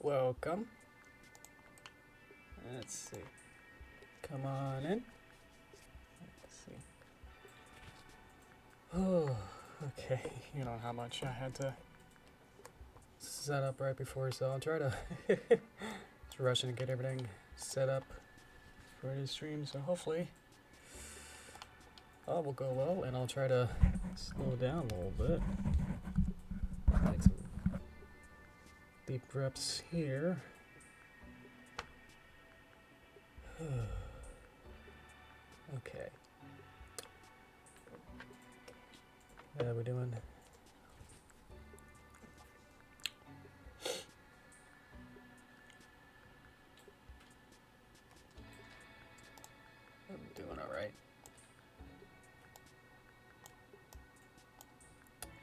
welcome. Let's see. Come on in. Let's see. Oh, okay. You know how much I had to set up right before, so I'll try to just rush in and get everything set up for this stream. So hopefully all will go well, and I'll try to slow down a little bit. Take some deep breaths here. Okay. How we doing? I'm doing all right.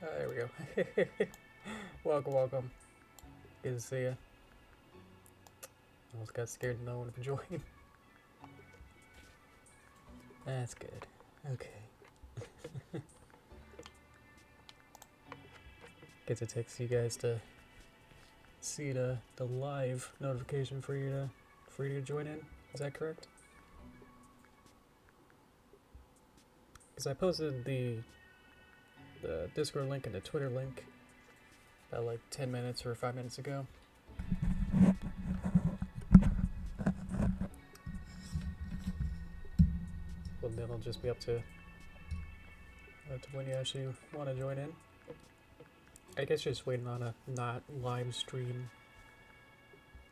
There we go. Welcome, welcome. Good to see you. Almost got scared to know when to join. That's good. Okay. Guess it takes you guys to see the live notification for you to join in. Is that correct? Because I posted the Discord link and the Twitter link about like 10 minutes or 5 minutes ago. Well, then it'll just be up to when you actually want to join in. I guess just waiting on a not live stream,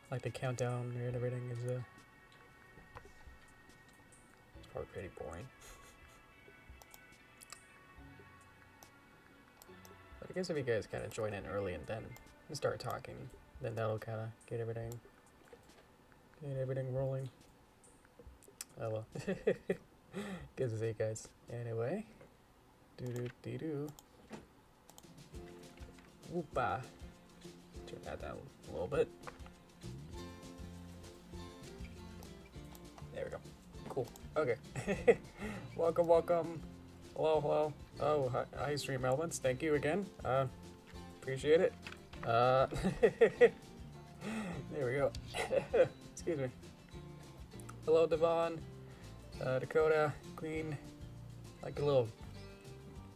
like the countdown and everything is it's probably pretty boring. But I guess if you guys kind of join in early and then start talking, then that'll kind of get everything rolling. Oh well. Good to see you guys. Anyway, doo. Whoopa. Turn that down a little bit. There we go. Cool. Okay. Welcome, welcome. Hello. Oh, hi, stream elements. Thank you again. Appreciate it. There we go. Excuse me. Hello, Devon. Dakota, Queen. Like a little.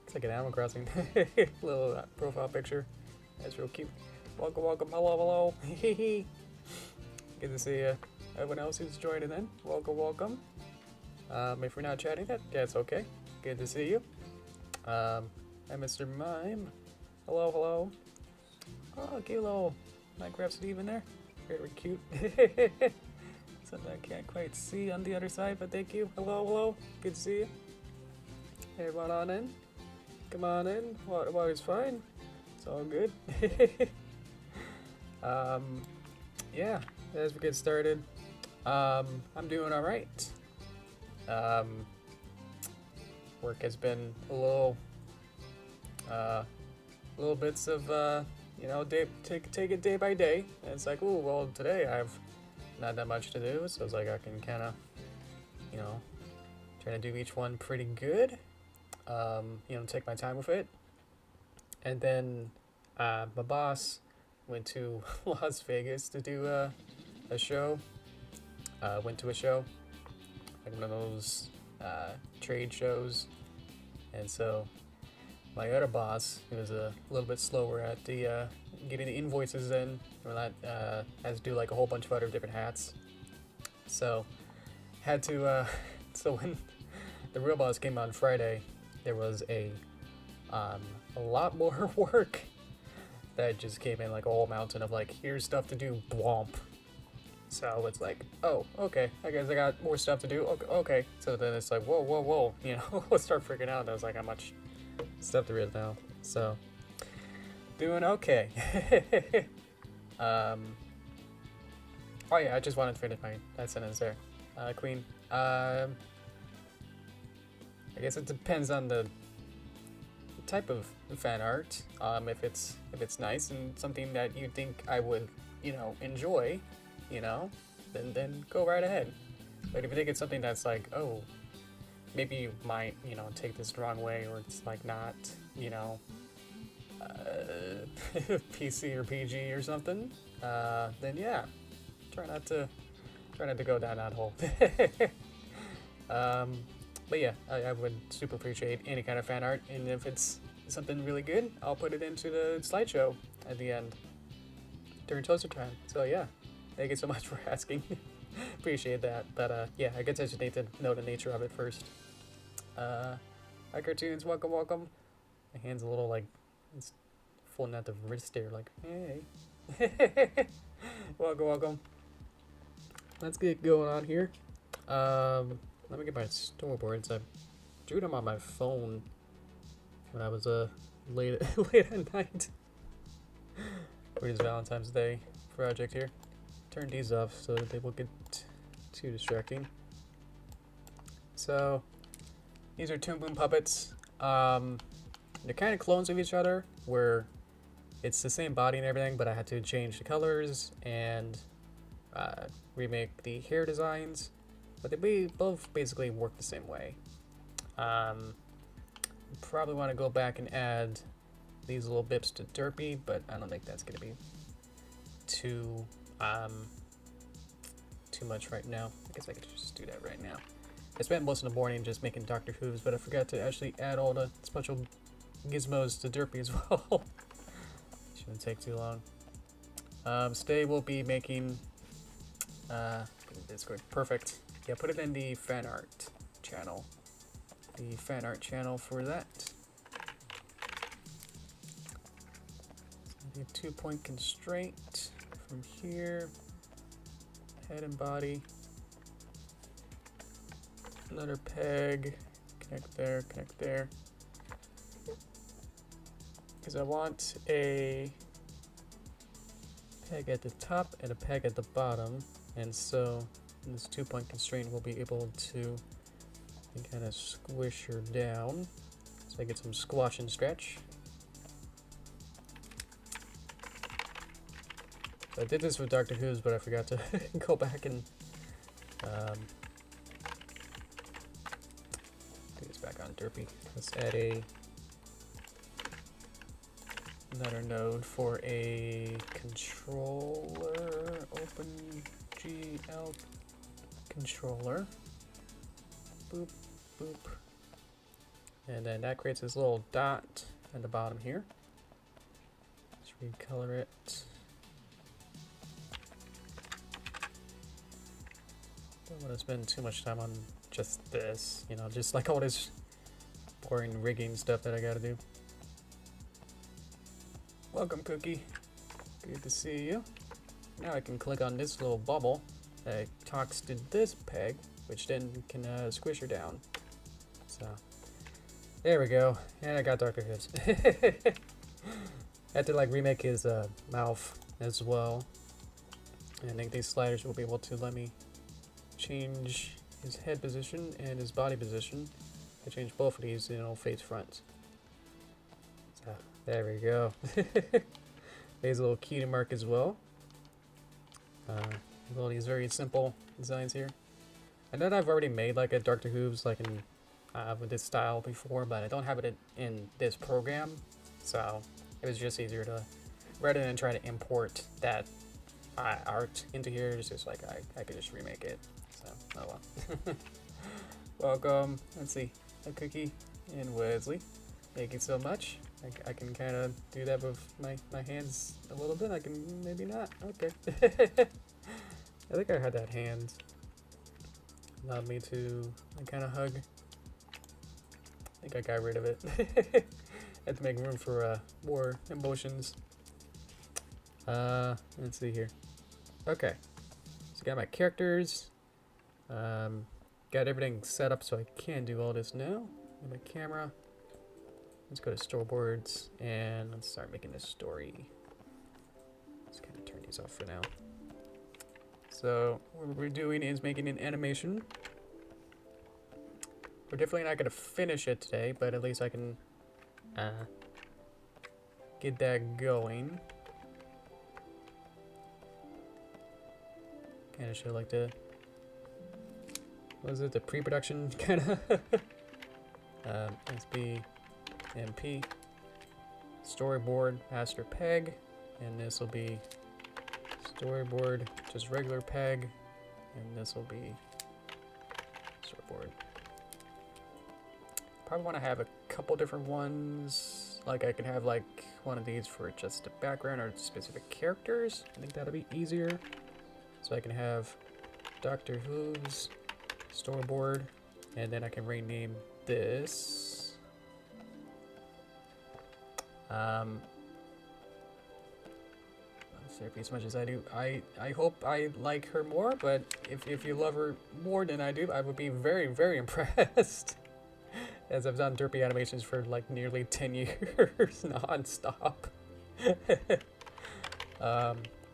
It's like an Animal Crossing. Little profile picture. That's real cute. Welcome. Hello. Good to see you. Everyone else who's joining in, welcome. If we're not chatting, that's okay. Good to see you. I'm Mr. Mime. Hello. Oh, cute little Minecraft Steve in there. Very cute. Something I can't quite see on the other side, but thank you. Hello. Good to see you. Everyone on in. Come on in. Water's fine. It's all good. Yeah, as we get started, I'm doing all right. Work has been a little bits of take it day by day. And it's like, oh well, today I have not that much to do, so it's like I can kind of, try to do each one pretty good. Take my time with it. And then my boss went to Las Vegas to do a show. Went to a show, like one of those trade shows. And so my other boss, who was a little bit slower at the getting the invoices in, has to do like a whole bunch of other different hats. So had to. So when the real boss came on Friday, there was a lot more work that just came in, like a whole mountain of like, here's stuff to do, blomp. So it's like, oh, okay, I guess I got more stuff to do. Okay. So then it's like, whoa, let's start freaking out. That was like how much stuff there is now. So doing okay. Oh yeah, I just wanted to finish that sentence there, Queen. I guess it depends on the type of fan art. If it's nice and something that you think I would, enjoy, then go right ahead. But if you think it's something that's like, oh, maybe you might, take this the wrong way, or it's like not, PC or PG or something, then yeah, try not to go down that hole. But yeah, I would super appreciate any kind of fan art, and if it's something really good, I'll put it into the slideshow at the end during toaster time. So yeah, thank you so much for asking. Appreciate that. But yeah, I guess I just need to know the nature of it first. Hi cartoons, welcome, welcome. My hand's a little like it's folding out the wrist there, like hey. Welcome, welcome. Let's get going on here. Let me get my storyboards. I drew them on my phone when I was late at night for this Valentine's Day project here. Turn these off so that they won't get too distracting. So these are Toon Boom puppets. They're kind of clones of each other, where it's the same body and everything, but I had to change the colors and remake the hair designs. But they both basically work the same way. Probably want to go back and add these little bips to Derpy, but I don't think that's going to be too much right now. I guess I could just do that right now. I spent most of the morning just making Dr. Hooves, but I forgot to actually add all the special gizmos to Derpy as well. Shouldn't take too long. Today we'll be making Discord. Perfect. Yeah, put it in the fan art channel. The fan art channel for that. The 2-point constraint from here. Head and body. Another peg. Connect there, connect there. Because I want a peg at the top and a peg at the bottom. And so this 2-point constraint will be able to kind of squish her down. So I get some squash and stretch. So I did this with Dr. Hooves, but I forgot to go back and do this back on Derpy. Let's add another node for a controller. OpenGL controller. Boop, boop. And then that creates this little dot at the bottom here. Let's recolor it. Don't want to spend too much time on just this, you know, just like all this boring rigging stuff that I gotta do. Welcome, Cookie. Good to see you. Now I can click on this little bubble that talks to this peg, which then can squish her down. So, there we go. And I got Dr. Hooves. I had to like remake his mouth as well. And I think these sliders will be able to let me change his head position and his body position. I change both of these, you know, face front. So, there we go. There's a little cutie mark as well. All these very simple designs here. I know that I've already made like a Dr. Hooves like in with this style before, but I don't have it in this program, so it was just easier to, rather than try to import that art into here, it's just like I could just remake it. So oh well. Welcome. Let's see, a Cookie and Wesley. Thank you so much. I can kind of do that with my hands a little bit. I can maybe not. Okay. I think I had that hand. Allowed me to kind of hug. I think I got rid of it. Had to make room for more emotions. Let's see here. Okay. So got my characters. Got everything set up so I can do all this now. Got my camera. Let's go to storyboards and let's start making this story. Let's kind of turn these off for now. So what we're doing is making an animation. We're definitely not going to finish it today, but at least I can get that going. Kind of show like the, what is it, the pre-production kind of. SB MP. storyboard master peg, and this will be storyboard just regular peg, and this will be storyboard. Probably want to have a couple different ones. Like I could have like one of these for just the background or specific characters. I think that'll be easier. So I can have Dr. Hooves storyboard, and then I can rename this. Derpy as much as I do. I hope I like her more, but if you love her more than I do, I would be very, very impressed. As I've done Derpy animations for like nearly 10 years non-stop.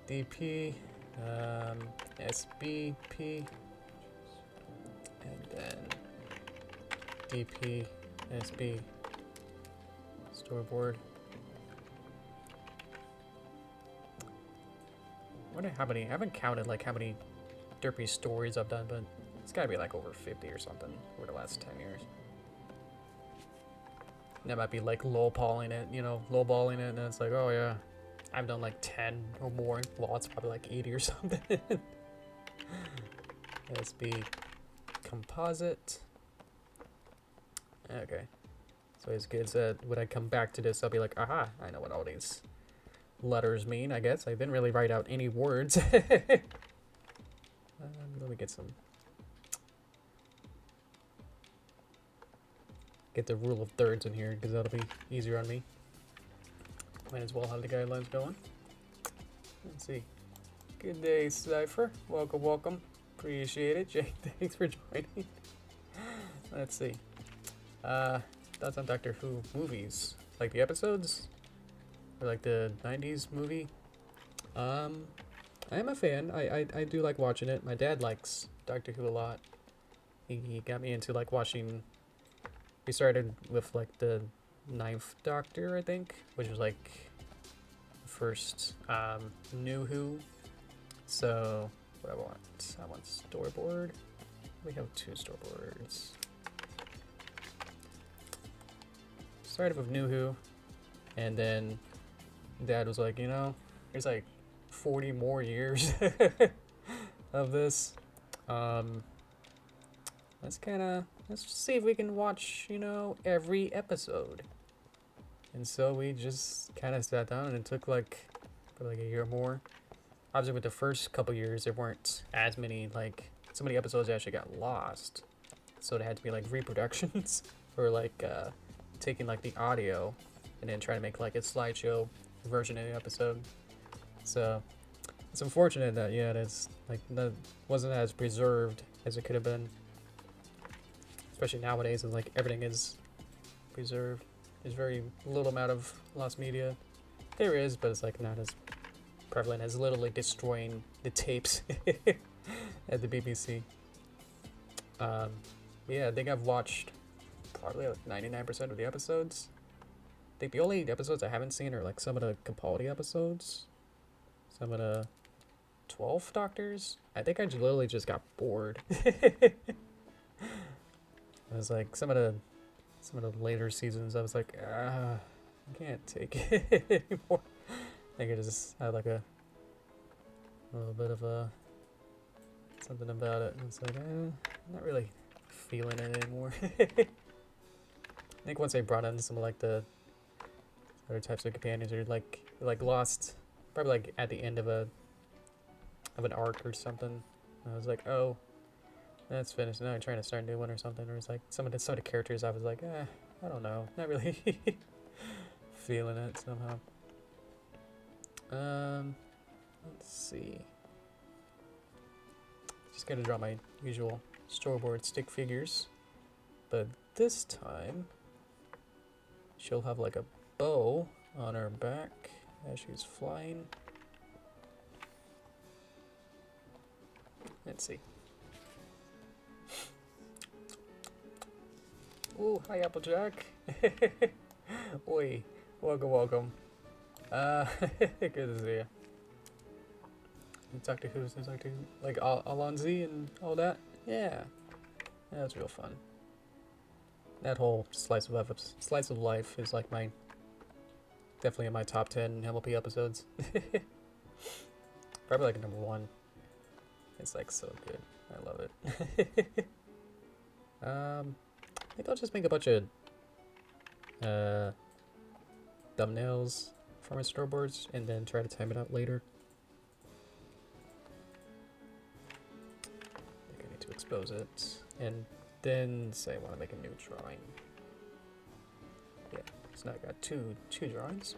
DP, SBP, and then DP, SB, storyboard. I wonder how many, I haven't counted like how many Derpy stories I've done, but it's gotta be like over 50 or something over the last 10 years. That might be like lowballing it, you know, lowballing it, and it's like, oh yeah, I've done like 10 or more. Well, it's probably like 80 or something. SB composite. Okay, so it's good that when I come back to this, I'll be like, aha, I know what all these letters mean, I guess. I didn't really write out any words. Let me get some. Get the rule of thirds in here because that'll be easier on me. Might as well have the guidelines going. Let's see. Good day, Cypher. Welcome, welcome. Appreciate it. Jake, thanks for joining. Let's see. Thoughts on Doctor Who movies? Like the episodes? Or like the 90s movie? I am a fan. I do like watching it. My dad likes Doctor Who a lot. He got me into like watching. We started with like the 9th Doctor, I think, which was like first New Who. So what I want storyboard. We have 2 storyboards. Started with New Who, and then Dad was like, you know, there's like 40 more years of this. Let's see if we can watch, you know, every episode. And so we just kind of sat down, and it took like probably like a year or more. Obviously with the first couple years, there weren't as many, like, so many episodes actually got lost. So they had to be like reproductions or like taking like the audio and then trying to make like a slideshow version of the episode. So it's unfortunate that, yeah, it's like that wasn't as preserved as it could have been. Especially nowadays, and like everything is preserved. There's very little amount of lost media. There is, but it's like not as prevalent as literally destroying the tapes at the BBC. Yeah, I think I've watched probably like 99% of the episodes. I think the only episodes I haven't seen are like some of the Capaldi episodes, some of the 12 Doctors. I think I literally just got bored. It was like some of the later seasons. I was like, I can't take it anymore. I think I just had like a little bit of a something about it. And it's like, I'm not really feeling it anymore. I think once I brought in some of like the other types of companions, or like lost, probably like at the end of an arc or something. I was like, oh. That's finished. Now I'm trying to start a new one or something. Or it's like some of the characters I was like, I don't know. Not really feeling it somehow. Let's see. Just gotta draw my usual storyboard stick figures. But this time, she'll have like a bow on her back as she's flying. Let's see. Ooh, hi Applejack. Oi, welcome. Good to see you. Doctor Who's Doctor Who, like Alonzi and all that. Yeah, that's real fun. That whole slice of life is like my definitely in my top 10 MLP episodes. Probably like number 1. It's like so good. I love it. I think I'll just make a bunch of thumbnails for my storyboards and then try to time it out later. I think I need to expose it and then say I want to make a new drawing. Yeah, so now I got two drawings.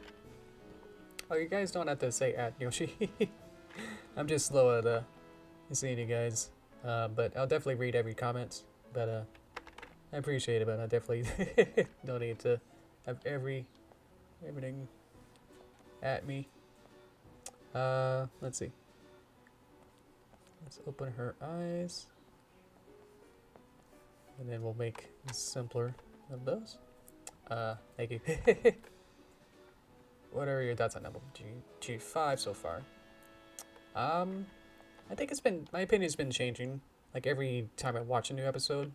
Oh, you guys don't have to say at Yoshi. I'm just slow at seeing you guys, but I'll definitely read every comment. But I appreciate it, but I definitely don't need to have everything at me. Let's see. Let's open her eyes, and then we'll make simpler of those. Thank you. What are your thoughts on number G5 so far? I think my opinion's been changing. Like every time I watch a new episode,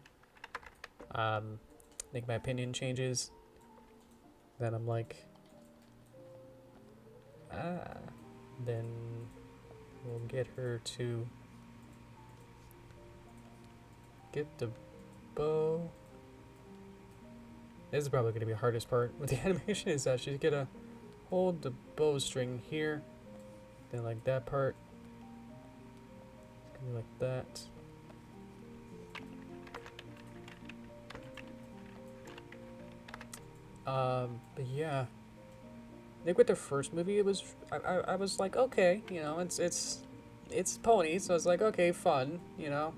I think my opinion changes. Then I'm like, then we'll get her to get the bow. This is probably going to be the hardest part with the animation, is that she's going to hold the bowstring here, then like that part, it's going to be like that. But yeah, I think with the first movie, it was I was like, okay, you know, it's pony, so it's like, okay, fun, you know,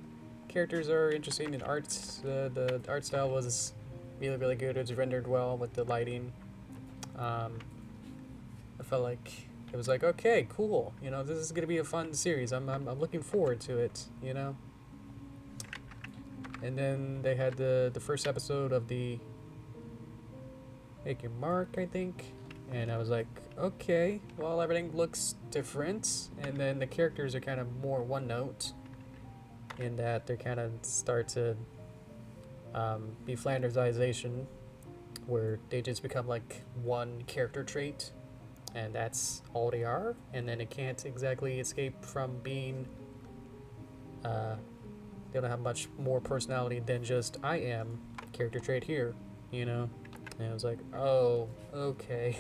characters are interesting, and the art style was really good. It was rendered well with the lighting. I felt like it was like, okay, cool, you know, this is gonna be a fun series. I'm looking forward to it, you know. And then they had the first episode of the Make Your Mark, I think, and I was like, okay, well, everything looks different, and then the characters are kind of more one note in that they kind of start to be Flandersization, where they just become like one character trait, and that's all they are, and then it can't exactly escape from being they don't have much more personality than just I am character trait here, you know. And I was like, oh, okay.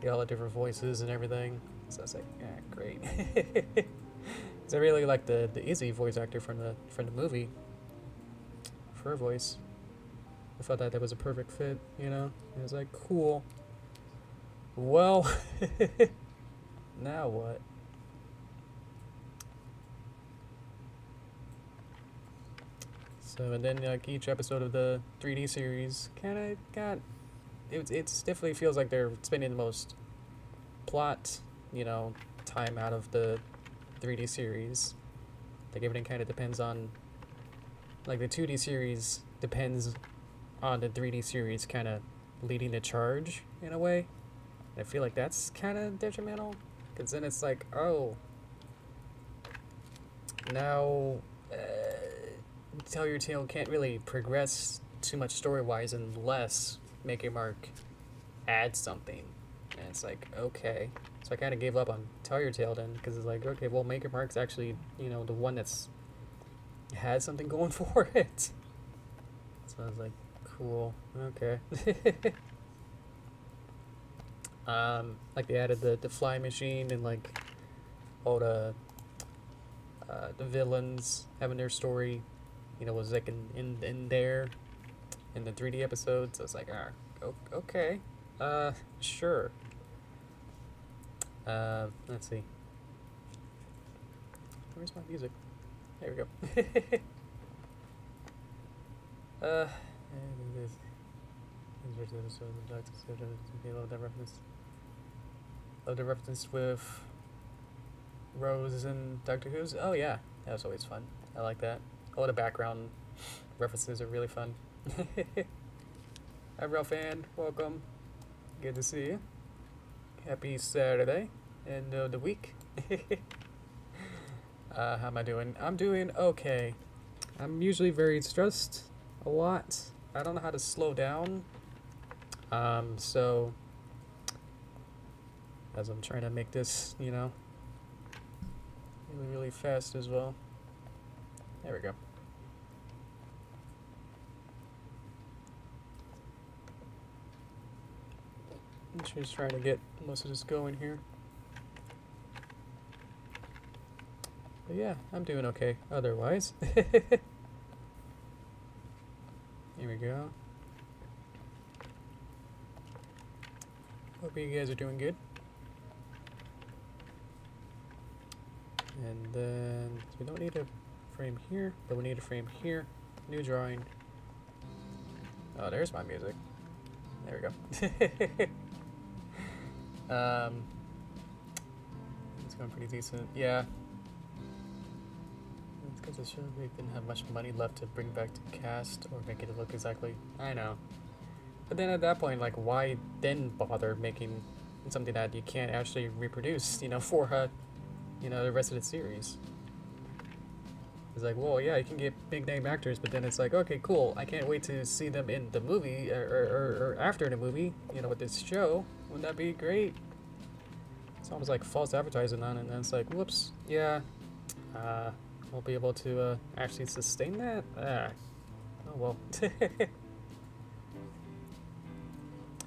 Get all the different voices and everything. So I was like, yeah, great. Cause I really like the Izzy voice actor from the movie. For her voice, I thought that was a perfect fit, you know. And I was like, cool. Well, now what? So, and then like each episode of the 3D series kind of got, it's definitely feels like they're spending the most plot, you know, time out of the 3D series. Like everything kind of depends on, like the 2D series depends on the 3D series kind of leading the charge in a way. And I feel like that's kind of detrimental, because then it's like, oh, now Tell Your Tale can't really progress too much story-wise unless Make Your Mark adds something. And it's like, okay. So I kind of gave up on Tell Your Tale then, because it's like, okay, well, Make Your Mark's actually, you know, the one that's has something going for it. So I was like, cool, okay. Like they added the flying machine and like all the villains having their story, you know, was like in there in the 3D episodes. So I was like, okay, sure. Let's see. Where's my music? There we go. Love the reference with Rose and Doctor Who's. Oh yeah, that was always fun. I like that. All the background references are really fun. Hi Ralph Ann, welcome. Good to see you. Happy Saturday and the week. How am I doing? I'm doing okay. I'm usually very stressed a lot. I don't know how to slow down. So as I'm trying to make this, you know, really fast as well. There we go. I'm just trying to get most of this going here. But yeah, I'm doing okay otherwise. Here we go. Hope you guys are doing good. And then we don't need a frame here, but we need a frame here. New drawing. Oh, there's my music. There we go. It's going pretty decent. Yeah. It's because it showed we didn't have much money left to bring back to cast or make it look exactly. I know. But then at that point, like, why then bother making something that you can't actually reproduce, you know, for you know, the rest of the series? It's like, well, yeah, you can get big name actors, but then it's like, okay, cool. I can't wait to see them in the movie or after the movie, you know, with this show. Wouldn't that be great? It's almost like false advertising on it, and then it's like, whoops, yeah, won't be able to actually sustain that. Oh well. I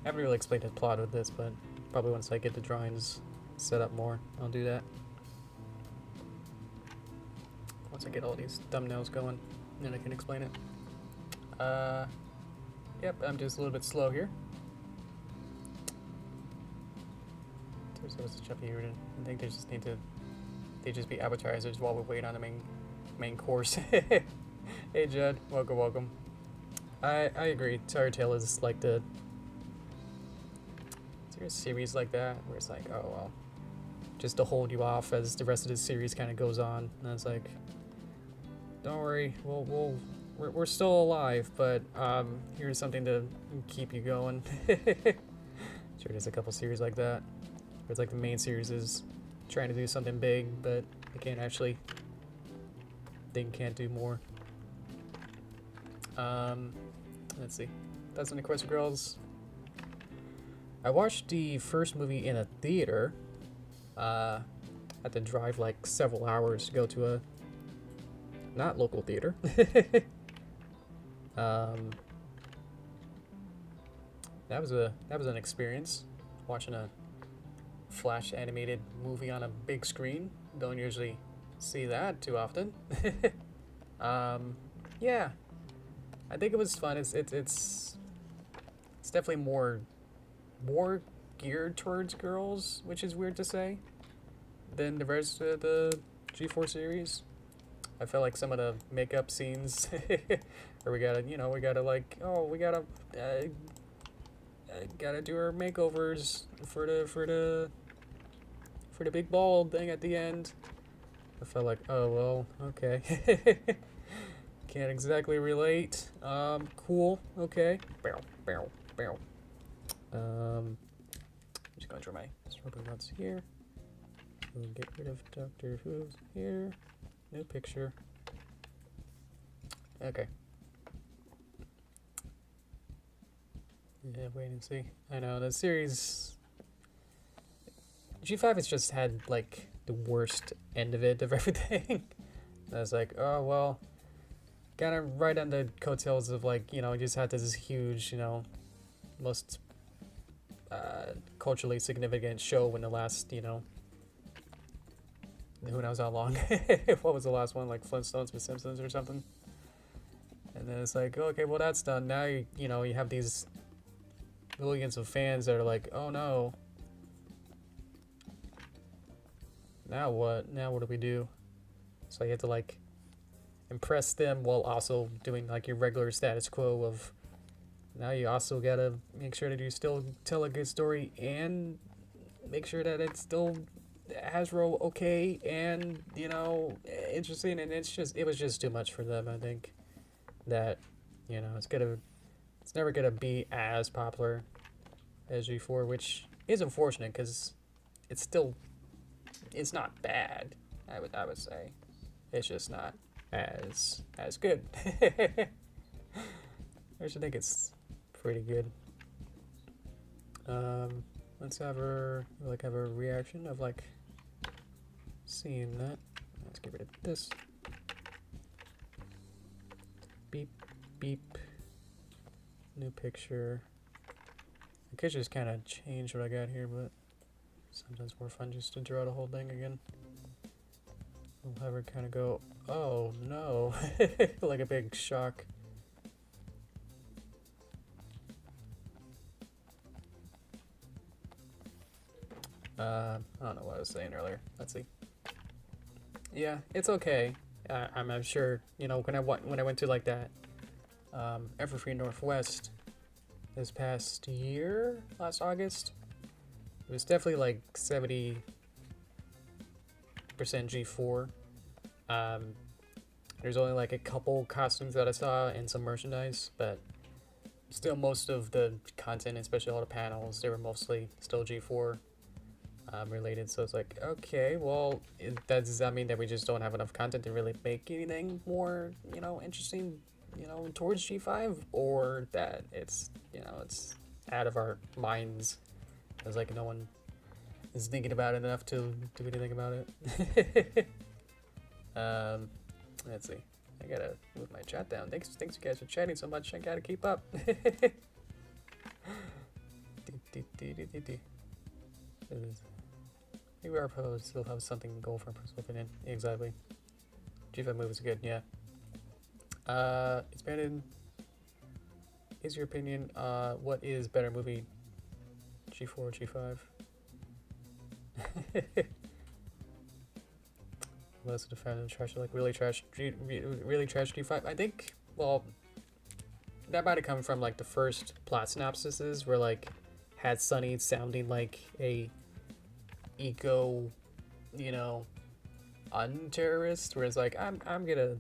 haven't really explained the plot with this, but probably once I get the drawings set up more, I'll do that. Once I get all these thumbnails going, then I can explain it. Yep, I'm just a little bit slow here. So what's the stuff here? I think they just need to, they just be advertisers while we wait on the main course. Hey Judd, welcome. I agree. Terror Tale is like the. Is there a series like that where it's like, oh well, just to hold you off as the rest of the series kind of goes on, and it's like, don't worry, we're still alive, but here's something to keep you going. Sure, there's a couple series like that. Where it's like the main series is trying to do something big, but they can't actually. They can't do more. Let's see. That's an Equestria Girls. I watched the first movie in a theater. Had to drive like several hours to go to a not local theater. That was an experience watching a Flash animated movie on a big screen. Don't usually see that too often. Yeah, I think it was fun. It's definitely more geared towards girls, which is weird to say, than the rest of the G4 series. I felt like some of the makeup scenes where we gotta like, oh, we gotta do our makeovers for the big bald thing at the end. I felt like, oh well, okay. Can't exactly relate. Cool, okay. I'm just gonna draw my stroke runs here. We'll get rid of Dr. Hooves here. No picture. Okay. Yeah, wait and see. I know, the series... G5 has just had, like, the worst end of it, of everything. I was like, oh, well, kind of right on the coattails of, like, you know, just had this huge, you know, most culturally significant show in the last, you know, who knows how long. What was the last one? Like Flintstones with Simpsons or something? And then it's like, okay, well, that's done. Now, you know, you have these millions of fans that are like, oh, no. Now what? Now what do we do? So you have to, like, impress them while also doing, like, your regular status quo of... Now you also gotta make sure that you still tell a good story and make sure that it's still Hasbro okay and, you know, interesting. And it was just too much for them. I think that, you know, it's never gonna be as popular as G4, which is unfortunate because it's not bad. I would say it's just not as good. I actually think it's pretty good. let's have her like have a reaction of like seeing that. Let's get rid of this. Beep, beep. New picture. I could just kind of change what I got here, but sometimes more fun just to draw the whole thing again. We'll have her kind of go, oh no, like a big shock. I don't know what I was saying earlier. Let's see. Yeah, it's okay. I'm sure, you know, when I went to like that Everfree Northwest this past year, last August, it was definitely like 70% G4. There's only like a couple costumes that I saw and some merchandise, but still most of the content, especially all the panels, they were mostly still G4 related. So it's like, okay, well, does that mean that we just don't have enough content to really make anything more, you know, interesting, you know, towards G5, or that it's, you know, it's out of our minds? It's like no one is thinking about it enough to do anything about it. Let's see. I gotta move my chat down. Thanks you guys for chatting so much. I gotta keep up. Maybe our post still have something to go for personal opinion. Exactly. G5 movies are good, yeah. It's Brandon. Is your opinion, what is better movie? G4 or G5? Most of the fans of trash, like really trash G5. I think, well, that might have come from like the first plot synopsises where like had Sunny sounding like a eco, you know, un-terrorist, where it's like I'm gonna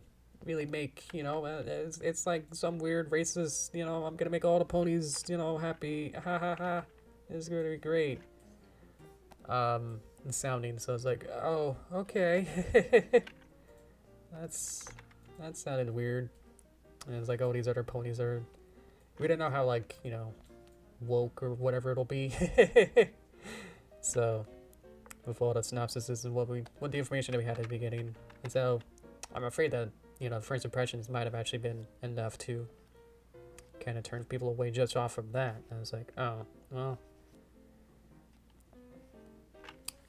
really make, you know, it's like some weird racist, you know, I'm gonna make all the ponies, you know, happy, ha ha ha, it's gonna be great. Sounding, so I was like, oh, okay. that sounded weird. And it's like, oh, these other ponies are, we didn't know how, like, you know, woke or whatever it'll be. So with all the synopsises and what the information that we had at the beginning, and so I'm afraid that, you know, first impressions might have actually been enough to kind of turn people away just off from that. I was like, oh, well,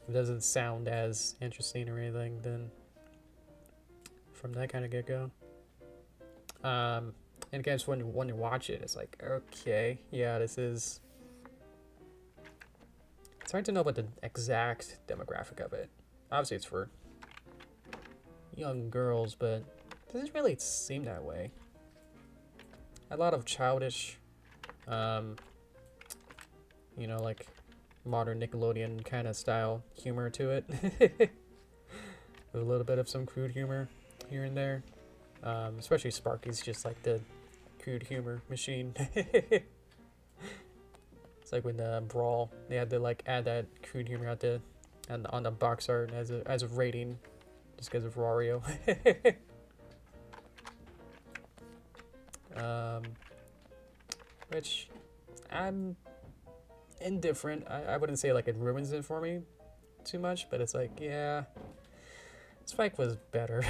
it doesn't sound as interesting or anything then from that kind of get-go. And again, when you watch it, it's like, okay, yeah, this is, it's hard to know about the exact demographic of it. Obviously it's for young girls, but it doesn't really seem that way. A lot of childish, you know, like modern Nickelodeon kind of style humor to it. With a little bit of some crude humor here and there. Especially Sparky's just like the crude humor machine. It's like when the Brawl, they had to like add that crude humor out there and on the box art as a rating, just because of Wario. Which I'm indifferent. I wouldn't say like it ruins it for me too much, but it's like, yeah, Spike was better.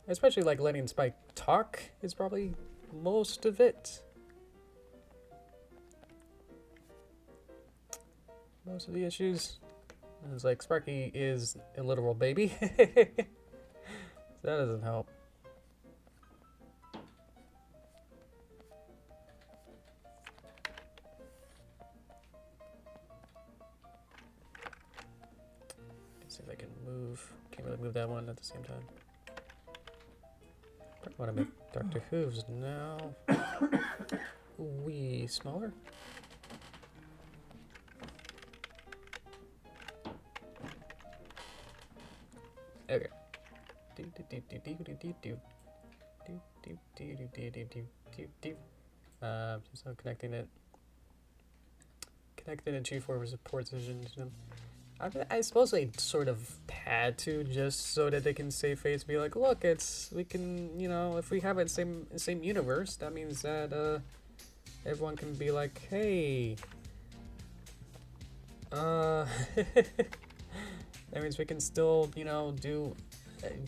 Especially like letting Spike talk is probably most of it. Most of the issues. It's like Sparky is a literal baby. So that doesn't help. Let's see if I can move. Can't really move that one at the same time. Probably want to make Dr. Hooves now. Wee smaller. Okay. So connecting it. Connecting it to G4 support position. I suppose they sort of had to, just so that they can save face and be like, look, we can, you know, if we have it same universe, that means that everyone can be like, hey, that means we can still, you know, do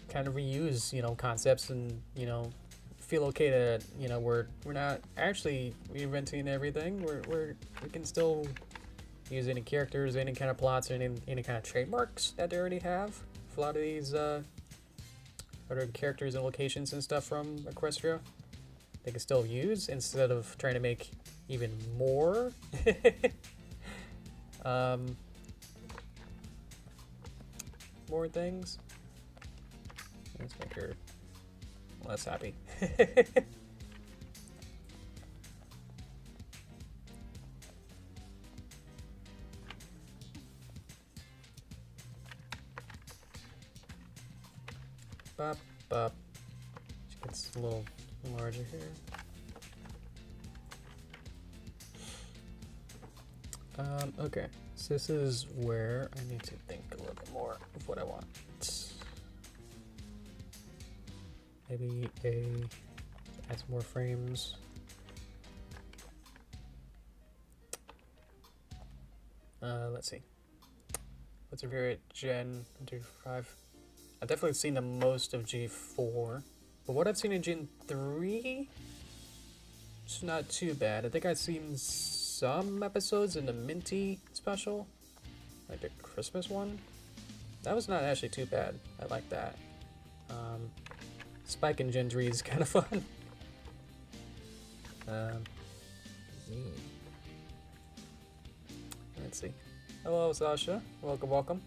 kind of reuse, you know, concepts and, you know, feel okay that, you know, we're not actually reinventing everything. We can still use any characters, any kind of plots, or any kind of trademarks that they already have for a lot of these other characters and locations and stuff from Equestria. They can still use instead of trying to make even more. More things. Let's make her less happy. Bop, bop. She gets a little larger here. Okay, so this is where I need to think a little bit more of what I want. Maybe add some more frames. Let's see. What's your favorite Gen 5? I've definitely seen the most of G4, but what I've seen in Gen 3, it's not too bad. I think I've seen some episodes in the Minty special, like the Christmas one. That was not actually too bad. I like that. Spike in Gen 3 is kind of fun. Let's see. Hello, Sasha. Welcome, welcome.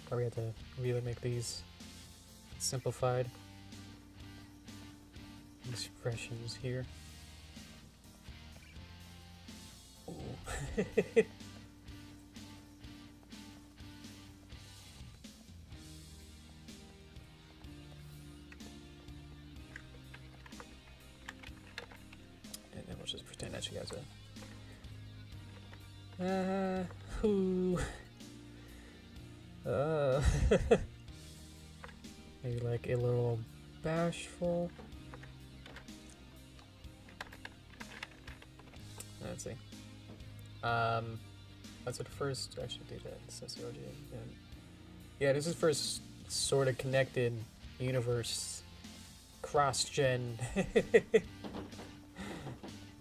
Probably have to really make these simplified expressions here. Ooh. And then we'll just pretend that she has a who maybe like a little bashful. Let's see. That's what first I should do that. Yeah, this is first sort of connected universe, cross-gen,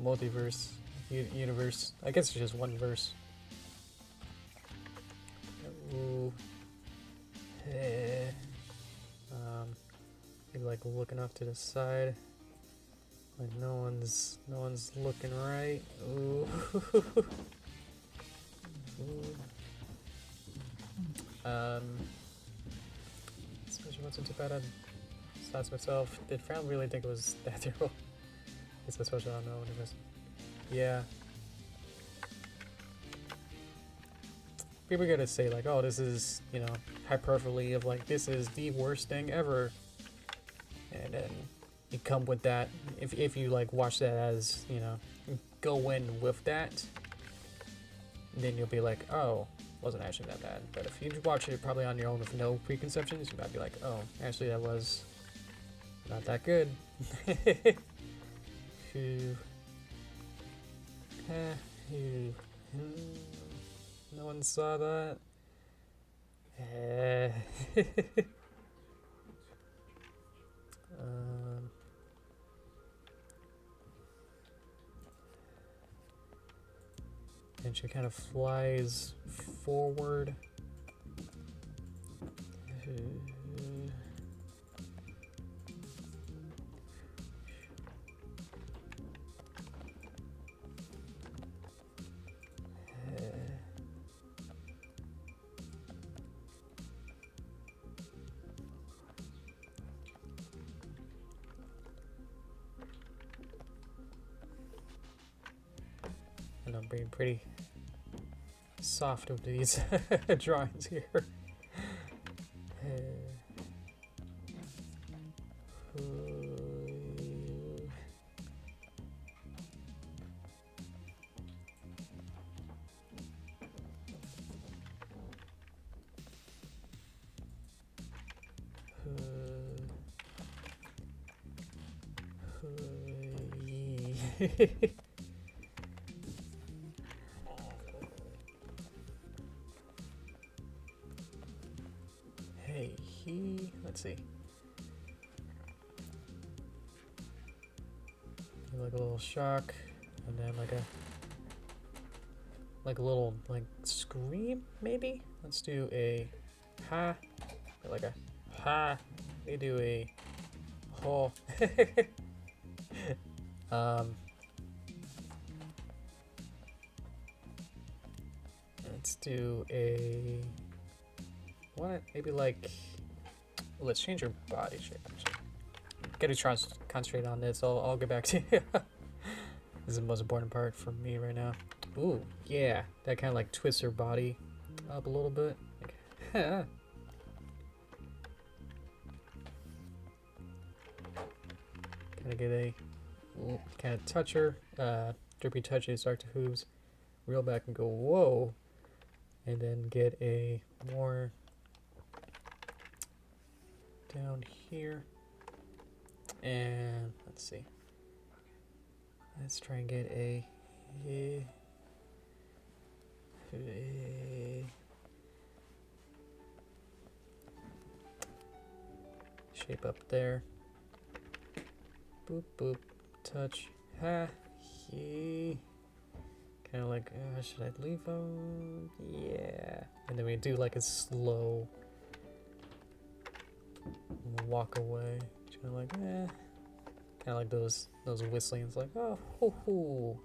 multiverse, universe. I guess it's just one verse. Ooh. Maybe like looking off to the side, like no one's looking right. Ooh. Ooh. Especially wasn't too bad. I asked myself, did Fran really think it was that terrible? It's especially I don't know what it was. Yeah. People are gonna say like, oh, this is, you know, hyperbole of like, this is the worst thing ever. And then you come with that, if you like watch that as, you know, go in with that, then you'll be like, oh, wasn't actually that bad. But if you watch it probably on your own with no preconceptions, you might be like, oh, actually that was not that good. No one saw that. And she kind of flies forward. And I'm being pretty soft with these drawings here. Hey, let's see. Like a little shock, and then like a little like scream maybe. Let's do a ha, like a ha. We do a ho. Let's do a what? Maybe like let's change your body shape. Actually, gotta concentrate on this. I'll get back to you. This is the most important part for me right now. Ooh, yeah, that kind of like twists her body up a little bit. Like, kind of get a kind of touch her. Derpy touches Derpy Hooves. Reel back and go whoa, and then get a more down here. And let's see. Let's try and get a shape up there. Boop boop touch. Ha he. Kind of like should I leave them? Yeah. And then we do like a slow walk away. Kind of like kind of like those whistling. It's like oh hoo hoo.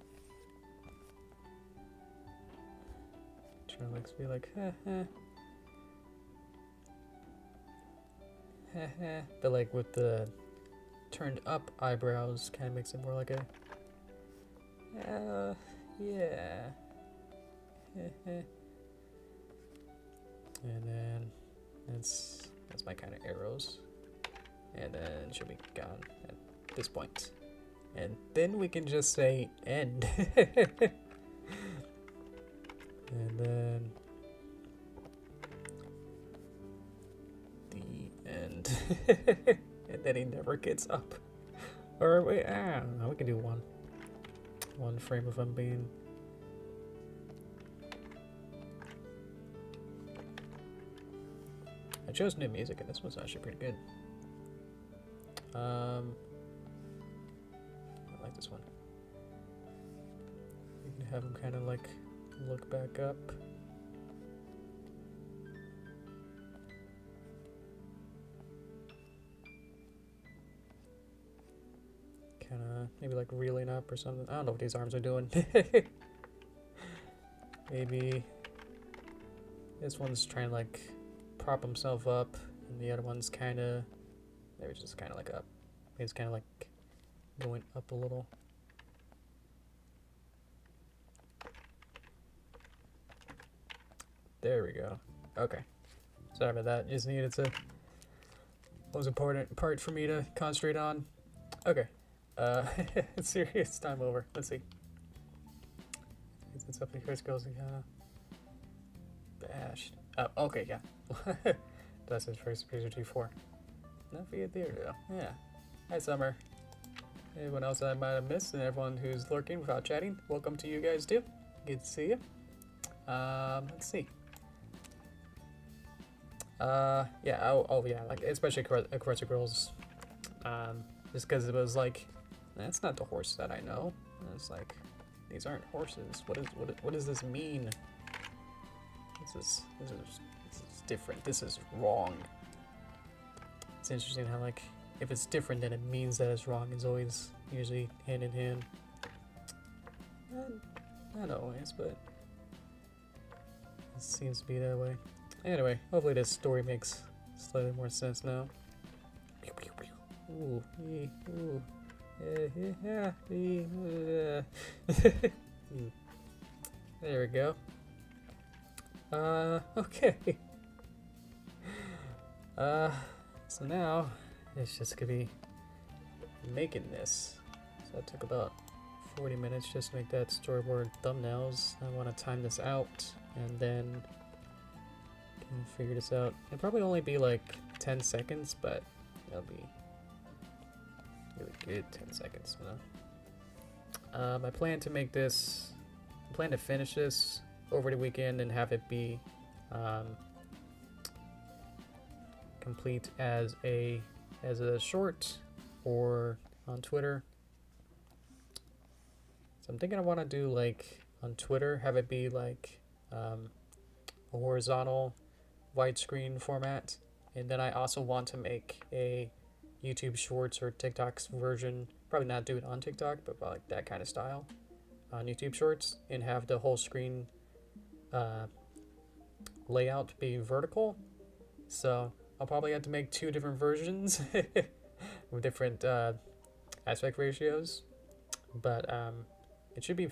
Trying to like be like ha ha. Ha ha. But like with the turned up eyebrows, kind of makes it more like a yeah. And then that's my kind of arrows. And then she'll be gone at this point. And then we can just say end. And then the end. And then he never gets up. Or wait, I don't know, we can do one frame of him being. I chose new music and this one's actually pretty good. I like this one. You can have him kind of like look back up. Kind of maybe like reeling up or something. I don't know what these arms are doing. Maybe this one's trying to like prop himself up, and the other one's kind of maybe just kind of like up. Maybe it's kind of like going up a little. There we go. Okay. Sorry about that. Just needed to. Most important part for me to concentrate on. Okay. Serious time over. Let's see. It's up the first goes bashed. Oh, okay, yeah. That's his first picture 2-4. Not forget there though. Yeah. Hi Summer. Anyone else I might have missed, and everyone who's lurking without chatting, welcome to you guys too. Good to see you. Let's see. Yeah, oh yeah, like especially Aggressive Girls. Just because it was like, that's not the horse that I know. And it's like, these aren't horses. What does this mean? This is different. This is wrong. It's interesting how like if it's different then it means that it's wrong. It's always usually hand in hand. Not always, but it seems to be that way. Anyway, hopefully this story makes slightly more sense now. Ooh, ooh. There we go. Okay. So now it's just gonna be making this. So that took about 40 minutes just to make that storyboard thumbnails. I want to time this out and then can figure this out. It'll probably only be like 10 seconds, but it'll be really good 10 seconds, you I plan to make this, I plan to finish this over the weekend and have it be complete as a short or on Twitter. So I'm thinking I want to do like on Twitter, have it be like a horizontal widescreen format, and then I also want to make a YouTube Shorts or TikTok's version. Probably not do it on TikTok, but like that kind of style on YouTube Shorts, and have the whole screen layout be vertical. So I'll probably have to make 2 different versions with different aspect ratios, but it should be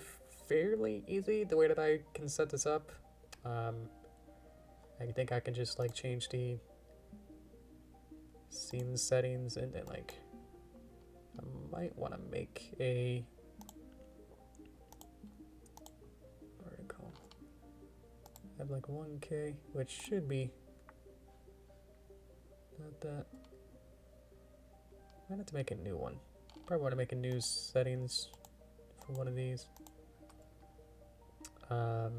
fairly easy the way that I can set this up. I think I can just like change the scene settings, and then like I might want to make a vertical. I have like 1K, which should be not that. I might have to make a new one. Probably want to make a new settings for one of these. But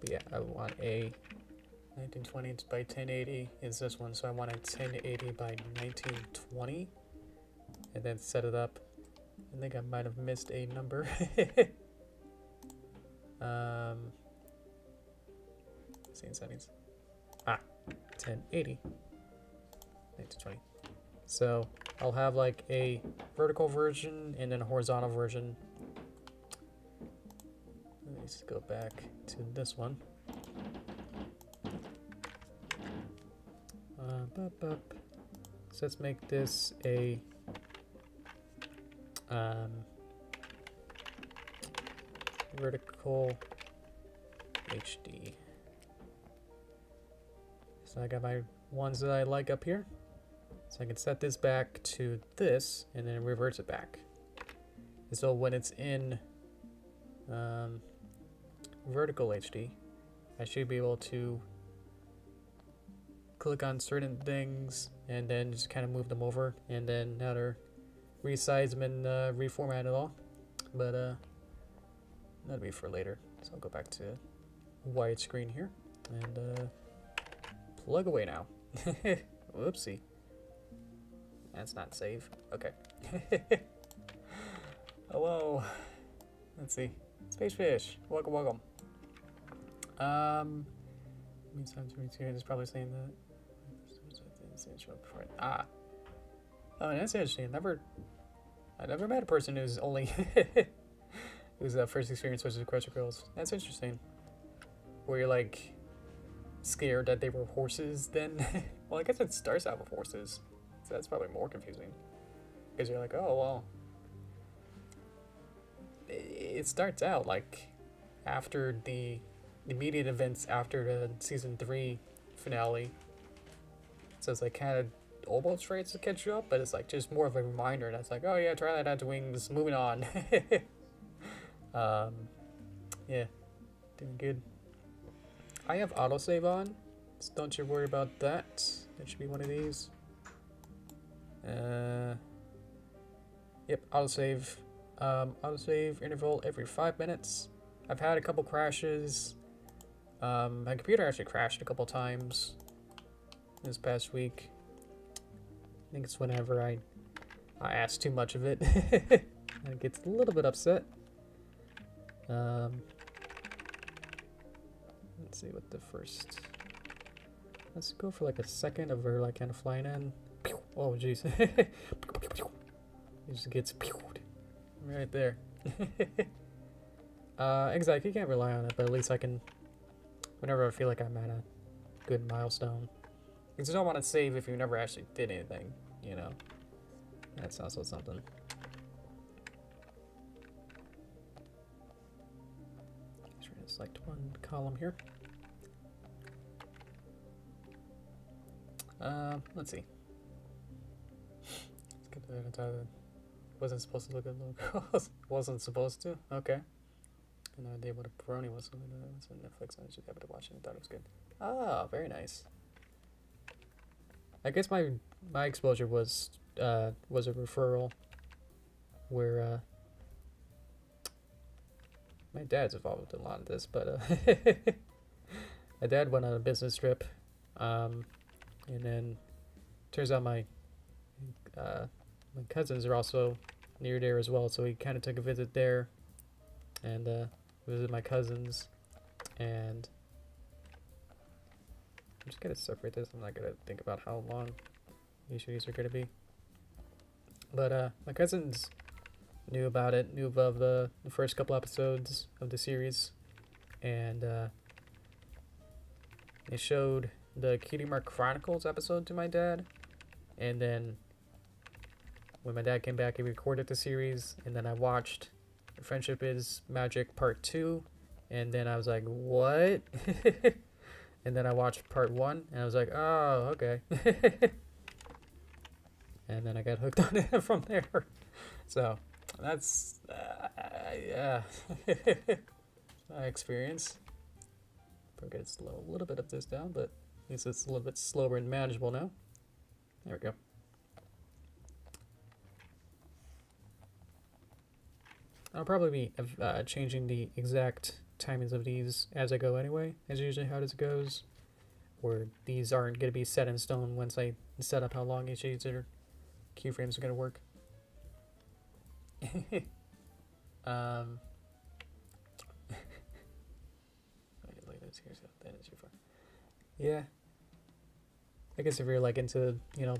yeah, I want a 1920 by 1080 is this one, so I want a 1080 by 1920, and then set it up. I think I might have missed a number. Scene settings. 1080 1920. So I'll have like a vertical version and then a horizontal version. Let's go back to this one. So let's make this a vertical HD. So I got my ones that I like up here. So I can set this back to this and then reverse it back. And so when it's in vertical HD, I should be able to click on certain things and then just kind of move them over, and then now they're resize them and reformat it all. But that'll be for later. So I'll go back to widescreen here and plug away now. Whoopsie. That's not save. Okay. Hello. Let's see. Space Fish. Welcome, welcome. Means time to return is probably saying that. Oh, that's interesting. I never met a person who's only whose first experience was with Crush Girls. That's interesting. Where you're like scared that they were horses then. Well, I guess it starts out with horses, so that's probably more confusing. Because you're like, oh well. It starts out like after the immediate events after the season 3 finale. So it's like kind of almost tries to catch you up, but it's like just more of a reminder that's like, oh yeah, try that out to wings, moving on. Yeah, doing good. I have autosave on, so don't you worry about that. It should be one of these. Yep, autosave. Autosave interval every 5 minutes. I've had a couple crashes. My computer actually crashed a couple times this past week. I think it's whenever I ask too much of it. It gets a little bit upset. Let's see what the first. Let's go for like a second of her like kind of flying in. Oh jeez. It just gets right there. Exactly, you can't rely on it, but at least I can, whenever I feel like I'm at a good milestone. Because you don't want to save if you never actually did anything, you know. That's also something. Just trying to select one column here. Let's see. Let's get to the wasn't supposed to look at logos. Wasn't supposed to? Okay. No idea what a brony was. It's on Netflix. I just happened to watch it and thought it was good. Ah, very nice. I guess my exposure was a referral where my dad's involved in a lot of this, but my dad went on a business trip, and then turns out my cousins are also near there as well, so he kind of took a visit there and visited my cousins. And I'm just gonna separate this. I'm not gonna think about how long these videos are gonna be. But my cousins knew about it, knew of the first couple episodes of the series, and they showed the Cutie Mark Chronicles episode to my dad, and then when my dad came back, he recorded the series, and then I watched Friendship is Magic Part 2, and then I was like, what? And then I watched Part 1, and I was like, oh, okay. And then I got hooked on it from there. So that's yeah, my experience. Probably gotta slow a little bit of this down, but at least it's a little bit slower and manageable now. There we go. I'll probably be changing the exact timings of these as I go anyway, as usually how this goes, where these aren't going to be set in stone once I set up how long each of these keyframes are going to work. Yeah, I guess if you're like into, you know,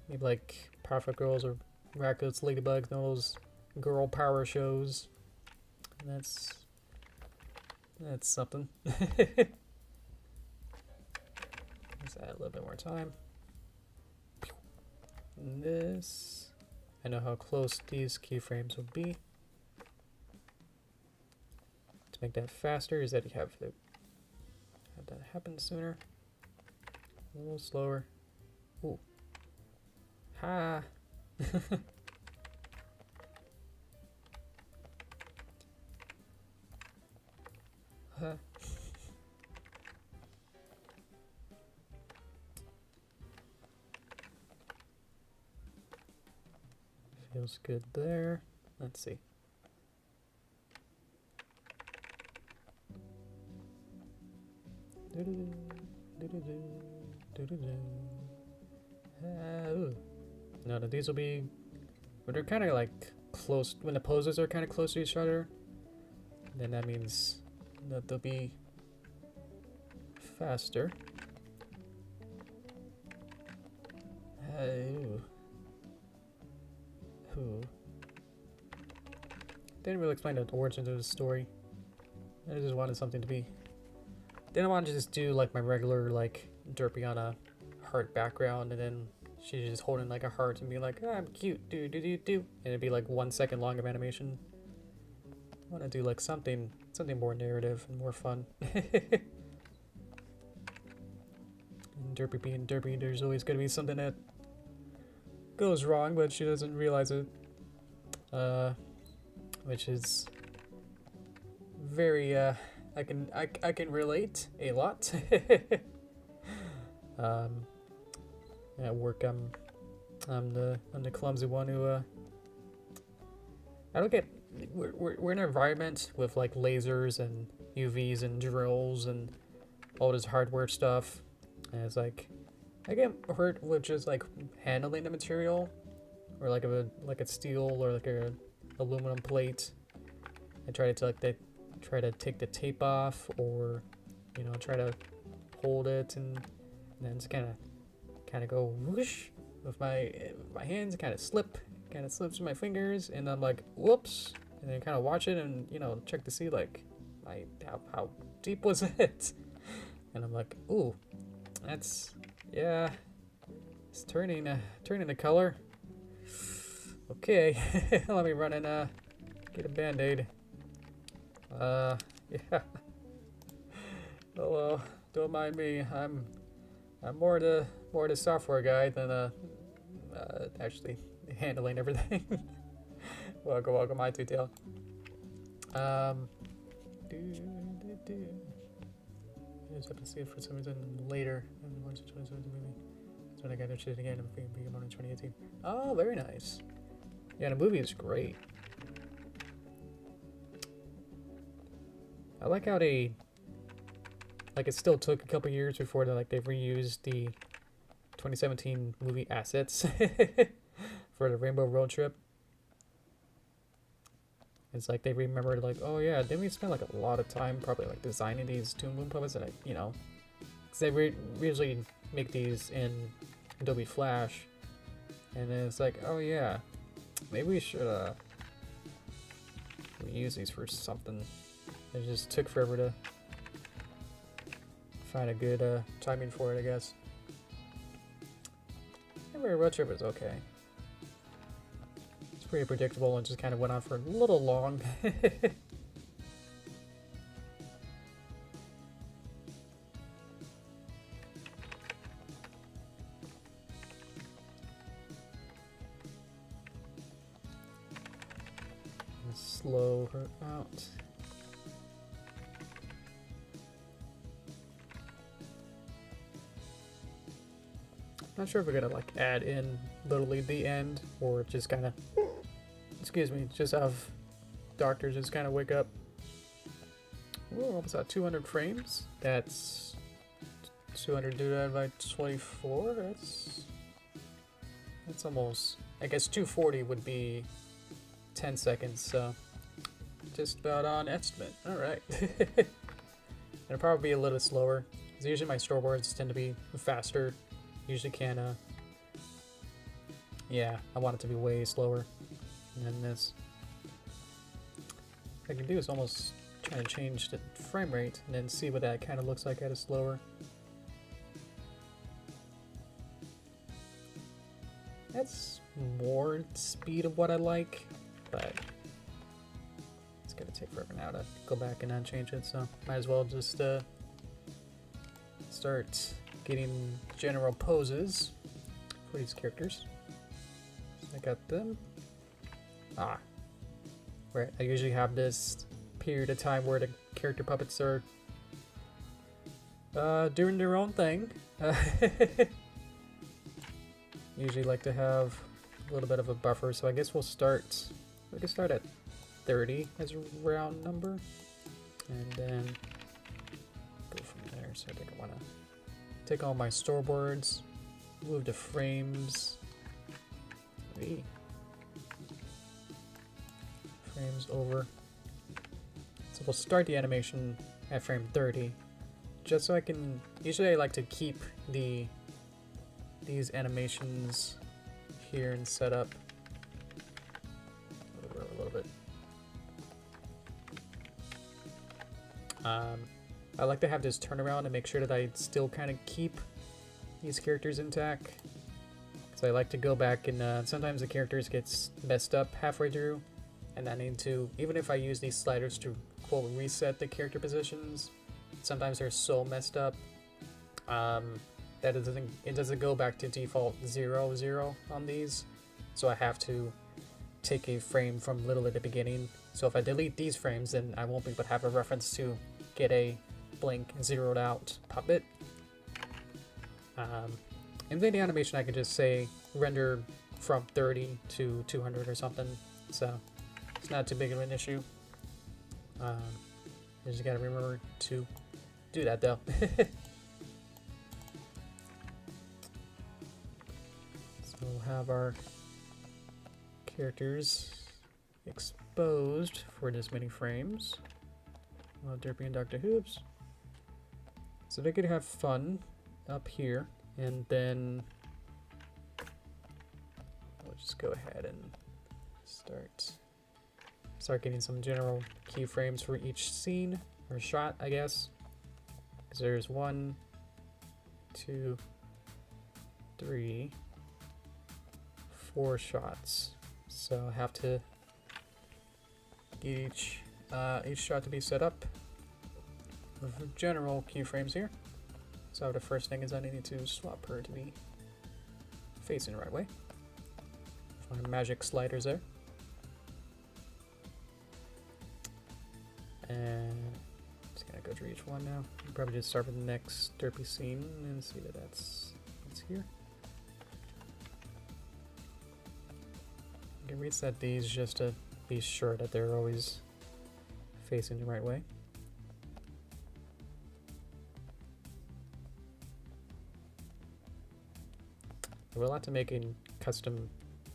maybe like Powerpuff Girls or Raccoons, Ladybugs, and all those girl power shows, that's something. Let's add a little bit more time. And this, I know how close these keyframes will be. To make that faster is that you have to have that happen sooner. A little slower. Ooh. Ha! Huh. Feels good there. Let's see. No, these will be, but they're kind of like close. When the poses are kind of close to each other, then that means that they'll be faster. Didn't really explain the origins of the story. I just wanted something to be. Didn't want to just do like my regular like Derpy on a heart background, and then she's just holding like a heart and be like, oh, I'm cute, do do do do, and it'd be like 1 second long of animation. I want to do like something more narrative and more fun. And Derpy being Derpy, there's always going to be something that goes wrong, but she doesn't realize it. Which is very I can relate a lot. At work I'm the clumsy one who I don't get. We're in an environment with like lasers and UVs and drills and all this hardware stuff, and it's like I get hurt with just like handling the material, or like a steel or like a aluminum plate. I try to take the tape off, or you know, try to hold it, and then just kind of go whoosh with my hands, kind of slips with my fingers, and I'm like, whoops, and then kind of watch it and, you know, check to see like how deep was it, and I'm like, ooh, that's, yeah, it's turning the color. Okay, let me run and get a band-aid. Yeah. Hello, don't mind me. I'm more the software guy than actually handling everything. welcome my tutorial. I just have to see it for some reason later. Once 2017 movie. That's when I got interested again in Pokemon in 2018. Oh, very nice. Yeah, the movie is great. like how they, like, it still took a couple years before they reused the 2017 movie assets for the Rainbow Road Trip. It's like they remembered, like, oh yeah, didn't we spend like a lot of time probably like designing these Toon Boom puppets, and you know, because they usually make these in Adobe Flash, and then it's like, oh yeah, maybe we should reuse these for something. It just took forever to find a good timing for it, I guess. Rainbow Road Trip is okay. It's pretty predictable and just kind of went on for a little long. Slow her out. Not sure if we're gonna like add in literally the end or just kind of, excuse me, just have doctors just kind of wake up. We're almost at 200 frames. That's 200 divided by 24. That's almost, I guess 240 would be 10 seconds, so just about on estimate. Alright. It'll probably be a little slower, because usually my storyboards tend to be faster. Usually can, yeah, I want it to be way slower than this. What I can do is almost try to change the frame rate and then see what that kind of looks like at a slower. That's more speed of what I like, but it's gonna take forever now to go back and unchange it, so might as well just start getting general poses for these characters. I got them. Right, I usually have this period of time where the character puppets are doing their own thing. Usually like to have a little bit of a buffer, so I guess we can start at 30 as a round number, and then go from there. So I think I want to take all my storyboards, move the frames, frames over. So we'll start the animation at frame 30, just so I can, usually I like to keep these animations here and set up a little bit. I like to have this turnaround and make sure that I still kind of keep these characters intact. So I like to go back and sometimes the characters get messed up halfway through, and I need to, even if I use these sliders to quote reset the character positions, sometimes they're so messed up that it doesn't go back to default 0, 0 on these. So I have to take a frame from literally the beginning. So if I delete these frames, then I won't be able to have a reference to get a blink zeroed out puppet. And then the animation I can just say render from 30 to 200 or something, so it's not too big of an issue. You just gotta remember to do that though. So we'll have our characters exposed for this many frames. Derpy and Dr. Hooves. So they could have fun up here, and then we'll just go ahead and start getting some general keyframes for each scene or shot, I guess. Because there's 1, 2, 3, 4 shots. So I have to get each shot to be set up with general keyframes here. So the first thing is I need to swap her to be facing the right way. My magic sliders there. And just gonna go through each one now. I'll probably just start with the next Derpy scene and see that that's here. I can reset these just to be sure that they're always facing the right way. we're allowed to make a custom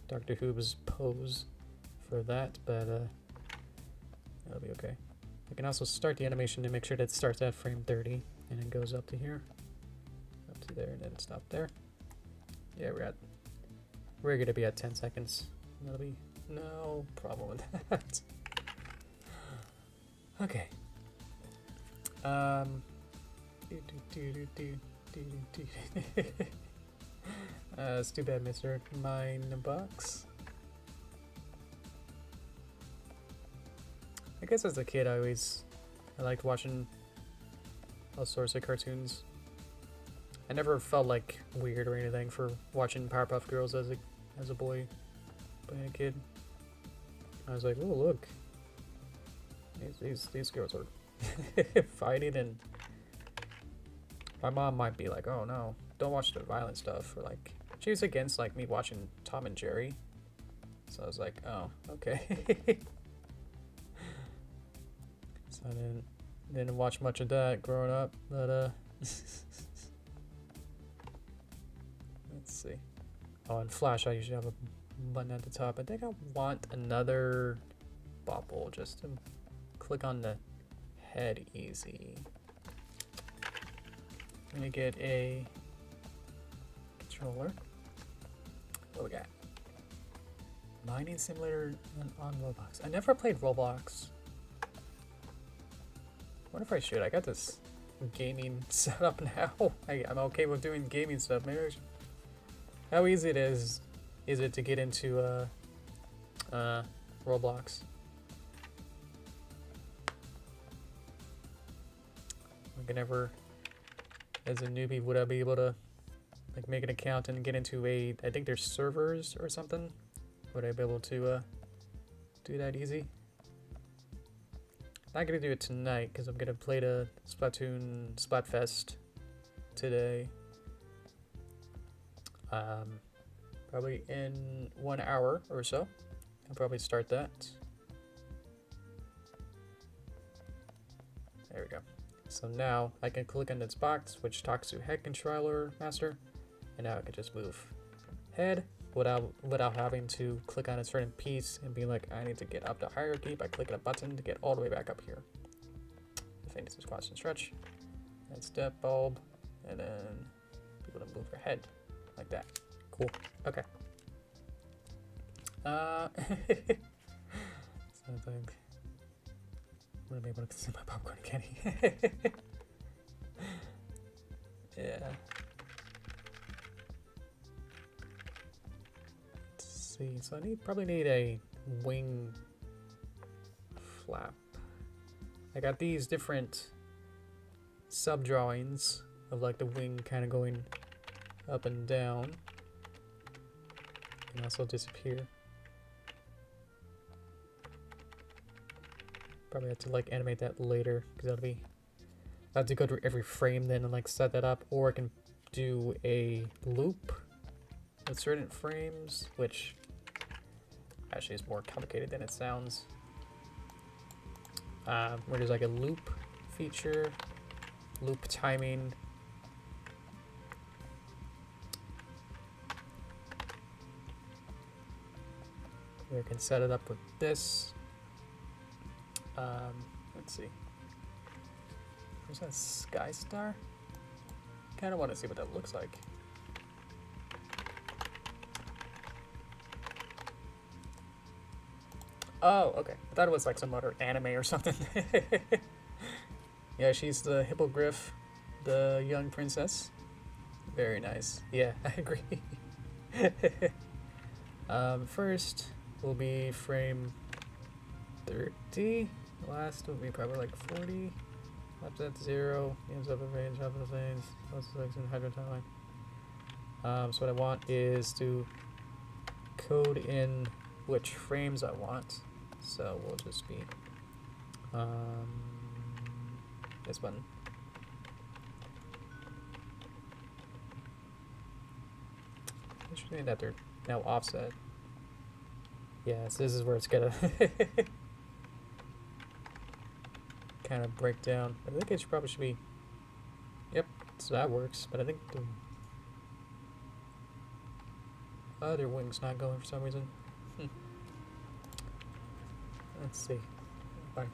Dr. Hooves pose for that, but that'll be okay. I can also start the animation and make sure that it starts at frame 30 and then goes up to here, up to there, and then stop there. Yeah, we're gonna be at 10 seconds. That'll be no problem with that. Okay. It's too bad, Mr. Mine Box. I guess as a kid, I liked watching all sorts of cartoons. I never felt like weird or anything for watching Powerpuff Girls as a boy, being a kid. I was like, oh look, these girls are fighting, and my mom might be like, oh no, don't watch the violent stuff, or like she was against like me watching Tom and Jerry, so I was like, oh okay. So I didn't watch much of that growing up, but let's see. Oh, and Flash, I usually have a button at the top. I think I want another bobble just to click on the head easy. Let me get a controller. What we got? Mining simulator on Roblox. I never played Roblox. What if I should? I got this gaming setup now. I'm okay with doing gaming stuff. Maybe I should. How easy is it to get into Roblox? Like, never, as a newbie, would I be able to like make an account and get into I think there's servers or something? Would I be able to do that easy? Not gonna do it tonight because I'm gonna play the Splatoon Splatfest today. Probably in 1 hour or so. I'll probably start that. There we go. So now I can click on this box, which talks to head controller master, and now I can just move head without having to click on a certain piece and be like, I need to get up the hierarchy by clicking a button to get all the way back up here. I think this is constant stretch. And step bulb, and then be able to move your head like that. Cool. Okay. So I think I'm gonna be able to consume my popcorn again. Yeah. Let's see. So I probably need a wing flap. I got these different sub drawings of like the wing kind of going up and down. Can also disappear. Probably have to like animate that later because that'll be. I have to go through every frame then and like set that up, or I can do a loop with certain frames, which actually is more complicated than it sounds. Where there's like a loop feature, loop timing. We can set it up with this. Let's see. Where's that Sky Star? Kind of want to see what that looks like. Oh, okay. I thought it was like some other anime or something. Yeah, she's the hippogriff, the young princess. Very nice. Yeah, I agree. First will be frame 30. Last will be probably like 40. Left at 0. Ends up in range, up in the things. Plus selection, hydro timeline. So what I want is to code in which frames I want. So we'll just be this one. Interesting that they're now offset. Yes, this is where it's gonna kind of break down. I think it probably should be. Yep, so that works. But I think other wing's not going for some reason. Let's see. If I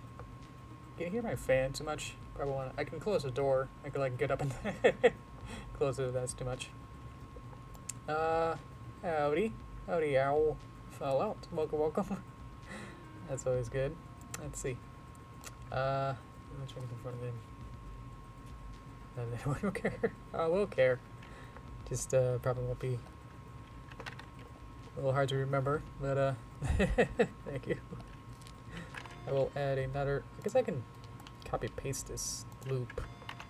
can hear my fan too much. Probably want to. I can close the door. I can like get up and close it if that's too much. Howdy. Howdy, owl. Fell out. Welcome, welcome. That's always good. Let's see. I'm trying to in front of him. Anyone will care? I will care. Just probably won't be a little hard to remember, but thank you. I will add another. I guess I can copy paste this loop.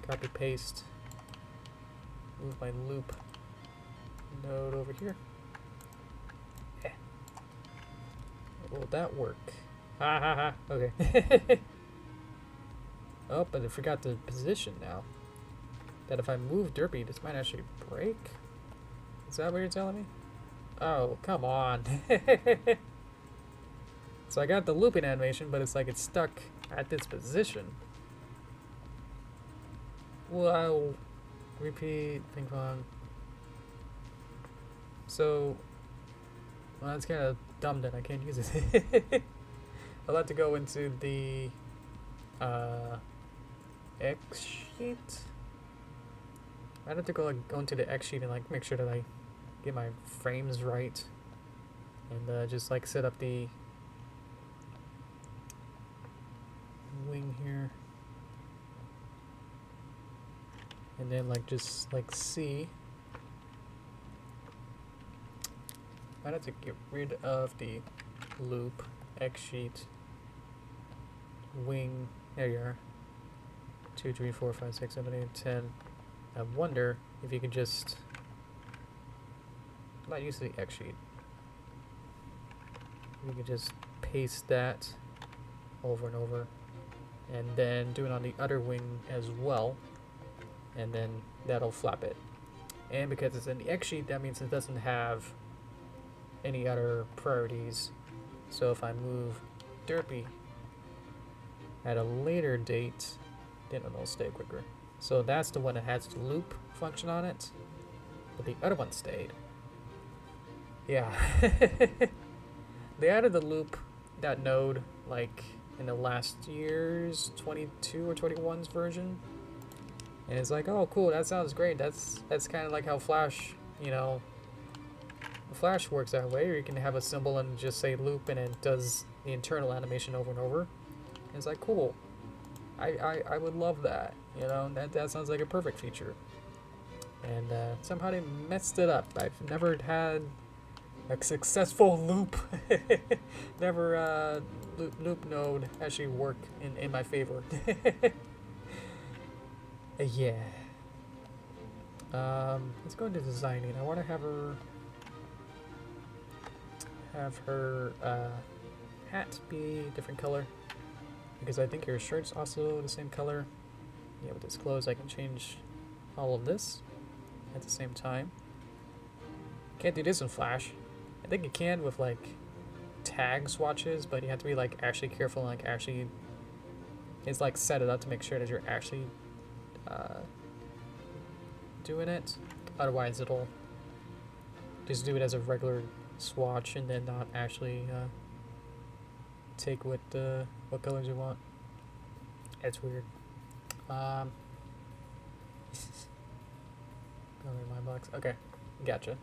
Copy paste. Move my loop node over here. Yeah. Will that work? Ha ha ha. Okay. Oh, but I forgot the position now. That if I move Derpy, this might actually break? Is that what you're telling me? Oh, come on. So I got the looping animation, but it's like it's stuck at this position. Wow. Repeat, ping pong. So, well, that's kind of dumb that I can't use it. I'll have to go into the X sheet. I'd have to go into the X sheet and like make sure that I get my frames right, and just like set up the wing here, and then like just like see. I'd have to get rid of the loop, X sheet, wing. There you are. 2, 3, 4, 5, 6, 7, 8, 10. I wonder if you could just not use the X sheet. You could just paste that over and over, and then do it on the other wing as well, and then that'll flap it. And because it's in the X sheet, that means it doesn't have any other priorities. So if I move Derpy at a later date, then it'll stay quicker. So that's the one that has the loop function on it, but the other one stayed. Yeah. They added the loop, that node, like in the last year's 22 or 21's version. And it's like, oh cool, that sounds great. That's kind of like how Flash, you know, Flash works that way, or you can have a symbol and just say loop and it does the internal animation over and over. And it's like, cool. I would love that, you know, that sounds like a perfect feature. And somehow they messed it up. I've never had a successful loop, never loop node actually work in my favor. Yeah. Let's go into designing. I want to have her hat be a different color, because I think your shirt's also the same color. Yeah, with this clothes I can change all of this at the same time. Can't do this in Flash. I think you can with like tag swatches, but you have to be like actually careful and like actually it's like set it up to make sure that you're actually doing it. Otherwise it'll just do it as a regular swatch and then not actually take what colors you want. It's weird. Color my box. Okay, gotcha.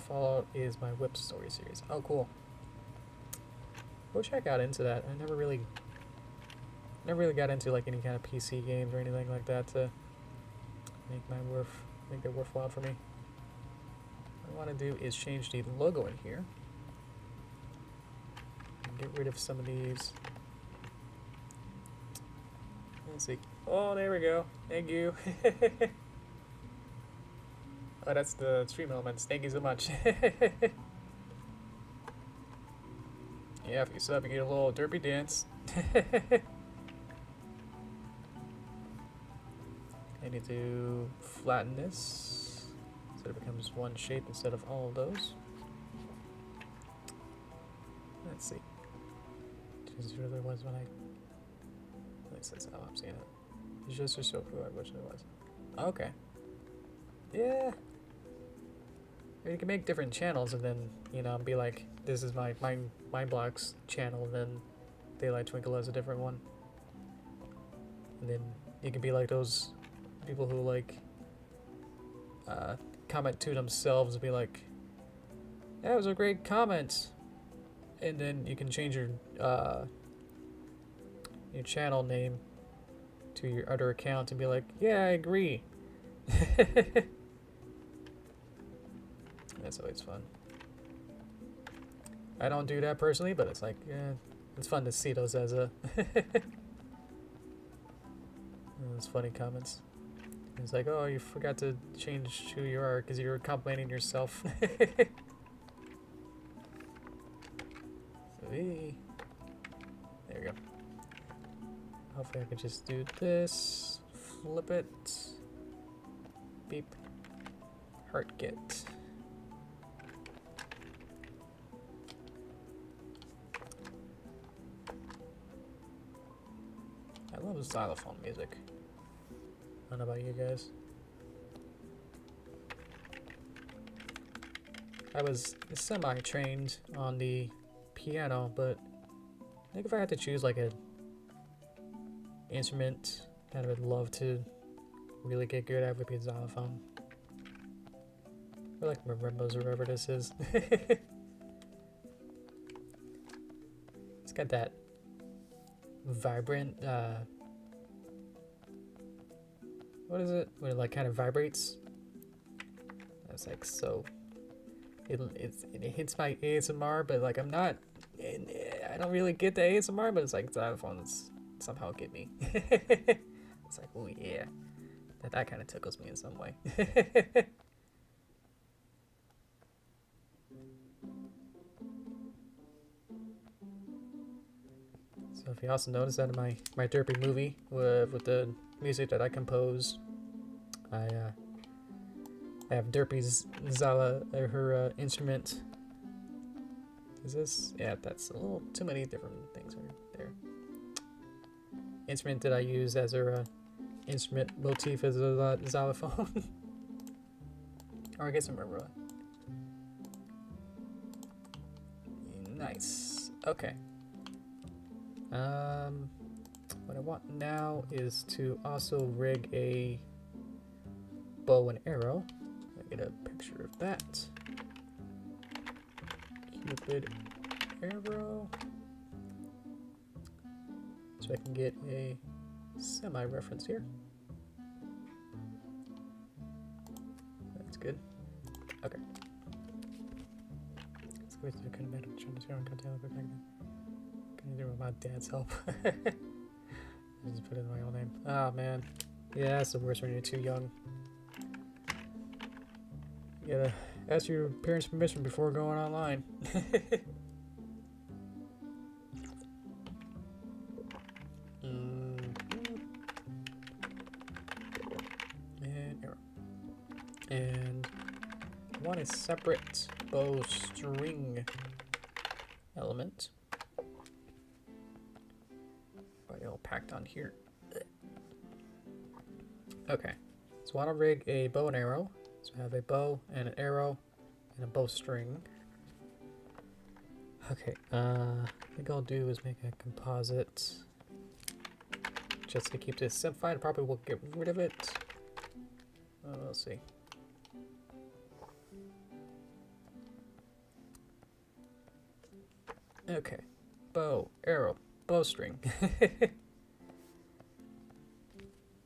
Fallout is my Whip Story series. Oh, cool. Go check out into that. I never really got into like any kind of PC games or anything like that to make that worthwhile for me. What I want to do is change the logo in here. And get rid of some of these. Let's see. Oh, there we go. Thank you. Oh, that's the stream elements. Thank you so much. Yeah, if you sub, you get a little derpy dance. I need to flatten this so it becomes one shape instead of all of those. Let's see. This really was when at least that's how I'm seeing it. It's just so cool. I wish it was. Okay. Yeah. Or you can make different channels and then, you know, be like, this is my Blocks channel, and then Daylight Twinkle has a different one. And then you can be like those people who like comment to themselves and be like, that was a great comment. And then you can change your channel name to your other account and be like, yeah, I agree. That's always fun. I don't do that personally, but it's like, yeah, it's fun to see those as a those funny comments. It's like, oh, you forgot to change who you are because you were complimenting yourself. There we go. Hopefully I can just do this, flip it, beep, heart get. I love xylophone music. I don't know about you guys. I was semi-trained on the piano, but I think if I had to choose like a instrument that I would love to really get good at would be xylophone. Or like marimbas or whatever this is. It's got that vibrant, what is it? When it like kind of vibrates. That's like so. It hits my ASMR, but like I don't really get the ASMR, but it's like xylophones somehow get me. It's like, oh yeah, that kind of tickles me in some way. So if you also notice that in my Derpy movie with the music that I compose, I have Derpy's her instrument. Is this? Yeah, that's a little too many different things right there. Instrument that I use as her instrument motif is a xylophone. Or I guess I remember. Nice. Okay. What I want now is to also rig a bow and arrow. Get a picture of that. Cupid arrow. So I can get a semi-reference here. That's good. Okay. Let's go to the kind of metal trim this here. Can you do with my dad's help? I just put in my own name. Oh man. Yeah, that's the worst when you're too young. You gotta ask your parents' permission before going online. And arrow. And I want a separate bow string element. But all packed on here. Okay. So I want to rig a bow and arrow. So I have a bow and an arrow and a bowstring. Okay, I think I'll do is make a composite just to keep this simplified. I probably will get rid of it. We'll see. Okay, bow, arrow, bowstring.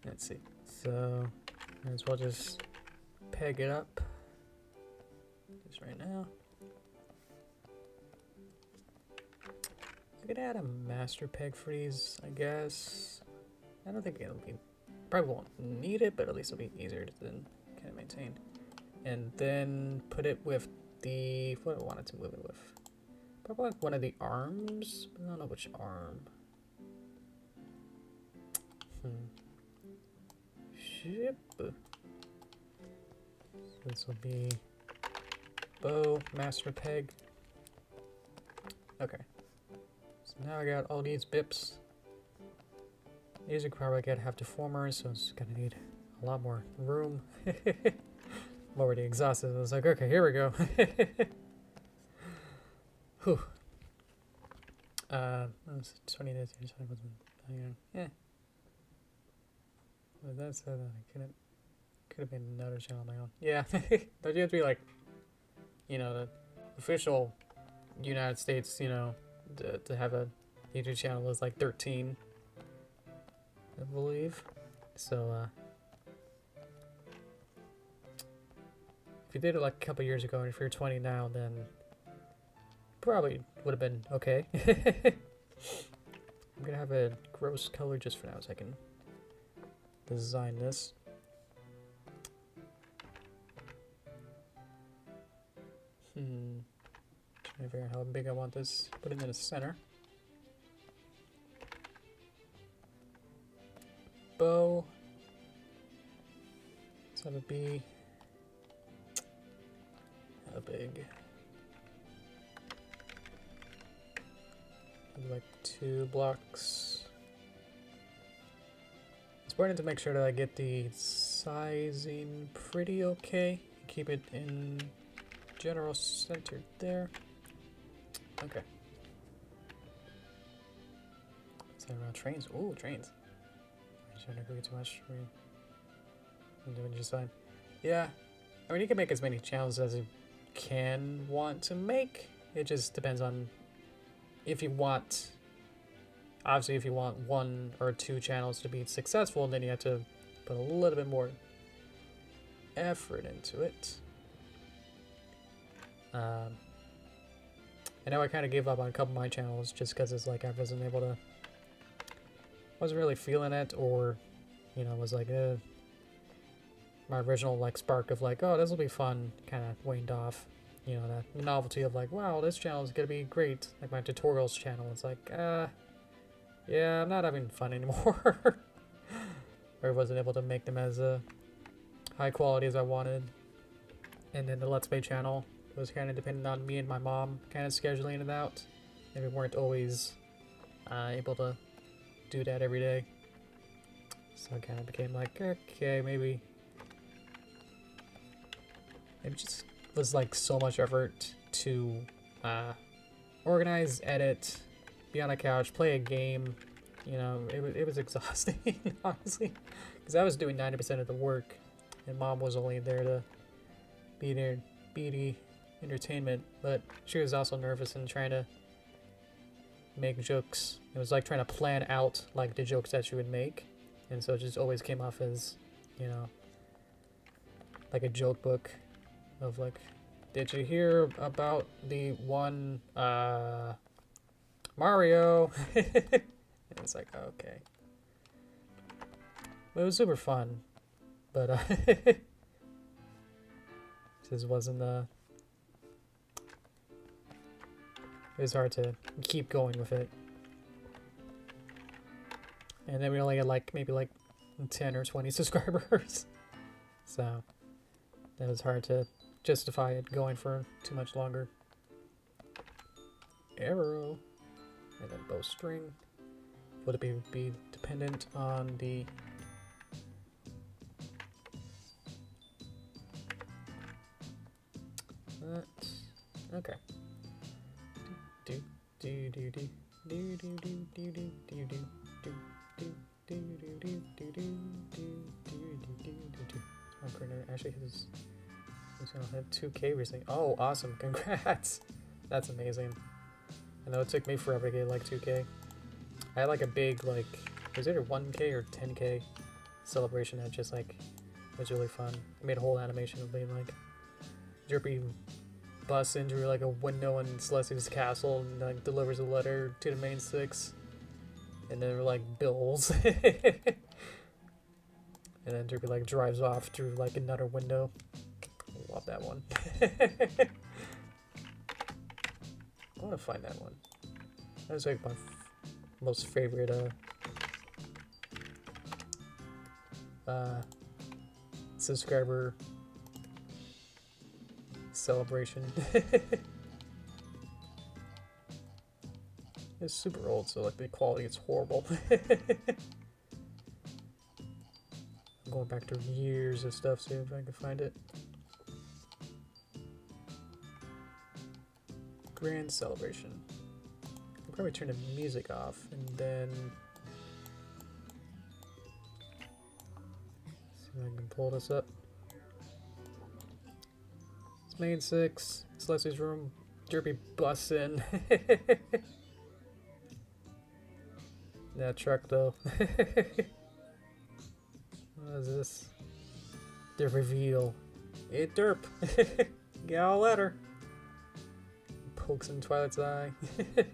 Let's see. So might as well just peg it up just right now. I could add a master peg for these, I guess. I don't think it'll be, probably won't need it, but at least it'll be easier to then kind of maintain. And then put it with the, what do I want it to move it with? Probably like one of the arms, but I don't know which arm. Ship. This will be bow, master peg. Okay. So now I got all these bips. These are probably gonna have deformers, so it's gonna need a lot more room. I'm already exhausted. I was like, okay, here we go. Whew. 20 days. Yeah. But that said, I could have made another channel on my own. Yeah. Don't you have to be like, you know, the official United States, you know, to have a YouTube channel is like 13, I believe. So, if you did it like a couple years ago, and if you're 20 now, then probably would have been okay. I'm gonna have a gross color just for now, so I can design this. Trying to figure out how big I want this. Put it in the center. Bow. Let's have it be how big? Like 2 blocks. It's important to make sure that I get the sizing pretty okay. Keep it in general centered there. Okay. Is that around trains? Ooh, trains. I'm trying to go too much. I'm doing just fine. Yeah. I mean, you can make as many channels as you can want to make. It just depends on if you want. Obviously, if you want 1 or 2 channels to be successful, then you have to put a little bit more effort into it. And now I kind of gave up on a couple of my channels just because it's like I wasn't really feeling it, or, you know, was like, my original like spark of like, oh, this will be fun, kind of waned off. You know, that novelty of like, wow, this channel is gonna be great. Like my tutorials channel, it's like, yeah, I'm not having fun anymore. Or I wasn't able to make them as high quality as I wanted. And then the Let's Play channel was kind of dependent on me and my mom kind of scheduling it out. And we weren't always able to do that every day. So it kind of became like, okay, maybe it just was like so much effort to organize, edit, be on a couch, play a game. You know, it was exhausting, honestly, because I was doing 90% of the work, and Mom was only there to be there, be the entertainment. But she was also nervous and trying to make jokes. It was like trying to plan out like the jokes that she would make, and so it just always came off as, you know, like a joke book of like, did you hear about the one Mario? And it's like, okay. But it was super fun, but it just wasn't it was hard to keep going with it. And then we only had like maybe like 10 or 20 subscribers, so that was hard to justify it going for too much longer. Arrow, and then bowstring. Would it be dependent on the okay. Do do do do do do do do do do do do do do do do do do. My printer actually has. He's gonna have 2K recently. Oh, awesome! Congrats. That's amazing. I know it took me forever to get like 2K. I had like a big like, it was either 1K or 10K celebration that just like was really fun. I made a whole animation of being like Derpy busts into like a window in Celestia's castle and like delivers a letter to the main 6, and then there were like bills. And then Derpy like drives off through like another window. Love that one. I want to find that one. That was like my most favorite subscriber celebration. It's super old, so like the quality is horrible. I'm going back to years of stuff, see if I can find it. grand celebration. I'll probably turn the music off and then see if I can pull this up. It's main 6, it's Leslie's room, Derpy busts in. That truck though. What is this? The reveal. It Derp. Get all letter. Pokes in Twilight's eye. I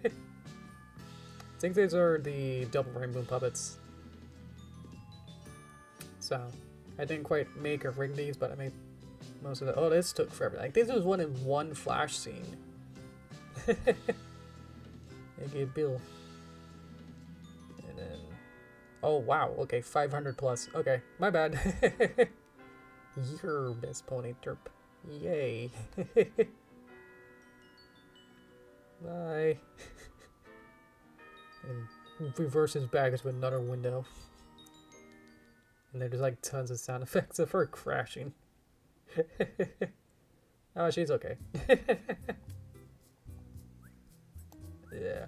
think these are the double rainbow puppets. So, I didn't quite make or rig these, but I made most of it. Oh, this took forever. Like, this was one in one flash scene. Okay, Bill. And then... Oh, wow. Okay, 500 plus. Okay, my bad. Your best pony, Derp. Yay. Bye. And reverses back with another window. And there's like tons of sound effects of her crashing. Oh, she's okay. Yeah.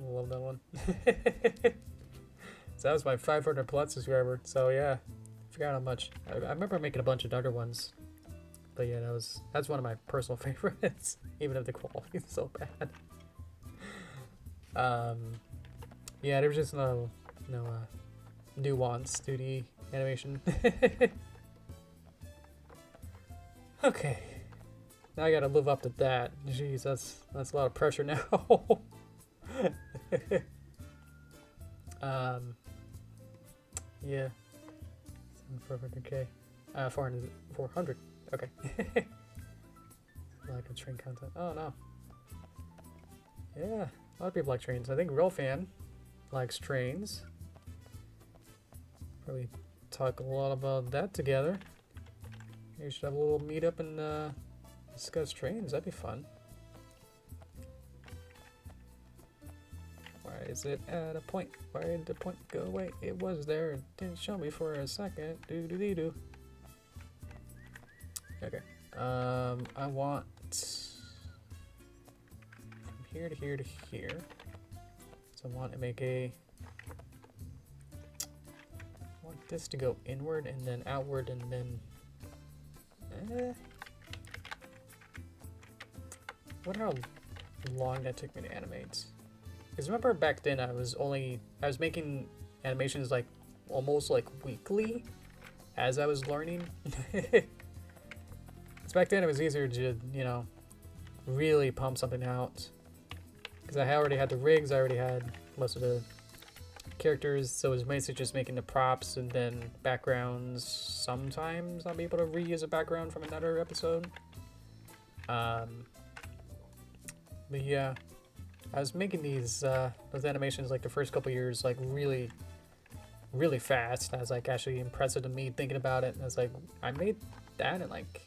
Love that one. So that was my 500 plus subscriber. So yeah, forgot how much. I remember making a bunch of other ones. But yeah, that's one of my personal favorites, even if the quality is so bad. Yeah, there was just no nuance to the animation. Okay, now I gotta live up to that. Jeez, that's a lot of pressure now. Yeah, 400k, 400. Okay. Like a train content. Oh no. Yeah, a lot of people like trains. I think Real Fan likes trains. Probably talk a lot about that together. We should have a little meetup and discuss trains. That'd be fun. Why is it at a point? Why did the point go away? It was there. It didn't show me for a second. Do. Okay. I want from here to here to here. So I want to make I want this to go inward and then outward and then. Wonder how long that took me to animate. Because remember back then I was making animations like almost like weekly as I was learning. Back then it was easier to, you know, really pump something out. Because I already had the rigs, I already had most of the characters, so it was basically just making the props and then backgrounds. Sometimes I'll be able to reuse a background from another episode. But yeah, I was making those animations like the first couple years like really fast. I was like actually impressive to me thinking about it. And I was like, I made that in like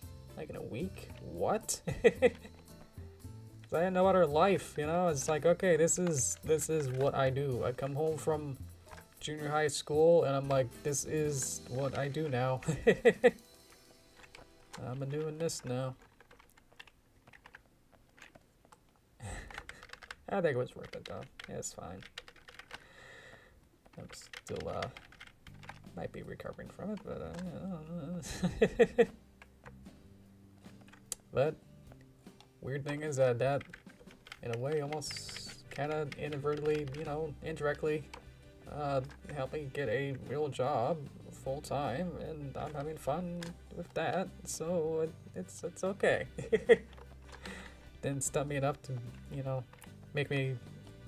in a week? What? I had no other life, you know? It's like, okay, this is what I do. I come home from junior high school and I'm like, this is what I do now. I'm doing this now. I think it was worth it though. Yeah, it's fine. I'm still might be recovering from it, but I don't know. But weird thing is that in a way almost kind of inadvertently, you know, indirectly helped me get a real job full time, and I'm having fun with that, so it's okay. Didn't stop me enough to, you know, make me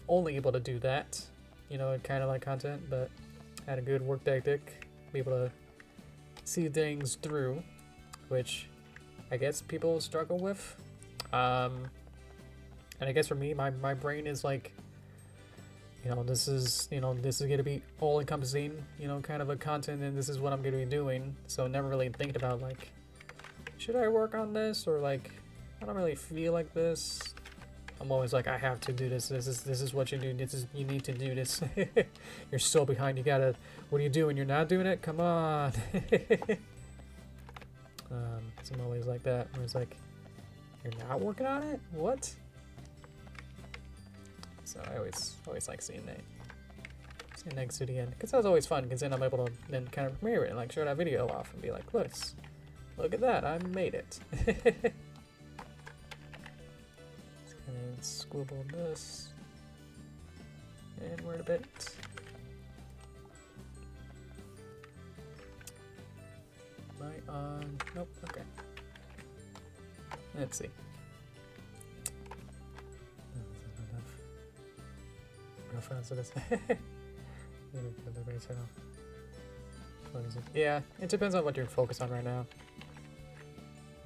only able to do that, you know, kind of like content, but had a good work ethic, be able to see things through, which I guess people struggle with. And I guess for me, my brain is like, you know, this is going to be all encompassing, you know, kind of a content, and this is what I'm going to be doing. So never really thinking about like, should I work on this, or like, I don't really feel like this. I'm always like, I have to do this. This is what you do. You need to do this. You're so behind. You gotta. What are you doing? You're not doing it. Come on. Some always like that, where it's like, you're not working on it? What? So I always like seeing that. Seeing next to the end. Because that was always fun, because then I'm able to then kind of mirror it and like show that video off and be like, look at that, I made it. And squibble this inward a bit. Am I on? Nope. Okay. Let's see. No offense to this. Yeah, it depends on what you're focused on right now.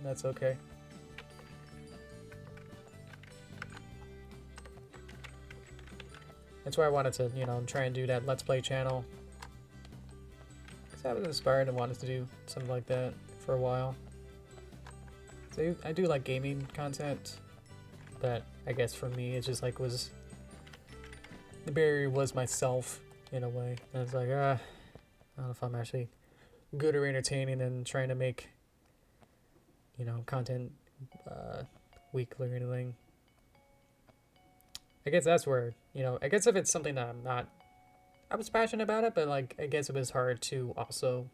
That's okay. That's why I wanted to, you know, try and do that Let's Play channel. Because I was inspired and wanted to do something like that for a while. So I do like gaming content, but I guess for me it just like was... The barrier was myself, in a way. And it's like, I don't know if I'm actually good or entertaining and trying to make, you know, content weekly or anything. I guess that's where, you know, I guess if it's something that I was passionate about it, but like, I guess it was hard to also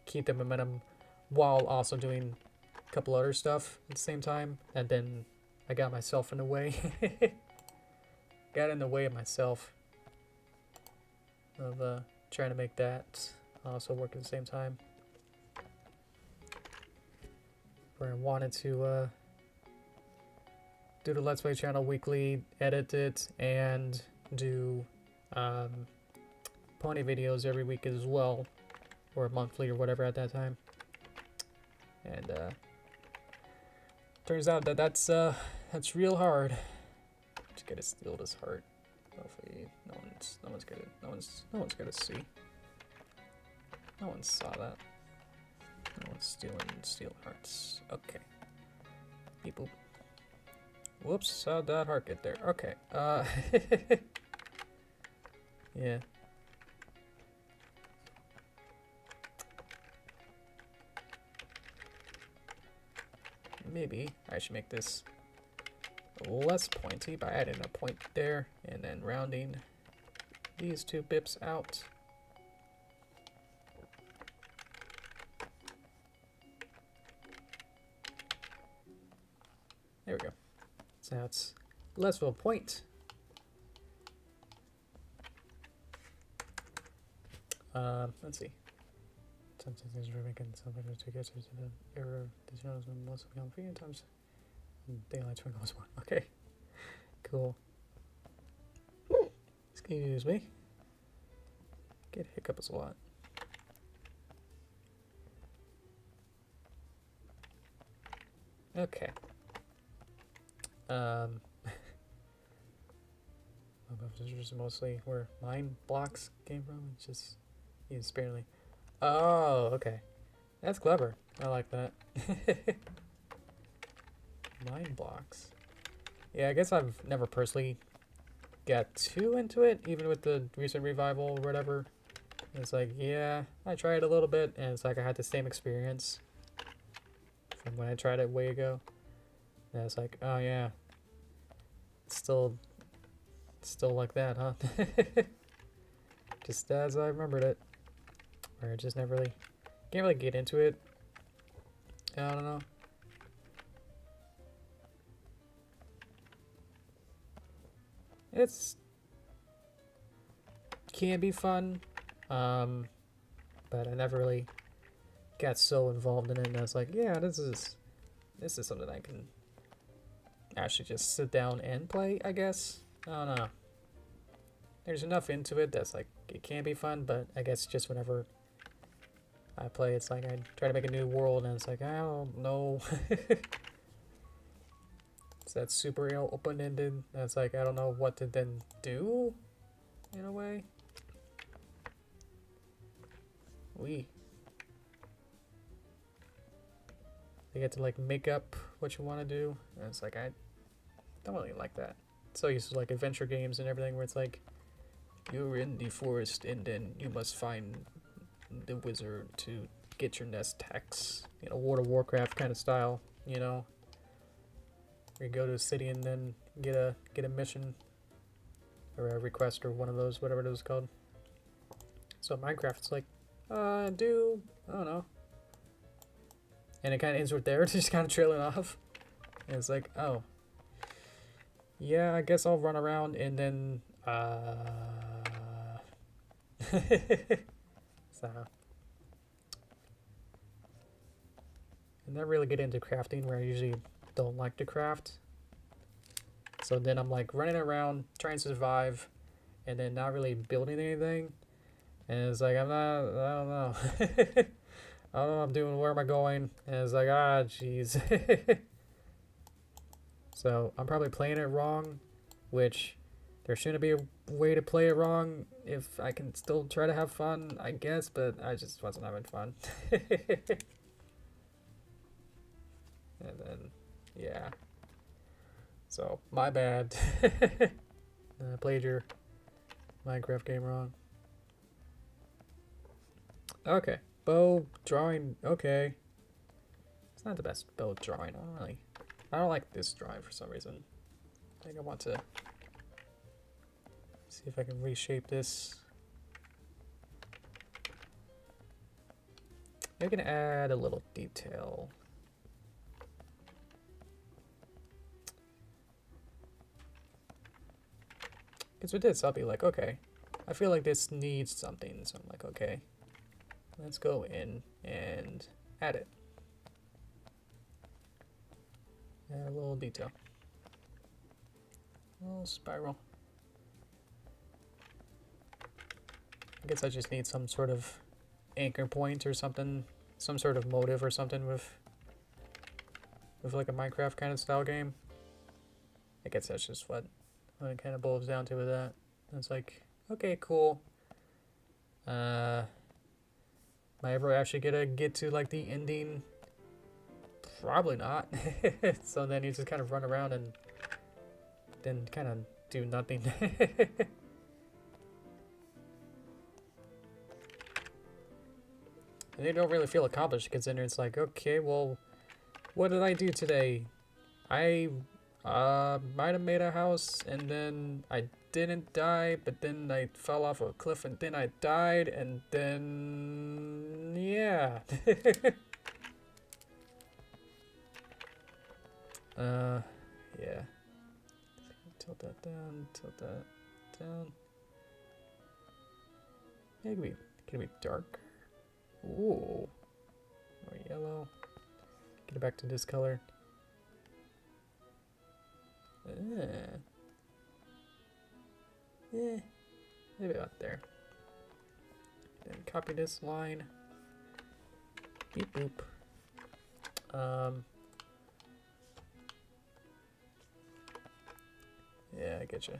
keep the momentum while also doing a couple other stuff at the same time. And then I got myself in the way. Got in the way of myself of trying to make that also work at the same time. Where I wanted to do the Let's Play channel weekly, edit it, and do pony videos every week as well, or monthly or whatever at that time. And turns out that that's real hard. Just gotta steal this heart. Hopefully no one's gonna see. No one saw that. No one's stealing hearts. Okay. Beep boop. Whoops, how'd that heart get there? Okay. Yeah. Maybe I should make this less pointy by adding a point there and then rounding these two bips out. There we go. So now it's less of a point. Let's see. Sometimes things are making something to get to the error. This knows when most of the few times daylight twinkles one. Okay. Cool. Excuse me. Get hiccups a lot. Okay. This is just mostly where mine blocks came from. It's just used sparingly. Oh, okay. That's clever. I like that. Mine blocks. Yeah, I guess I've never personally got too into it, even with the recent revival or whatever. It's like, yeah, I tried a little bit, and it's like I had the same experience from when I tried it way ago. And it's like, oh yeah, it's still like that, huh? Just as I remembered it. Or I just never really, can't really get into it. I don't know. It's can be fun, but I never really got so involved in it. And I was like, yeah, this is something I can actually just sit down and play, I guess. I don't know. There's enough into it that's like it can be fun, but I guess just whenever I play, it's like I try to make a new world, and it's like I don't know. It's that super open-ended. And it's like I don't know what to then do, in a way. You get to like make up what you want to do, and it's like I don't really like that. So used to like adventure games and everything, where it's like you're in the forest and then you must find the wizard to get your nest text, you know, World of Warcraft kind of style, you know. Where you go to a city and then get a mission or a request or one of those, whatever it was called. So Minecraft, it's like, I don't know. And it kind of ends with there, just kind of trailing off. And it's like, oh, yeah, I guess I'll run around and then, so. And not really get into crafting, where I usually don't like to craft. So then I'm like running around, trying to survive, and then not really building anything. And it's like, I don't know. I don't know what I'm doing, where am I going? And it's like, jeez. So I'm probably playing it wrong, which there shouldn't be a way to play it wrong if I can still try to have fun, I guess, but I just wasn't having fun. And then, yeah. So, my bad. I played your Minecraft game wrong. Okay. Bow drawing, okay. It's not the best bow drawing, I don't like this drawing for some reason. I think I want to see if I can reshape this. I can add a little detail. Because with this, I'll be like, okay, I feel like this needs something. So I'm like, okay, let's go in and add it. Add a little detail. A little spiral. I guess I just need some sort of anchor point or something, some sort of motive or something with like a Minecraft kind of style game. I guess that's just what it kind of boils down to with that. It's like, okay, cool. Am I ever actually gonna get to like the ending? Probably not. So then you just kind of run around and then kind of do nothing. And you don't really feel accomplished, because then it's like, okay, well, what did I do today? I might have made a house, and then I didn't die, but then I fell off a cliff, and then I died, and then yeah. Yeah. Tilt that down, tilt that down. Yeah, can it be dark? Ooh. More yellow. Get it back to this color. Maybe about there. Then copy this line. Beep boop. Yeah, I get you.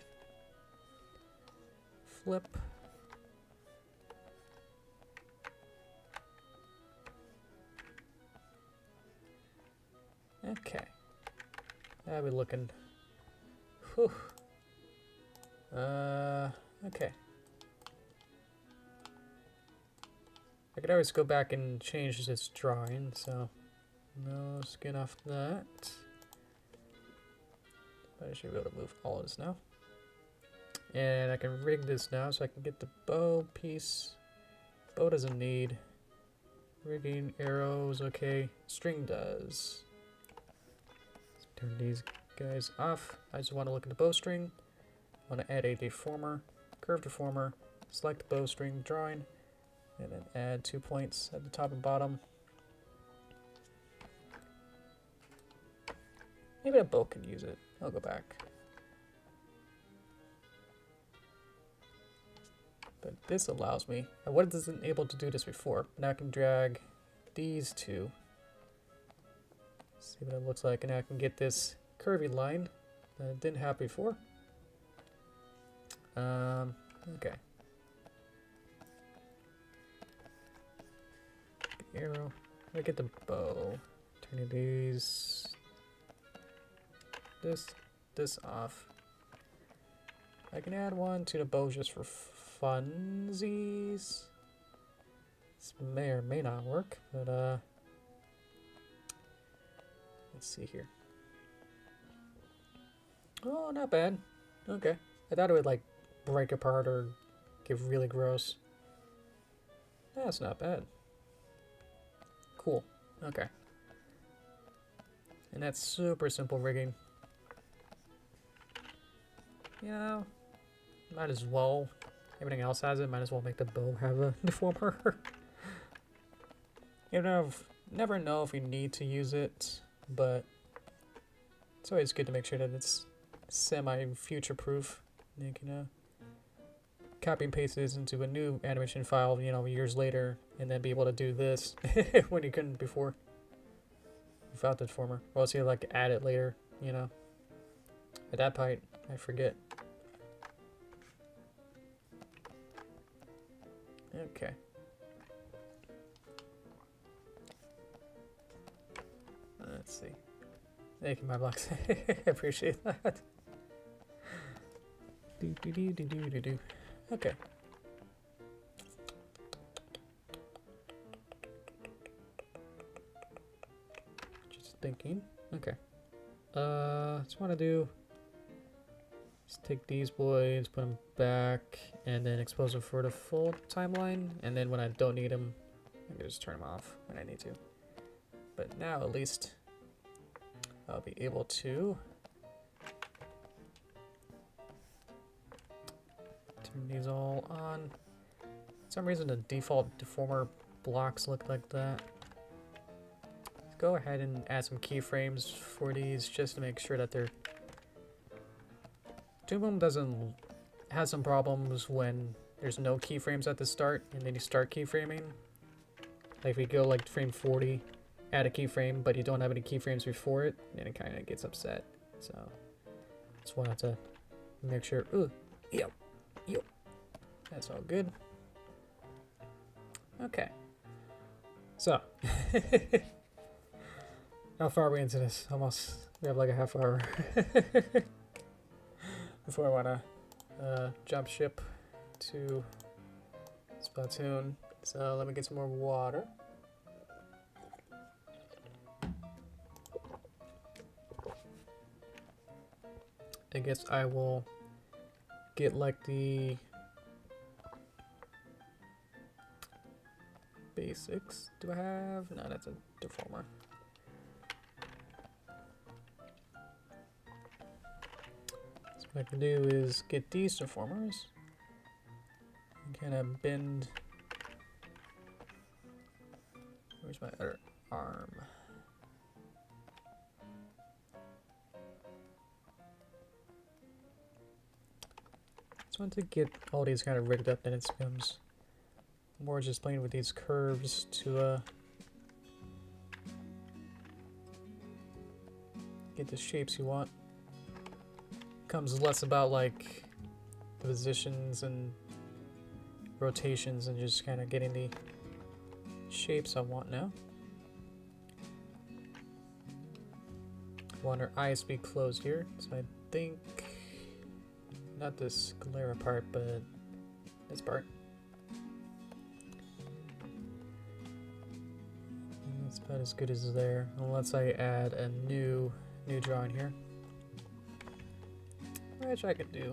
Flip. Okay. I'll be looking. Whew. Okay. I could always go back and change this drawing, so no skin off that. I should be able to move all of this now. And I can rig this now so I can get the bow piece. Bow doesn't need rigging, arrows, okay. String does. Let's turn these guys off. I just want to look at the bowstring. I want to add a deformer, curve deformer, select bowstring drawing, and then add 2 points at the top and bottom. Maybe a bow can use it. I'll go back. But this allows me, I wasn't able to do this before, but now I can drag these two. See what it looks like, and now I can get this curvy line that I didn't have before. Okay. Arrow. I get the bow. Turning these. This off. I can add one to the bow just for funsies. This may or may not work, but let's see here. Oh, not bad. Okay. I thought it would like break apart or get really gross. That's not bad. Cool. Okay. And that's super simple rigging. You know, might as well. Everything else has it. Might as well make the bow have a deformer. You know, never know if you need to use it, but it's always good to make sure that it's semi-future-proof. You can copy and paste this into a new animation file, you know, years later, and then be able to do this when you couldn't before without the deformer. Or else you like add it later, you know. At that point, I forget. Okay. Let's see. Thank you, my blocks. I appreciate that. Do. Okay. Just thinking. Okay. Just want to do. Just take these boys, put them back, and then expose them for the full timeline. And then when I don't need them, I can just turn them off when I need to. But now at least I'll be able to turn these all on. For some reason the default deformer blocks look like that. Let's go ahead and add some keyframes for these just to make sure that they're... Toon has some problems when there's no keyframes at the start and then you start keyframing. Like if we go like frame 40, add a keyframe, but you don't have any keyframes before it, then it kind of gets upset. So just wanted to make sure. Ooh, yep. That's all good. Okay. So how far are we into this? Almost. We have like a half hour before I want to jump ship to Splatoon. So let me get some more water. I guess I will get like the basics. Do I have? No, that's a deformer. So what I can do is get these deformers and kind of bend. Where's my other arm? Want to get all these kind of rigged up, then it becomes more just playing with these curves to get the shapes you want. Becomes less about like the positions and rotations and just kind of getting the shapes I want now. I want her eyes to be closed here, so I think not this glare part, but this part. And that's about as good as there, unless I add a new drawing here, which I could do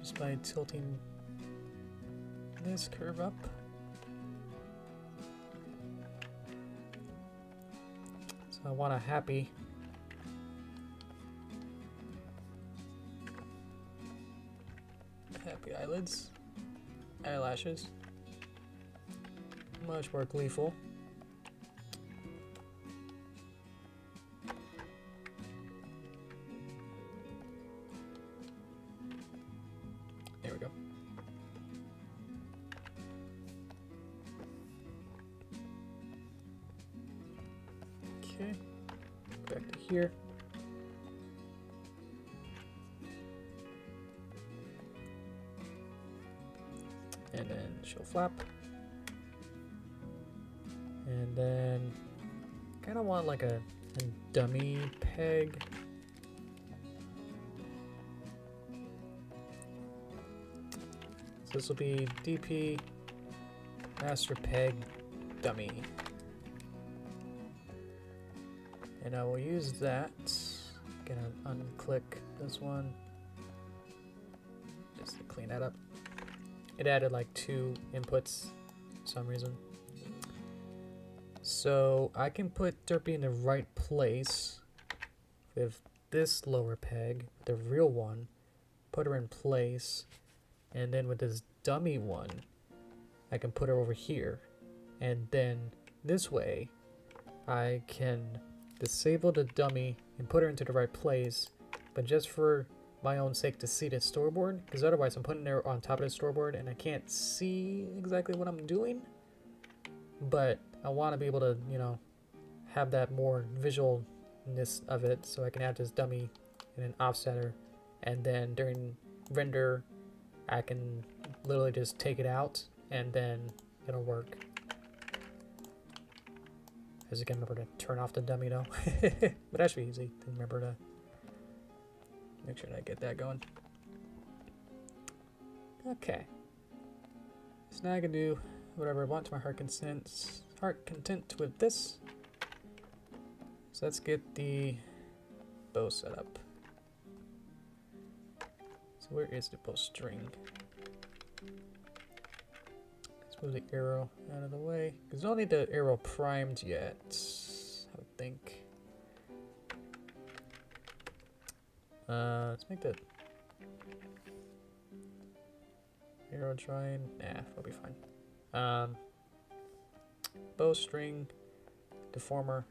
just by tilting this curve up. So I want a happy eyelids, eyelashes, much more gleeful. There we go. Okay, back to here. And then she'll flap. And then kind of want like a dummy peg. So this will be DP master peg dummy. And I will use that. Gonna unclick this one just to clean that up. It added like 2 inputs for some reason. So I can put Derpy in the right place with this lower peg, the real one, put her in place, and then with this dummy one, I can put her over here. And then this way, I can disable the dummy and put her into the right place, but just for my own sake to see the storyboard, because otherwise I'm putting her on top of the storyboard and I can't see exactly what I'm doing. But I want to be able to, you know, have that more visualness of it, so I can have this dummy and an offsetter, and then during render I can literally just take it out and then it'll work. As you can remember to turn off the dummy though. But that should be easy to remember to make sure that I get that going. Okay. So now I can do whatever I want to my heart content with this. So let's get the bow set up. So where is the bowstring? Let's move the arrow out of the way, because I don't need the arrow primed yet, I would think. Let's make the arrow drawing. Nah, we'll be fine. Bowstring, deformer.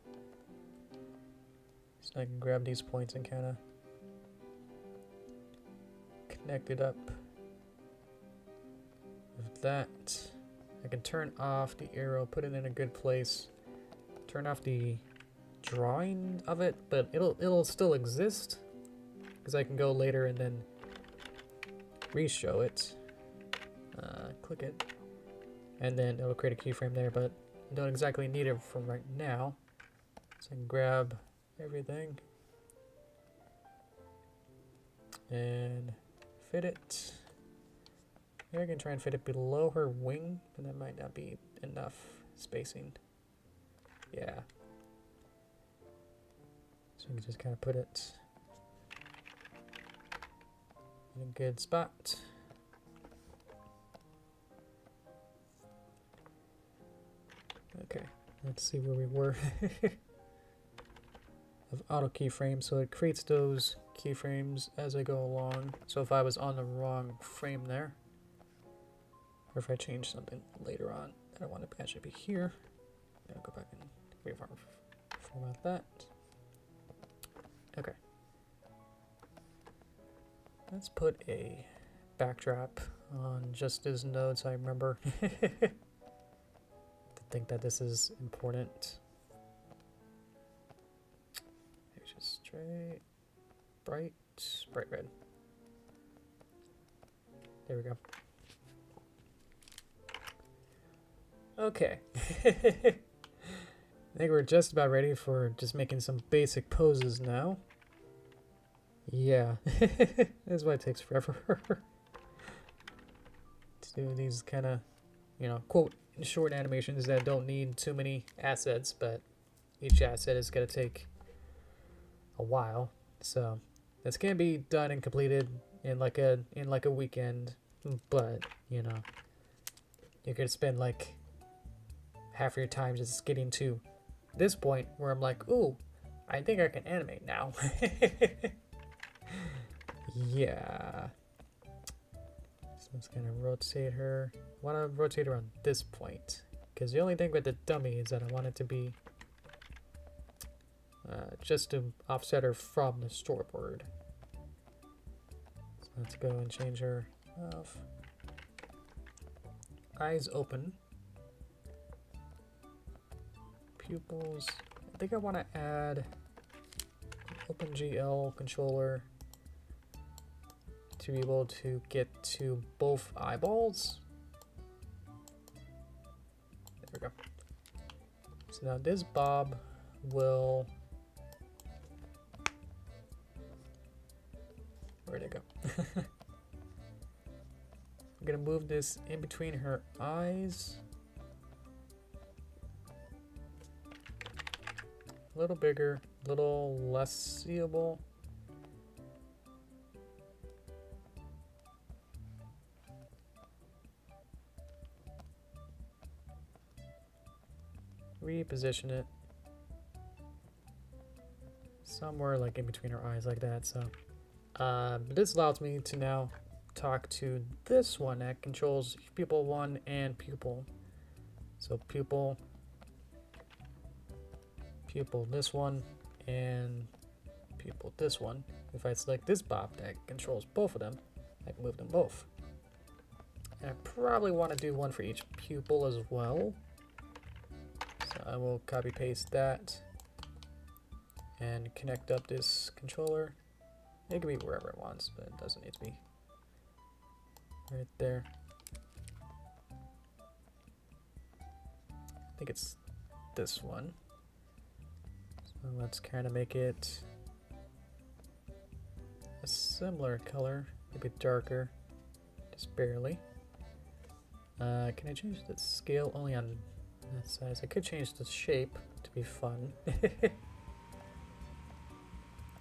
So I can grab these points and kind of connect it up with that. I can turn off the arrow, put it in a good place, turn off the drawing of it, but it'll still exist because I can go later and then re-show it. Click it, and then it'll create a keyframe there, but I don't exactly need it from right now. So I can grab everything and fit it. Maybe I can try and fit it below her wing, but that might not be enough spacing. Yeah. So you can just kind of put it in a good spot. Okay, let's see where we were. Of auto keyframes, so it creates those keyframes as I go along. So if I was on the wrong frame there, or if I change something later on that I want to actually be here, I'll go back and format that. Okay. Let's put a backdrop on just this node so I remember to think that this is important. Just straight, bright red. There we go. Okay. I think we're just about ready for just making some basic poses now. Yeah, that's why it takes forever. To do these kind of, you know, quote, short animations that don't need too many assets, but each asset is going to take a while. So this can be done and completed in like a weekend, but you know, you could spend like half your time just getting to this point where I'm like, ooh, I think I can animate now. Yeah. So let's kind of rotate her. I want to rotate her on this point, because the only thing with the dummy is that I want it to be just to offset her from the storyboard. So let's go and change her off. Eyes open. Pupils. I think I want to add an OpenGL controller to be able to get to both eyeballs. There we go. So now this bob will... Where'd it go? I'm gonna move this in between her eyes. A little bigger, a little less seeable. Reposition it somewhere like in between her eyes like that. So this allows me to now talk to this one that controls pupil 1 and pupil. So pupil this one, and pupil this one. If I select this bob that controls both of them, I can move them both. And I probably want to do one for each pupil as well. So I will copy paste that and connect up this controller. It can be wherever it wants, but it doesn't need to be right there. I think it's this one. So let's kind of make it a similar color, maybe darker, just barely. Can I change the scale only on that size? I could change the shape to be fun.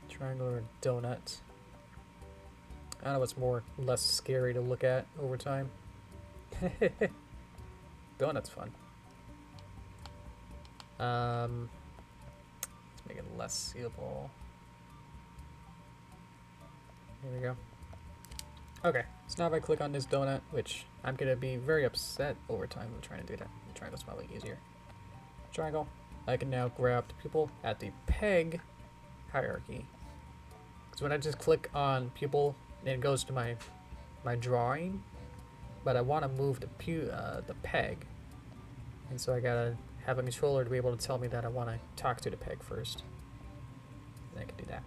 Triangle or donut. I don't know what's less scary to look at over time. Donut's fun. Let's make it less seeable. There we go. Okay, so now if I click on this donut, which I'm gonna be very upset over time with trying to do that. The triangle's probably easier. Triangle. I can now grab the pupil at the peg hierarchy. So when I just click on pupil, it goes to my drawing, but I want to move the peg, and so I gotta have a controller to be able to tell me that I want to talk to the peg first. And I can do that.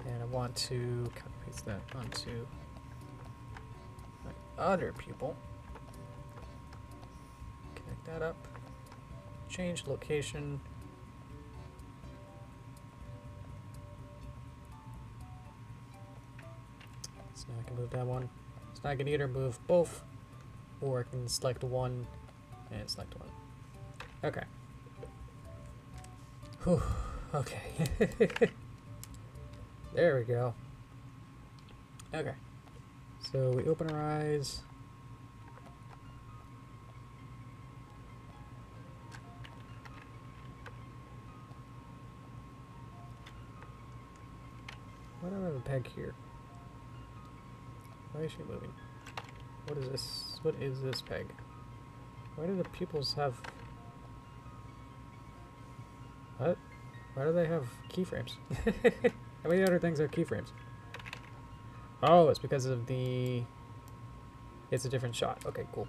And I want to copy paste that onto my other pupil. Connect that up. Change location. So now I can move that one. So now I can either move both, or I can select one and select one. Okay. Whew. Okay. There we go. Okay. So we open our eyes. Why do I have a peg here? Why is she moving? What is this? What is this peg? Why do the pupils have... What? Why do they have keyframes? How many other things have keyframes? Oh, it's because of the... It's a different shot. Okay, cool.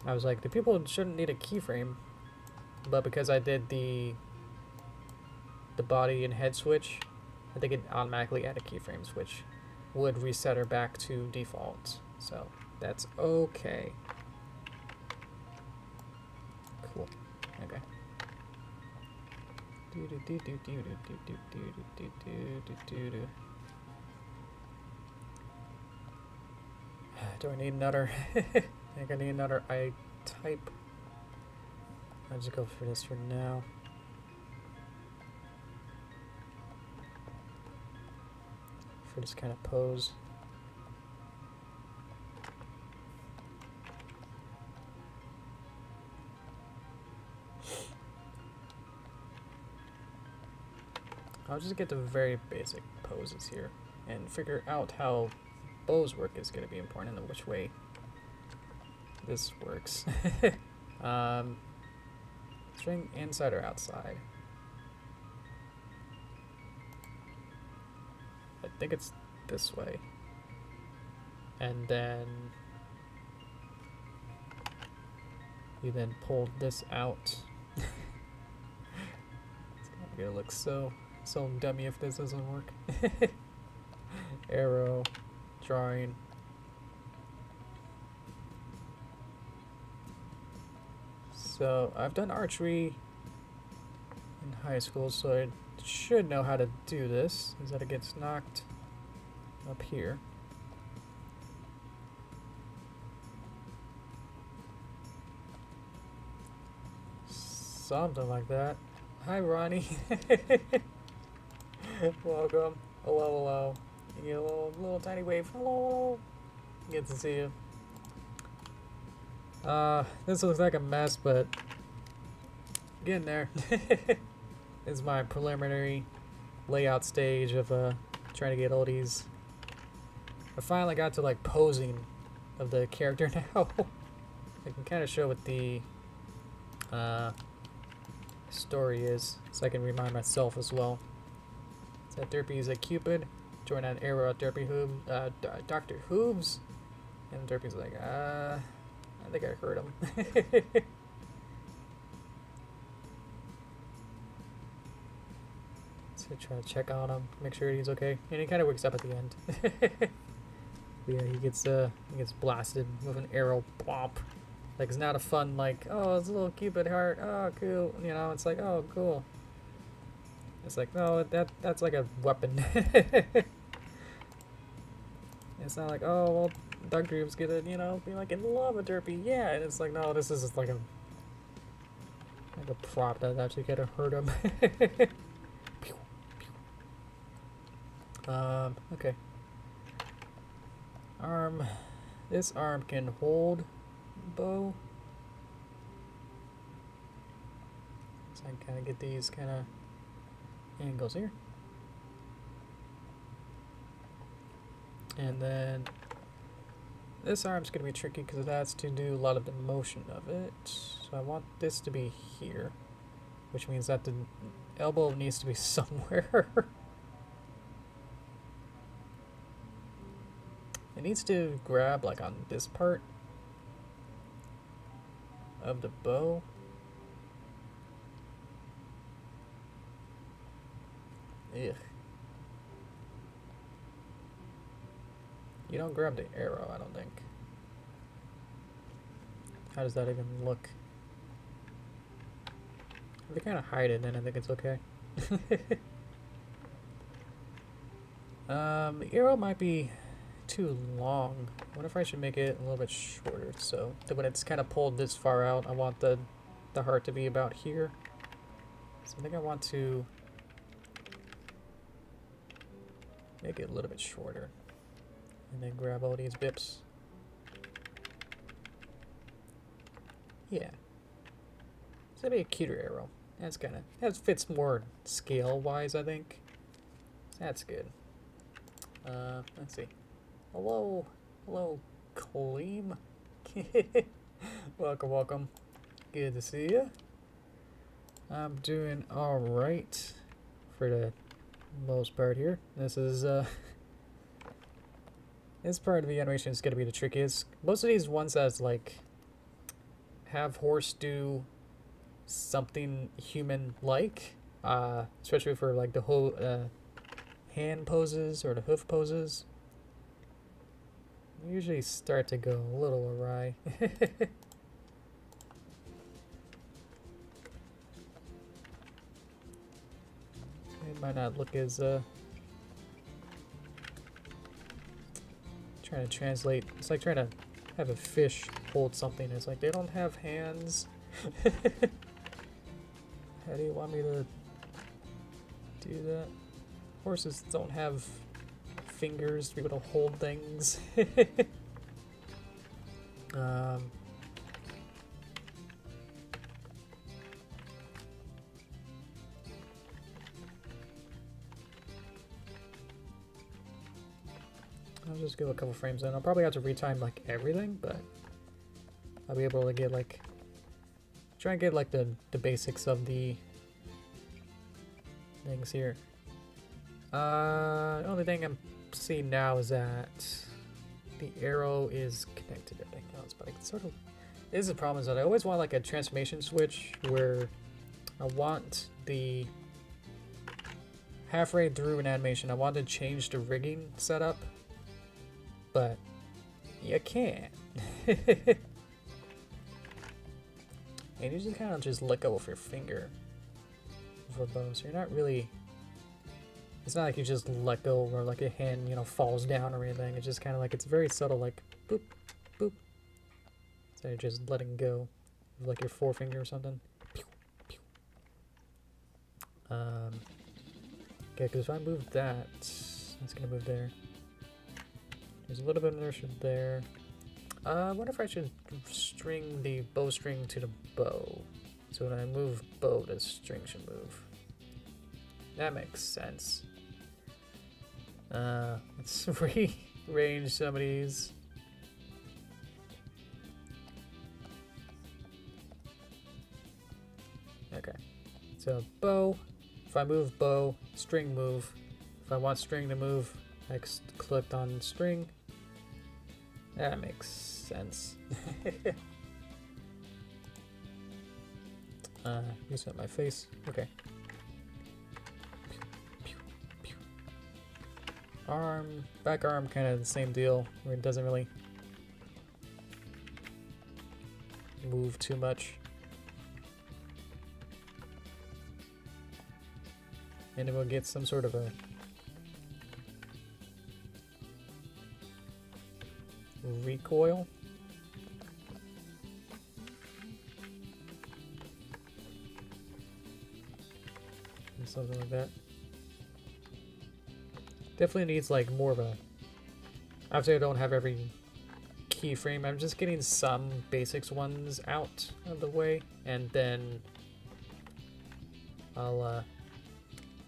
I was like, the pupil shouldn't need a keyframe, but because I did the body and head switch, I think it automatically added keyframes, which would reset her back to default. So that's okay. Cool. Okay. Do I need another? I think I need another eye type. I'll just go for this for now. For this kind of pose. I'll just get the very basic poses here and figure out how bows work is going to be important and which way this works. String inside or outside? I think it's this way. And then you then pull this out. It's gonna look so dummy if this doesn't work. Arrow, drawing. So I've done archery in high school, so I should know how to do this. Is that it gets knocked up here. Something like that. Hi, Ronnie. Welcome. Hello, hello. You get a little tiny wave. Hello. Good to see you. This looks like a mess, but getting there. This is my preliminary layout stage of trying to get all these. I finally got to like posing of the character now. I can kind of show what the story is, so I can remind myself as well. So Derpy is a Cupid, join an arrow at Derpy Hooves, Dr. Hooves, and Derpy's like, I think I heard him. So try to check on him, make sure he's okay, and he kind of wakes up at the end. Yeah, he gets blasted with an arrow, plomp. Like, it's not a fun, like, oh, it's a little Cupid heart, oh, cool, you know, it's like, oh, cool. It's like, no, that's like a weapon. It's not like, oh, well, Dr. Hooves gonna, you know, be like in love with Derpy, yeah, and it's like, no, this is just like a prop that's actually gonna hurt him. Okay. Arm. This arm can hold bow. So I can kind of get these kind of angles here. And then this arm's going to be tricky because it has to do a lot of the motion of it. So I want this to be here, which means that the elbow needs to be somewhere. It needs to grab like on this part of the bow. Ugh. You don't grab the arrow, I don't think. How does that even look? If they kind of hide it, then I think it's okay. The arrow might be too long. What if I should make it a little bit shorter, so that when it's kind of pulled this far out, I want the heart to be about here. So I think I want to make it a little bit shorter, and then grab all these bips. Yeah, so that'd be a cuter arrow. That fits more scale wise, I think. That's good. Let's see. Hello, Cleem. Welcome. Good to see you. I'm doing all right for the most part here. This is this part of the animation is gonna be the trickiest. Most of these ones that's like have horse do something human-like, especially for like the whole hand poses or the hoof poses, usually start to go a little awry. It might not look as trying to translate. It's like trying to have a fish hold something. It's like they don't have hands. How do you want me to do that? Horses don't have fingers to be able to hold things. I'll just give a couple frames in. I'll probably have to retime like everything, but I'll be able to get like try and get like the basics of the things here. The only thing I'm seeing now is that the arrow is connected to everything else, but I can sort of. This is the problem, is that I always want like a transformation switch where I want the halfway through an animation, I want to change the rigging setup, but you can't. And you just kind of just let go with your finger for bow, so you're not really. It's not like you just let go or like your hand, you know, falls down or anything. It's just kind of like, it's very subtle, like boop, boop. So you're just letting go with like your forefinger or something. Pew, pew, Okay, because if I move that, it's gonna move there. There's a little bit of inertia there. I wonder if I should string the bowstring to the bow. So when I move bow, the string should move. That makes sense. Let's rearrange some of these. Okay, so bow. If I move bow, string move. If I want string to move, I click on string. That makes sense. Reset my face. Okay. Arm, back arm, kind of the same deal, where it doesn't really move too much. And then we'll get some sort of a recoil. Something like that. Definitely needs like more of a... Obviously I don't have every keyframe. I'm just getting some basics ones out of the way, and then I'll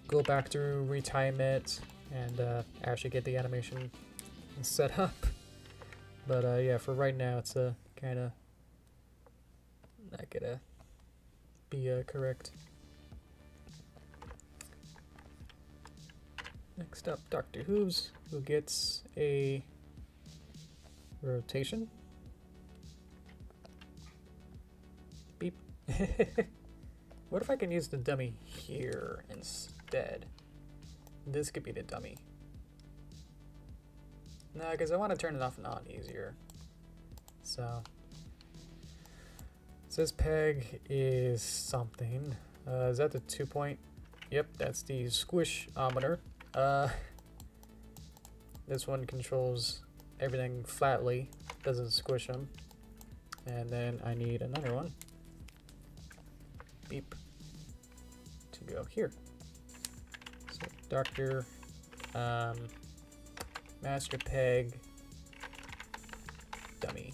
go back through, retime it, and actually get the animation set up. But yeah, for right now it's kind of not gonna be correct. Next up, Dr. Hooves, who gets a rotation. Beep. What if I can use the dummy here instead? This could be the dummy. No, because I want to turn it off and on easier. So this peg is something. Is that the 2-point? Yep, that's the squish-ometer. This one controls everything flatly, doesn't squish them. And then I need another one. Beep. To go here. So Dr. Master peg dummy.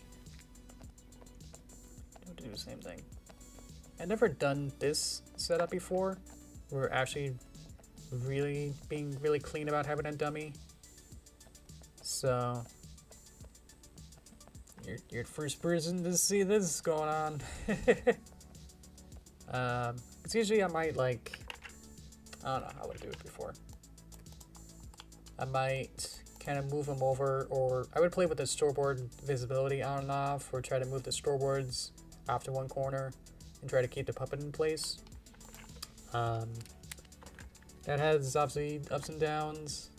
Don't do the same thing. I've never done this setup before. We're actually being really clean about having a dummy. So you're the first person to see this going on. It's usually I might like, I don't know how I would do it before. I might kind of move them over, or I would play with the storyboard visibility on and off, or try to move the storyboards off to one corner and try to keep the puppet in place. That has obviously ups and downs,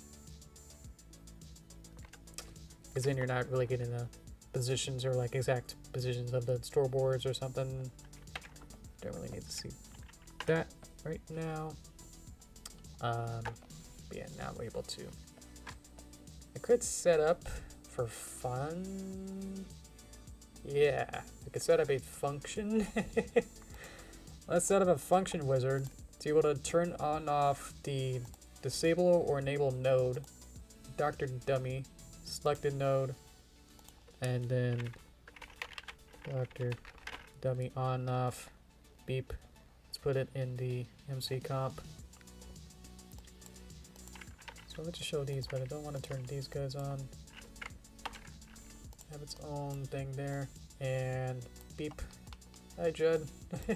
because then you're not really getting the positions or like exact positions of the storyboards or something. Don't really need to see that right now. But yeah, now I'm able to. I could set up for fun. Yeah, I could set up a function. Let's set up a function wizard to be able to turn on off the disable or enable node, Dr. Dummy, selected node, and then Dr. Dummy on off, beep. Let's put it in the MC comp. So let's just show these, but I don't want to turn these guys on. Have its own thing there, and beep. Hi, Judd. I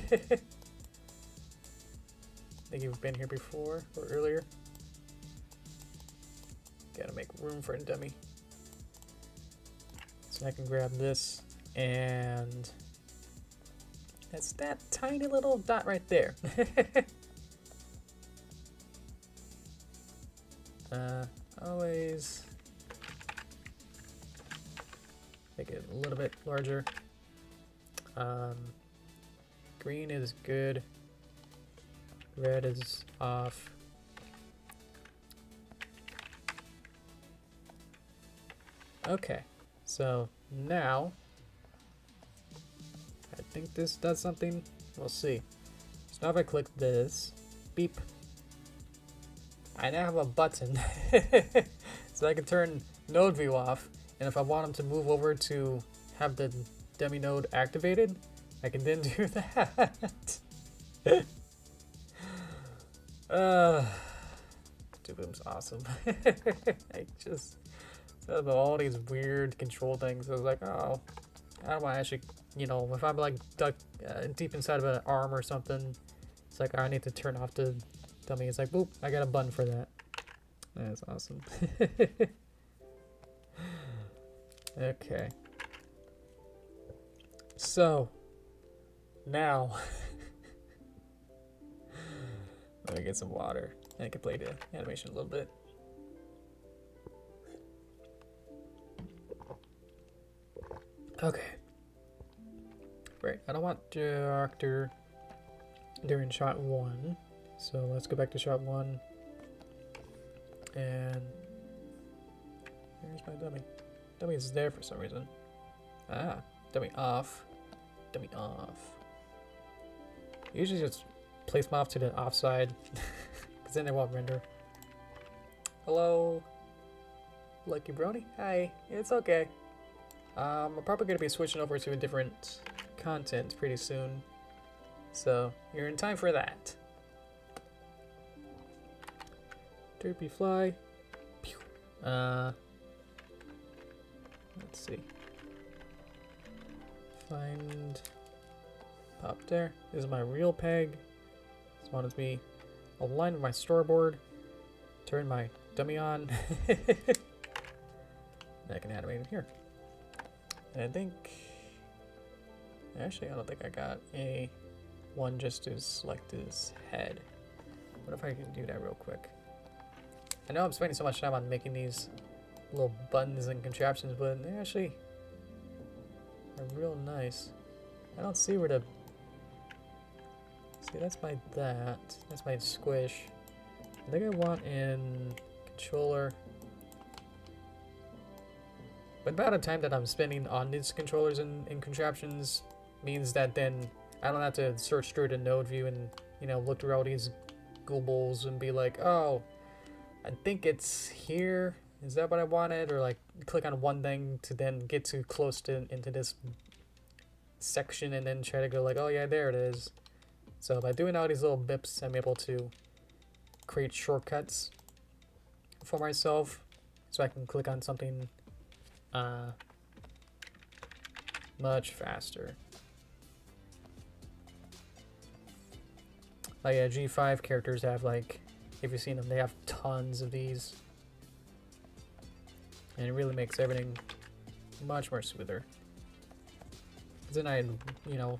think you've been here before or earlier. Gotta make room for a dummy. So I can grab this, and that's that tiny little dot right there. Always make it a little bit larger. Green is good. Red is off. Okay, so now I think this does something. We'll see. So now if I click this, beep, I now have a button so I can turn node view off, and if I want him to move over to have the dummy node activated, I can then do that. VTube's awesome. I just about all these weird control things. I was like, oh, I don't want to actually, you know, if I'm like duck deep inside of an arm or something, it's like I need to turn off the dummy. It's like, boop, I got a button for that. That's awesome. Okay. So now let me get some water and I can play the animation a little bit. Okay. Right, I don't want director during shot 1. So let's go back to shot 1. And here's my dummy. Dummy is there for some reason. Ah, dummy off. Dummy off. Usually just place them off to the off side, because then they won't render. Hello, Lucky Brony. Hi, it's okay. I'm probably going to be switching over to a different content pretty soon, so you're in time for that. Derpy fly. Pew. Let's see. Find. Pop there. This is my real peg. This one is me aligned with my storyboard. Turn my dummy on. I can animate it here. And I think. Actually, I don't think I got a one just to select his head. What if I can do that real quick? I know I'm spending so much time on making these little buttons and contraptions, but they actually are real nice. I don't see where the... See, that's my that. That's my squish. I think I want in controller. But the amount of time that I'm spending on these controllers and contraptions means that then I don't have to search through the node view and, you know, look through all these goobles and be like, oh, I think it's here. Is that what I wanted? Or like click on one thing to then get too close to into this section and then try to go like, oh yeah, there it is. So by doing all these little bips, I'm able to create shortcuts for myself so I can click on something much faster. Like yeah, G5 characters have like, if you've seen them, they have tons of these. And it really makes everything much more smoother. Then I, you know,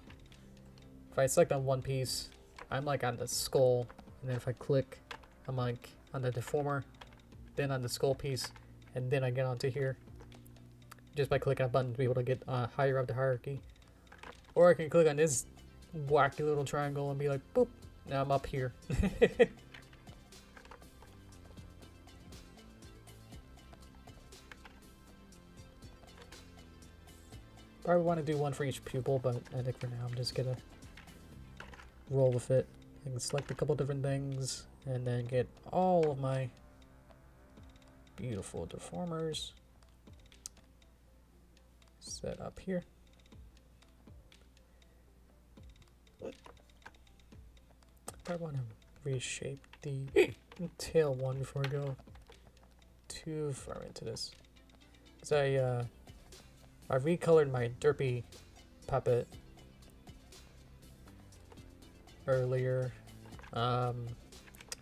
if I select on one piece, I'm like on the skull, and then if I click, I'm like on the deformer, then on the skull piece, and then I get onto here. Just by clicking a button to be able to get higher up the hierarchy. Or I can click on this wacky little triangle and be like, boop, now I'm up here. Probably want to do one for each pupil, but I think for now I'm just gonna roll with it. I can select a couple different things and then get all of my beautiful deformers set up here. I want to reshape the tail one before I go too far into this. Because I recolored my Derpy puppet earlier,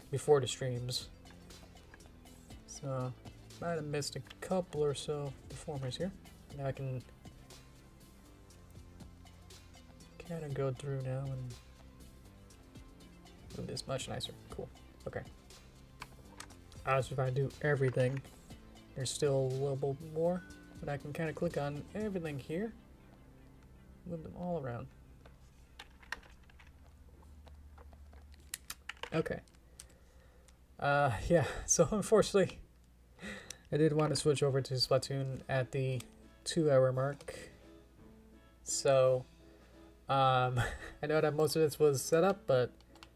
before the streams. So might have missed a couple or so deformers here. Now I can kind of go through now and move this much nicer. Cool. Okay. As if I do everything, there's still a little bit more, but I can kind of click on everything here, move them all around. Okay. Yeah, so unfortunately, I did want to switch over to Splatoon at the 2-hour mark. So, I know that most of this was set up, but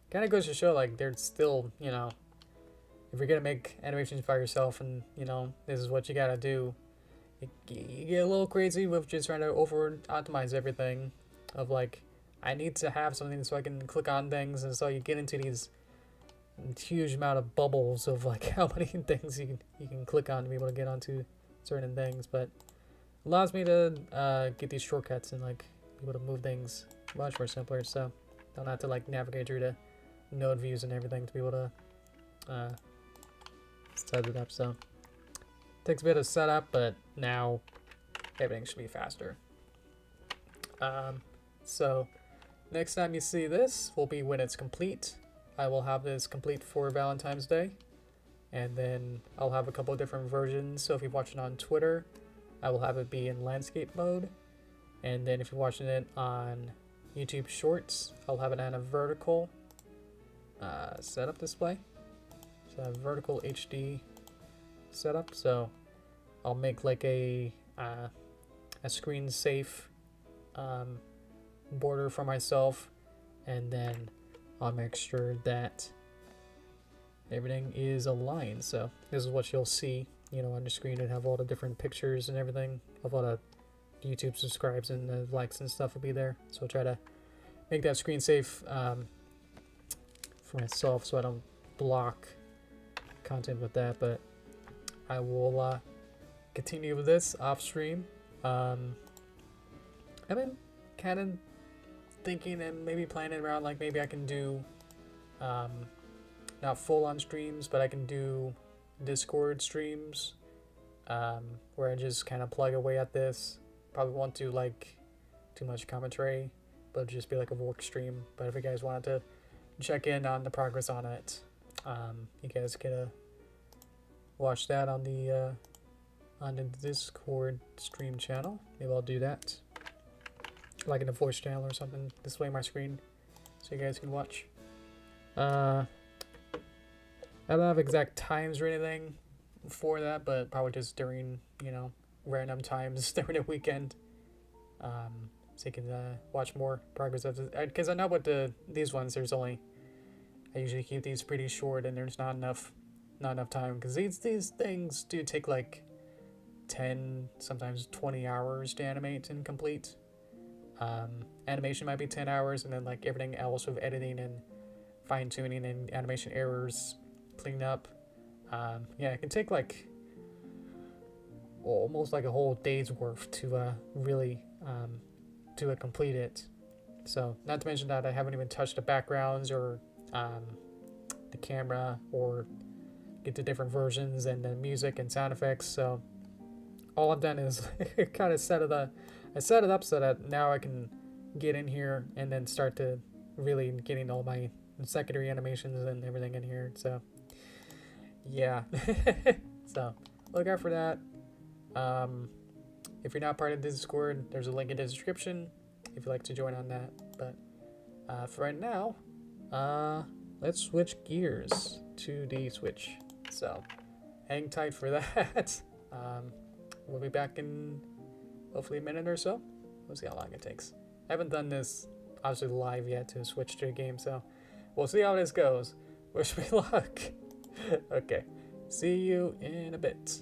kind of goes to show, like, there's still, you know, if you're gonna make animations by yourself, and you know this is what you gotta do, you get a little crazy with just trying to over optimize everything. Of like, I need to have something so I can click on things, and so you get into these huge amount of bubbles of like how many things you can click on to be able to get onto certain things. But allows me to get these shortcuts and like be able to move things much more simpler. So don't have to like navigate through the node views and everything to be able to set it up. So takes a bit of setup, but now everything should be faster. So next time you see this will be when it's complete. I will have this complete for Valentine's Day, and then I'll have a couple of different versions. So if you're watching on Twitter, I will have it be in landscape mode, and then if you're watching it on YouTube Shorts, I'll have it on a vertical setup display. So a vertical HD setup. So I'll make like a screen safe border for myself, and then I'll make sure that everything is aligned. So this is what you'll see, you know, on your screen, and have all the different pictures and everything of all the YouTube subscribes and the likes and stuff will be there. So I'll try to make that screen safe for myself so I don't block content with that. But I will continue with this off stream. I've been kind of thinking and maybe planning around, like maybe I can do not full on streams, but I can do Discord streams where I just kind of plug away at this. Probably won't do like too much commentary, but it'll just be like a work stream. But if you guys wanted to check in on the progress on it, you guys can watch that on the Discord stream channel. Maybe I'll do that, like in a voice channel or something. Display my screen so you guys can watch. I don't have exact times or anything for that, but probably just during, you know, random times during the weekend, so you can watch more progress of it. Because I know with these ones, there's only, I usually keep these pretty short, and there's not enough time, because these things do take like 10, sometimes 20 hours to animate and complete. Animation might be 10 hours, and then like everything else with editing and fine-tuning and animation errors, clean up. Yeah, it can take like almost like a whole day's worth to really to complete it. So not to mention that I haven't even touched the backgrounds or the camera, or get the different versions and the music and sound effects. So all I've done is kind of set it up so that now I can get in here and then start to really getting all my secondary animations and everything in here. So yeah. So look out for that. If you're not part of the Discord, there's a link in the description if you'd like to join on that. But for right now, let's switch gears to the Switch. So hang tight for that. We'll be back in hopefully a minute or so. We'll see how long it takes. I haven't done this obviously live yet to switch to a game, so we'll see how this goes. Wish me luck. Okay, see you in a bit.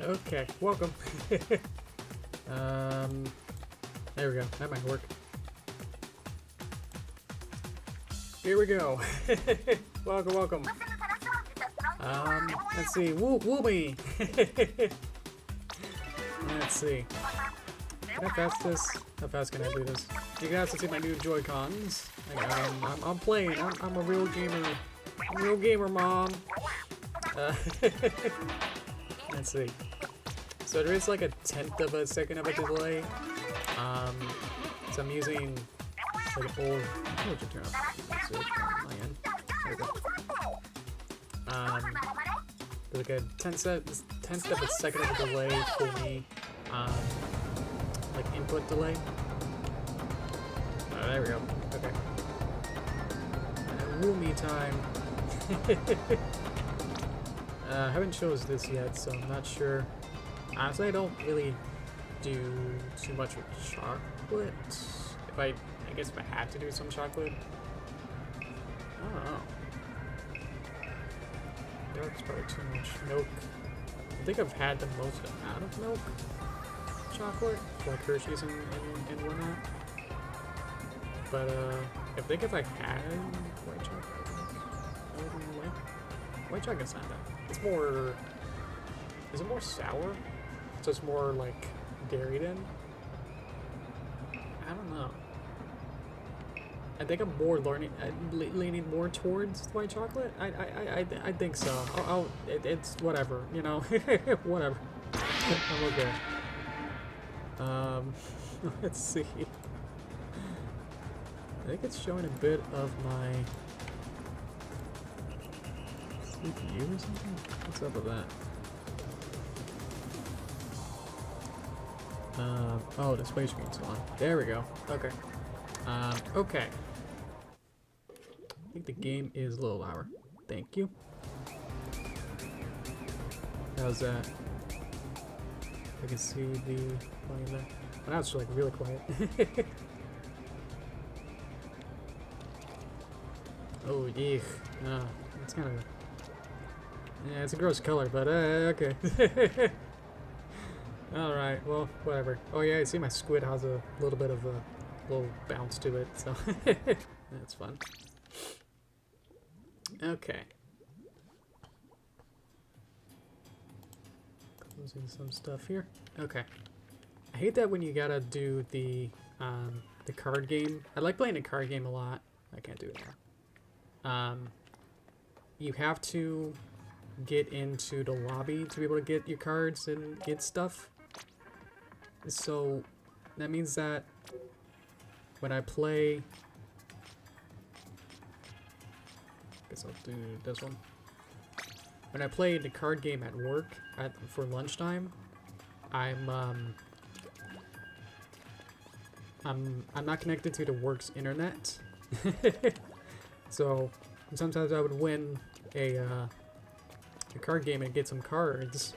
Okay, welcome. There we go. That might work. Here we go. Welcome, welcome. Let's see. Woo me. Let's see. Can I fast this? How fast can I do this? You guys can see my new Joy-Cons. I'm playing. I'm a real gamer. I'm a real gamer, mom. Let's see. So there is like a 1/10 of a second of a delay. So I'm using like an old. What you turn off? So, my end. There we go. There's like a 10th of a second of a delay for me. Like input delay. Oh, there we go. Okay. Woo me time. I haven't chose this yet, so I'm not sure. Honestly, I don't really do too much with chocolate. I guess if I had to do some chocolate, I don't know. Milk's probably too much milk. I think I've had the most amount of milk chocolate, like Hershey's and whatnot. But I think if I had white chocolate, I wouldn't like white chocolate's not that. It's more. Is it more sour? So it's more like dairy then? I don't know. I think I'm more leaning more towards white chocolate. I think so. It's whatever, you know. Whatever. I'm okay. Let's see. I think it's showing a bit of my CPU or something. What's up with that? Oh, display screen's on. There we go. Okay. Okay. I think the game is a little louder. Thank you. How's that? I can see the volume there. Oh, now it's like really quiet. Oh, eek. No, it's kind of. Yeah, it's a gross color, but okay. Alright, well, whatever. Oh yeah, I see my squid has a little bit of a little bounce to it, so that's fun. Okay. Closing some stuff here. Okay. I hate that when you gotta do the card game. I like playing the card game a lot. I can't do it now. You have to get into the lobby to be able to get your cards and get stuff. So that means that when I play, I guess I'll do this one. When I play the card game at work for lunchtime, I'm not connected to the work's internet. So sometimes I would win a card game and get some cards,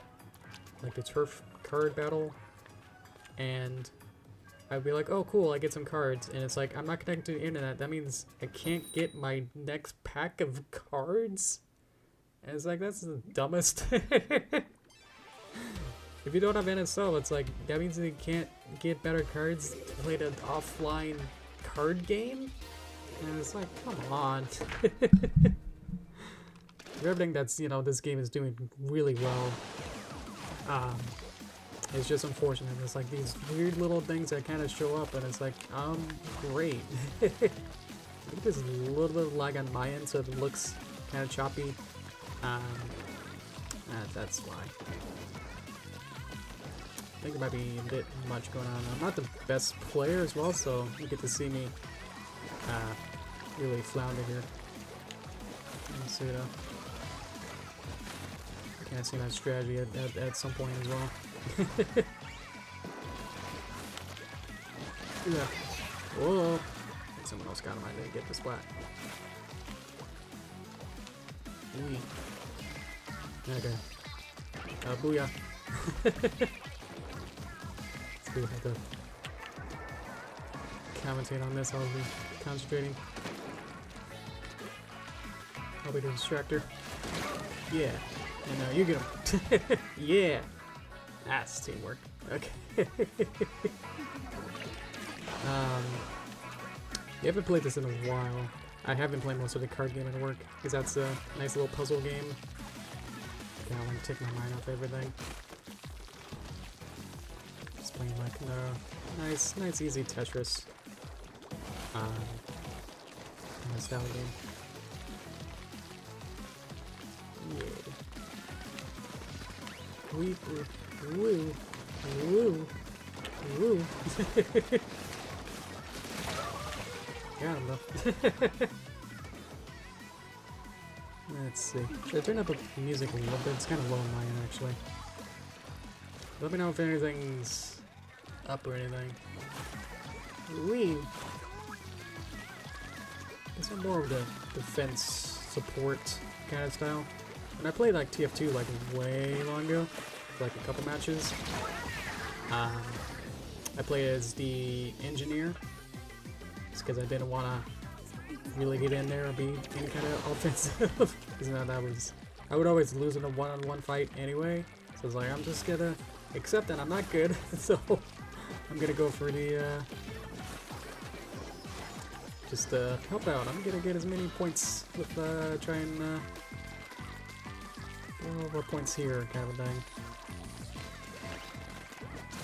like the turf card battle, and I'd be like, oh cool, I get some cards, and it's like, I'm not connected to the internet, that means I can't get my next pack of cards? And it's like, that's the dumbest. If you don't have NSO, it's like, that means you can't get better cards to play the offline card game? And it's like, come on. Everything that's, you know, this game is doing really well. It's just unfortunate. It's like these weird little things that kind of show up, and it's like, great. I think there's a little bit of lag on my end, so it looks kind of choppy. That's why. I think there might be a bit much going on. I'm not the best player as well, so you get to see me really flounder here. Let's see though. Can't see my strategy at some point as well. Yeah. Whoa. I think someone else got him. I didn't get the splat. Ooh. Okay. Booyah. Let's see if I have to commentate on this. I'll be concentrating. I'll be the distractor. Yeah. And you get him. Yeah. That's teamwork. Okay. You haven't played this in a while. I have been playing most of the card game at work, because that's a nice little puzzle game. Kind of want to take my mind off everything. Just playing like nice easy Tetris kind of style game. Yeah. Woo. Got him though. Let's see. Should I turn up the music a little bit? It's kind of low on mine actually. Let me know if anything's up or anything. Wee. Guess I'm more of the defense support kind of style. When I played like TF2 like way long ago, for like a couple matches, I played as the engineer. It's because I didn't want to really get in there and be any kind of offensive. Because I would always lose in a one-on-one fight anyway. So I was like, I'm just gonna accept that I'm not good. So I'm gonna go for the just help out. I'm gonna get as many points with try and over points here kind of a thing.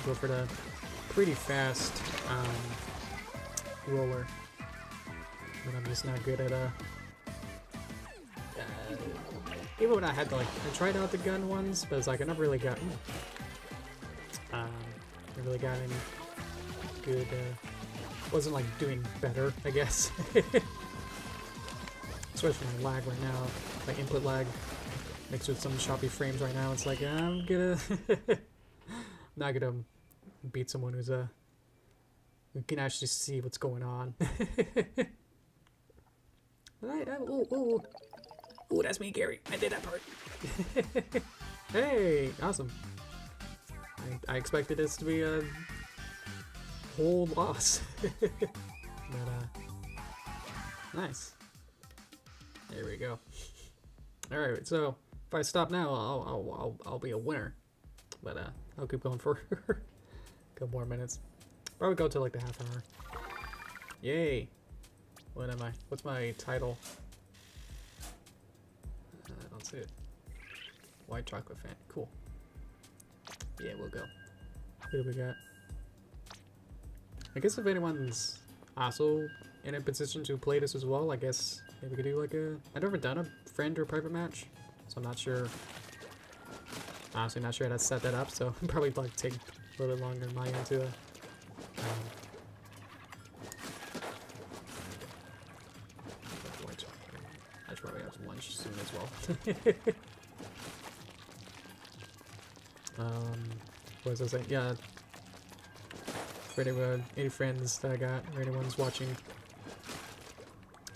Go for the pretty fast roller, but I'm just not good at even when I had to I tried out the gun ones, but it's like I never really got any good wasn't like doing better, I guess. Especially my lag right now, my input lag mixed with some choppy frames right now. It's like I'm gonna not gonna beat someone who's who can actually see what's going on. Ooh, that's me, Gary. I did that part. Hey, awesome. I expected this to be a whole loss. But, nice. There we go. Alright, so if I stop now, I'll be a winner. But, I'll keep going for a couple more minutes. Probably go to like the half hour. Yay! What am I? What's my title? I don't see it. White chocolate fan. Cool. Yeah, we'll go. Who do we got? I guess if anyone's also in a position to play this as well, I guess maybe we could do like I've never done a friend or private match, so I'm not sure. Honestly, not sure how to set that up, so probably like take a little bit longer than my end to I should probably have some lunch soon as well. What was I saying? Yeah. For any friends that I got, or anyone's watching,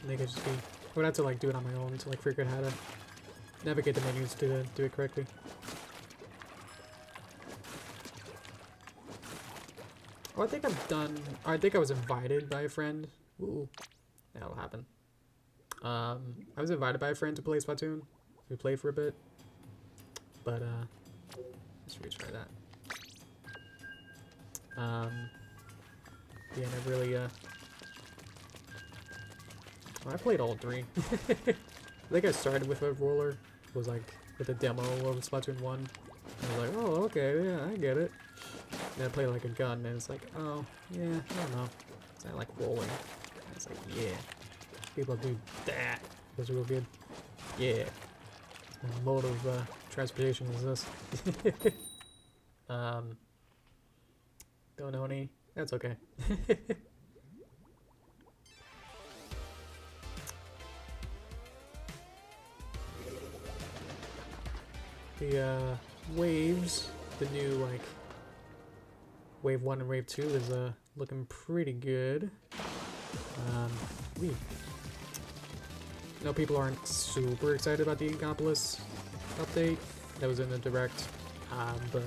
they could just be. I would have to like do it on my own to like figure out how to navigate the menus to do it correctly. Oh, I think I've done. I think I was invited by a friend. Ooh, that'll happen. I was invited by a friend to play Splatoon. We played for a bit, but let's retry that. Yeah, I really well, I played all three. I think I started with a roller. It was like with a demo of Splatoon 1. I was like, oh, okay, yeah, I get it. And I played like a gun, and it's like, oh, yeah, I don't know. It's not like rolling. And it's like, yeah, people do that. That's real good. Yeah. What mode of transportation is this? Don't know any. That's okay. The waves, the new like wave 1 and wave 2 is looking pretty good. I know people aren't super excited about the Inkopolis update that was in the direct, but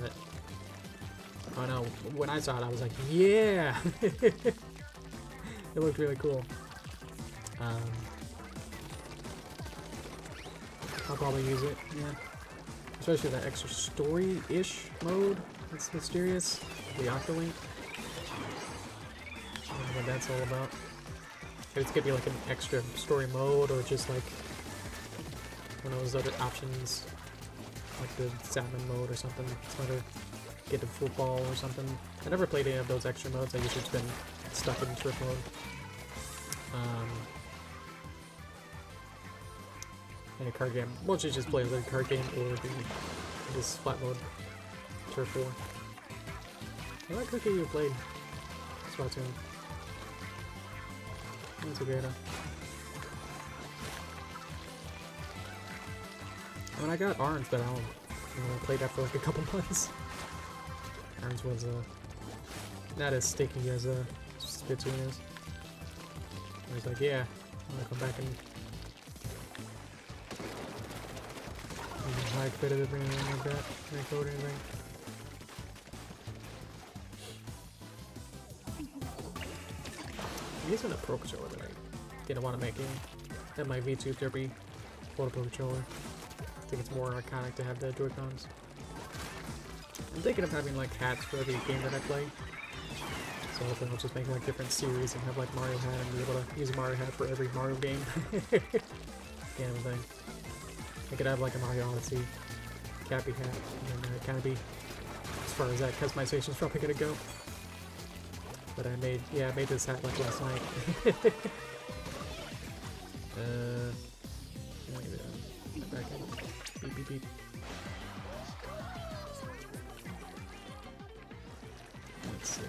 oh no, when I saw it I was like, yeah! It looked really cool. I'll probably use it, yeah. Especially that extra story-ish mode. It's mysterious. The Octolink. I don't know what that's all about. It's gonna be like an extra story mode, or just like one of those other options, like the salmon mode or something. It's either get to football or something. I never played any of those extra modes. I usually just been stuck in turf mode. In a card game, mostly just play the card game or this flat mode turf 4. I like cookie you played Splatoon. That's okay though. I mean, I got Orange, but I don't, I played that for like a couple months. Orange was not as sticky as Splatoon is. I was like, yeah, I'm gonna come back and high competitive or anything like that. Rank code or anything. I'm using a Pro Controller that I didn't want to make in my VTube Derpy Photo Pro Controller. I think it's more iconic to have the Joy-Cons. I'm thinking of having like hats for every game that I play. So hopefully I'll just make like different series and have like Mario hat and be able to use a Mario hat for every Mario game. Game thing. I could have like a Mario Odyssey Cappy hat, and then kind of be, as far as that customization is probably gonna go. But I made this hat like last night. Back in. Beep beep beep. Let's see.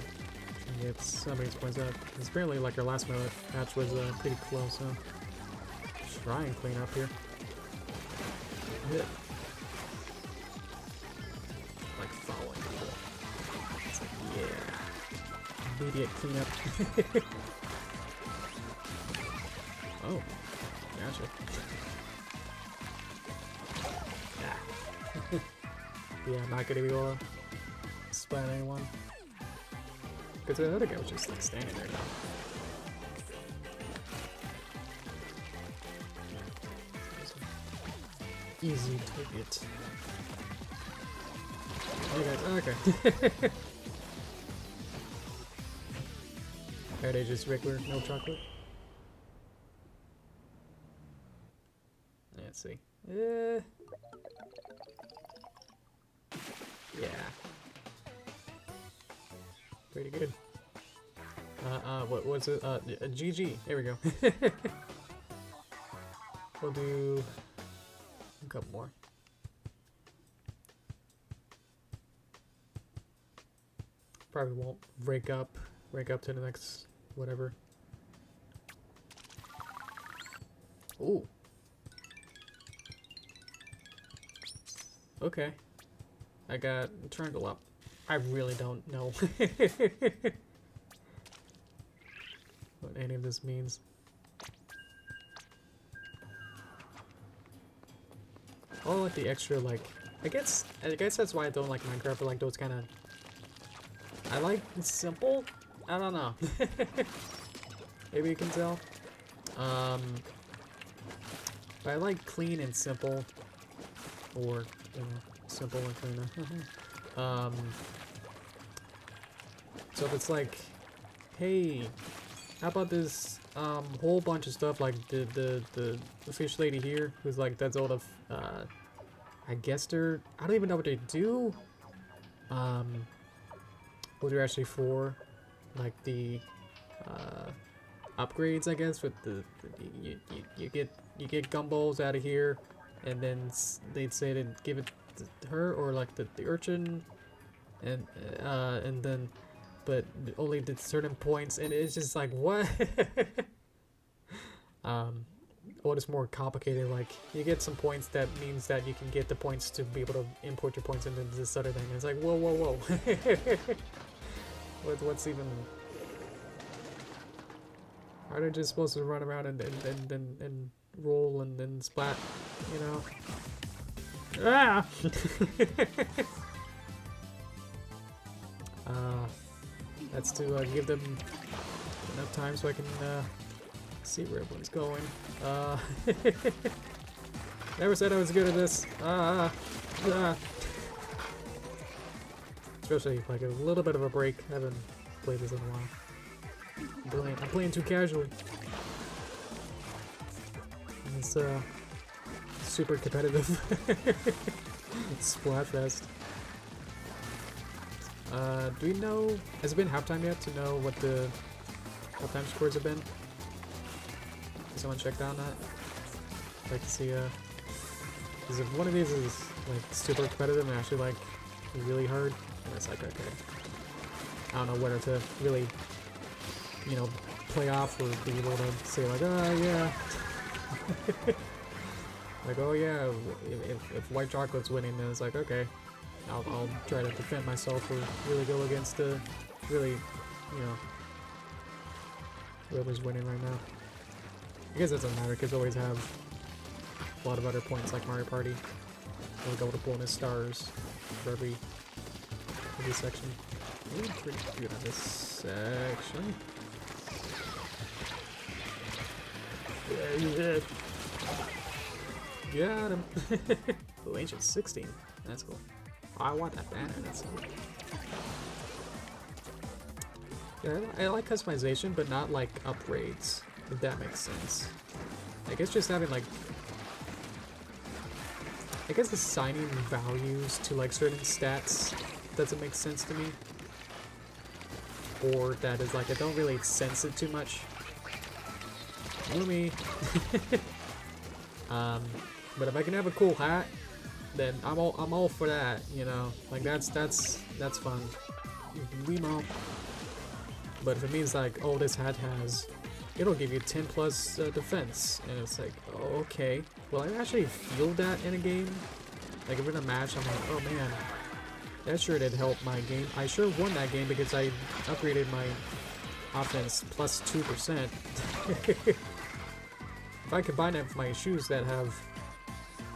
Get some of these points up. It's apparently like our last match was pretty close, so try and clean up here. Hit. Like following people. It's like, yeah. Immediate cleanup. Oh, gotcha. Yeah. Yeah, I'm not gonna be able to splat anyone. Because the other guy was just like standing there now. Easy target. Okay. Are they just regular, no chocolate? Let's see. Yeah. Pretty good. What was it? GG. There we go. We'll do a couple more. Probably won't rank up to the next whatever. Ooh. Okay. I got triangle up. I really don't know what any of this means. Oh, like the extra, like, I guess that's why I don't like Minecraft, or like those kind of, I like simple. I don't know. Maybe you can tell. But I like clean and simple, or simple and clean. So if it's like, hey, how about this whole bunch of stuff, like the fish lady here, who's like, that's all of I guess I don't even know what they do. What they're actually for, like the upgrades, I guess. With you get gumballs out of here, and then they'd say to give it to her, or like the urchin, and then, but only at certain points, and it's just like, what? What is more complicated, like you get some points, that means that you can get the points to be able to import your points into this other thing. It's like, whoa, whoa, whoa. What's even, are they just supposed to run around and roll and then splat, you know? Ah! That's to give them enough time so I can see where everyone's going. Never said I was good at this. Especially like a little bit of a break. I haven't played this in a while. I'm playing too casually. And it's super competitive. Splatfest. Do we know, has it been halftime yet to know what the halftime scores have been? Has someone checked on that? I'd like to see, because if one of these is like super competitive and actually like really hard, then it's like, okay, I don't know whether to really, you know, play off or be able to say like, oh yeah. Like, oh yeah, if white chocolate's winning, then it's like, okay, I'll try to defend myself or really go against the really, you know, whoever's winning right now. I guess it doesn't matter because I always have a lot of other points like Mario Party. We'll go with bonus stars for every section. Ooh, pretty good on this section. Got him. Oh, ancient 16. That's cool. Oh, I want that banner. That's cool. Yeah, I like customization, but not like upgrades, if that makes sense. I guess just having like, I guess assigning values to like certain stats doesn't make sense to me. Or that is like, I don't really sense it too much. Loomy. But if I can have a cool hat, then I'm all for that, you know. Like that's fun. Limo. But if it means like, oh, this hat has, it'll give you 10 plus defense, and it's like, oh, okay. Well, I actually feel that in a game. Like if in a match, I'm like, oh man, that sure did help my game. I sure won that game because I upgraded my offense plus 2%. If I combine that with my shoes that have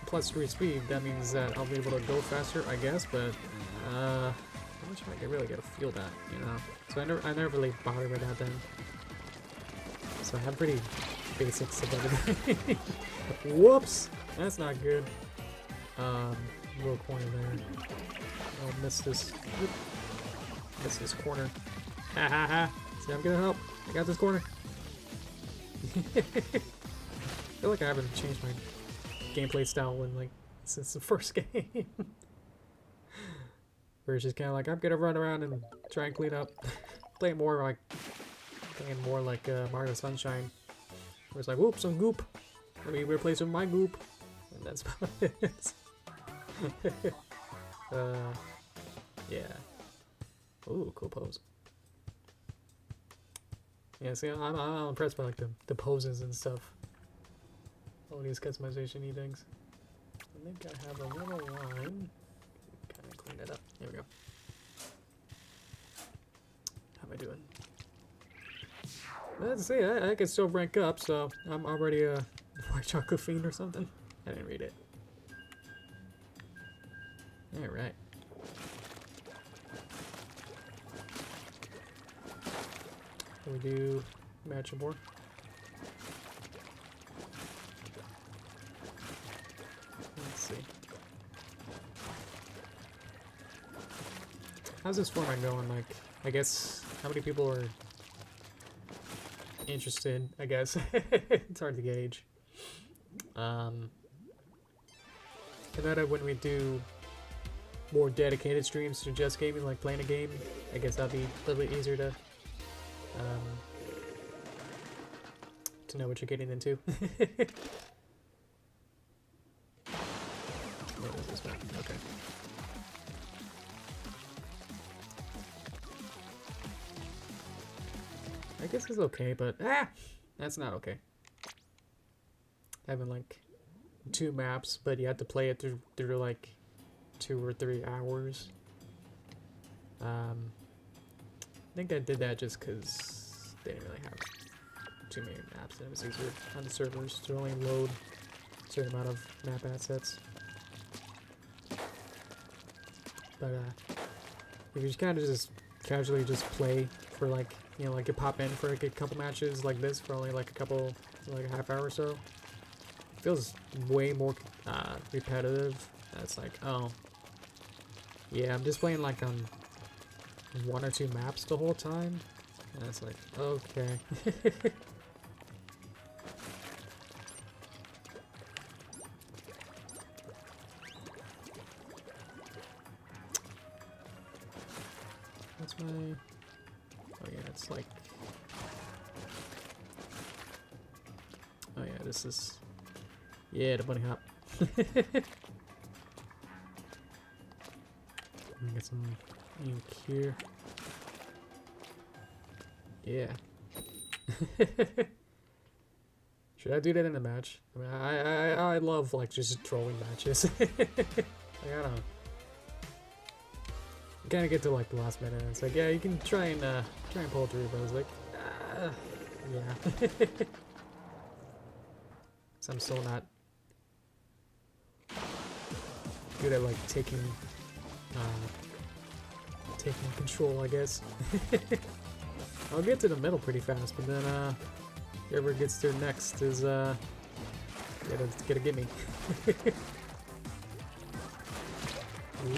plus 3 speed, that means that I'll be able to go faster, I guess, but I'm not sure I can really get a feel that, you know. So I never really bothered with that then. So I have pretty basics of everything. Whoops! That's not good. Little corner there. I'll miss this. Whoop. Miss this corner. Ha ha ha! See, I'm gonna help. I got this corner. I feel like I haven't changed my gameplay style in like since the first game. Where it's just kind of like, I'm gonna run around and try and clean up. Playing more like Mario Sunshine. Where it's like, whoop, some goop. Let me replace with my goop. And that's about it. Yeah. Ooh, cool pose. Yeah, see, I'm impressed by like the poses and stuff. All these customization-y things. I think I have a little line. Kind of clean it up. There we go. How am I doing? Let's see, I can still rank up, so I'm already a white chocolate fiend or something. I didn't read it. Alright. We do match a board. Let's see. How's this format going? Like, I guess, how many people are interested? I guess it's hard to gauge. And then when we do more dedicated streams to just gaming, like playing a game, I guess that'd be a little bit easier to know what you're getting into. Okay. I guess it's okay, but that's not okay. Having like 2 maps, but you have to play it through like 2 or 3 hours. I think I did that just because they didn't really have too many maps, and it was easier on the servers to only load a certain amount of map assets. But if you kind of just casually just play for like, you know, like you pop in for like a couple matches like this for only like a half hour or so, it feels way more repetitive. That's like, oh yeah, I'm just playing like on 1 or 2 maps the whole time. And it's like, okay. What's my... Oh yeah, it's like... Oh yeah, this is... Yeah, the bunny hop. Get some ink here. Yeah. Should I do that in a match? I mean, I love like just trolling matches. Like, I don't know. You kind of get to like the last minute, and it's like, yeah, you can try and pull through, but it's like, yeah. So I'm still not good at like taking control, I guess. I'll get to the middle pretty fast, but then whoever gets there next is gotta get me.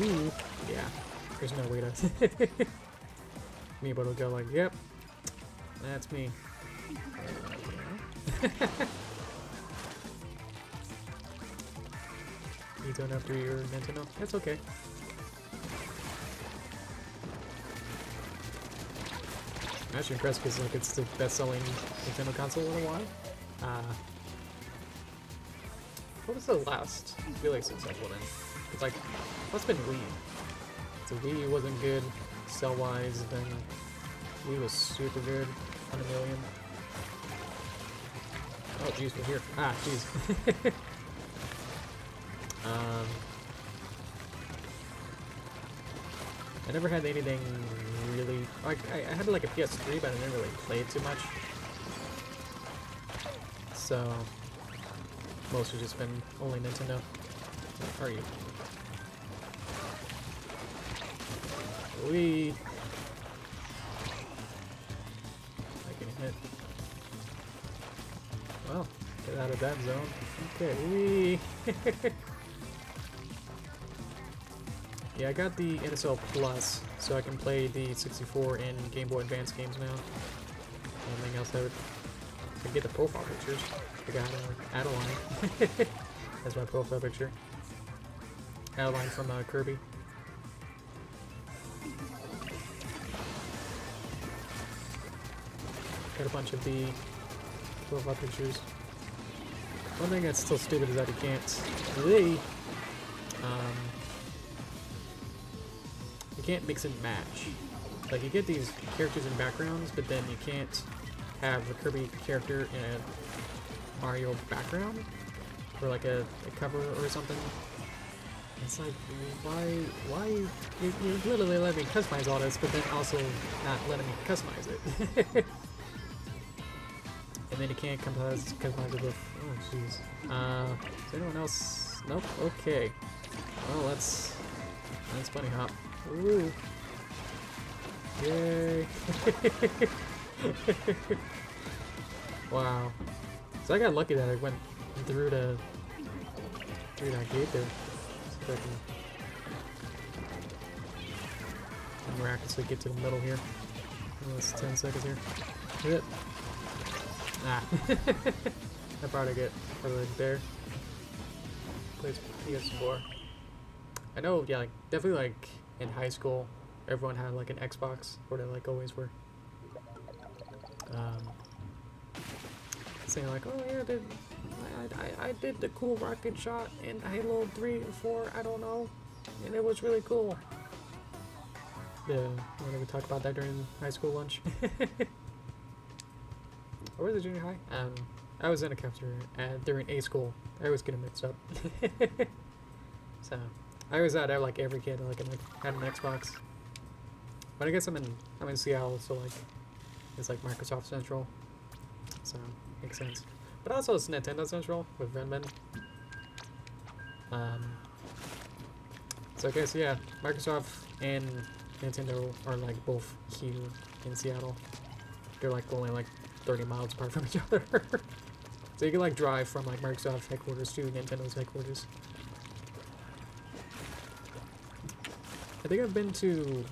Ooh, yeah. There's no way to me, but it'll go like, yep, that's me. You don't have to do your Nintendo. That's okay. I'm actually impressed because like it's the best-selling Nintendo console in a while. What was the last really successful then? It's like what's been Wii? So Wii wasn't good sell-wise, then Wii was super good on $1 million. Oh jeez, we're here. Ah, jeez. I never had anything really... Like, I had like a PS3, but I didn't really play it too much. So, most have just been only Nintendo. Where are you? Wee! I can hit. Well, get out of that zone. Okay, wee! Yeah, I got the NSL Plus, so I can play the 64 and Game Boy Advance games now. Anything else I would... I get the profile pictures. I got Adeline. That's my profile picture. Adeline from Kirby. Got a bunch of the profile pictures. One thing that's still stupid is that you can't really... you can't mix and match. Like, you get these characters and backgrounds, but then you can't have a Kirby character in a Mario background, or like a cover or something. It's like, why you're literally letting me customize all this, but then also not letting me customize it. And then you can't customize it with, oh jeez. Is anyone else? Nope, okay. Well, let's bunny hop. Ooh. Yay. Wow. So I got lucky that I went through that gate there. So I can miraculously get to the middle here. Oh, it's 10 seconds here. Hit it. Ah. I probably get probably there. Plays PS4. I know, yeah, like definitely like in high school, everyone had like an Xbox, or they like always were. Saying like, oh yeah, I did the cool rocket shot in Halo 3 or 4, I don't know, and it was really cool. Yeah, we're gonna talk about that during high school lunch. Or was it junior high? I was in a cafeteria during A school. I always get them mixed up. So I was out there like every kid like had an Xbox. But I guess I'm in Seattle, so like it's like Microsoft Central. So makes sense. But also it's Nintendo Central with Redmond. So I guess yeah, Microsoft and Nintendo are like both here in Seattle. They're like only like 30 miles apart from each other. So you can like drive from like Microsoft headquarters to Nintendo's headquarters. I think I've been to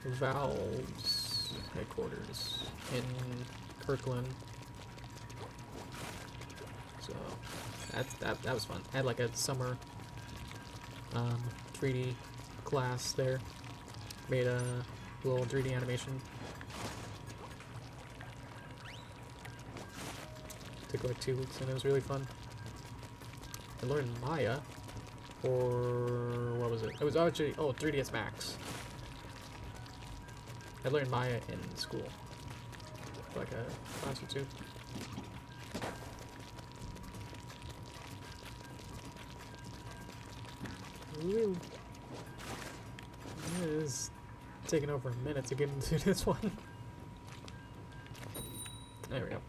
Valve's headquarters in Kirkland. So that was fun. I had like a summer 3D class there. Made a little 3D animation. Took like 2 weeks and it was really fun. I learned Maya, or what was it? It was actually 3ds Max. I learned Maya in school, for like a class or 2. Ooh. It is taking over a minute to get into this one. There we go.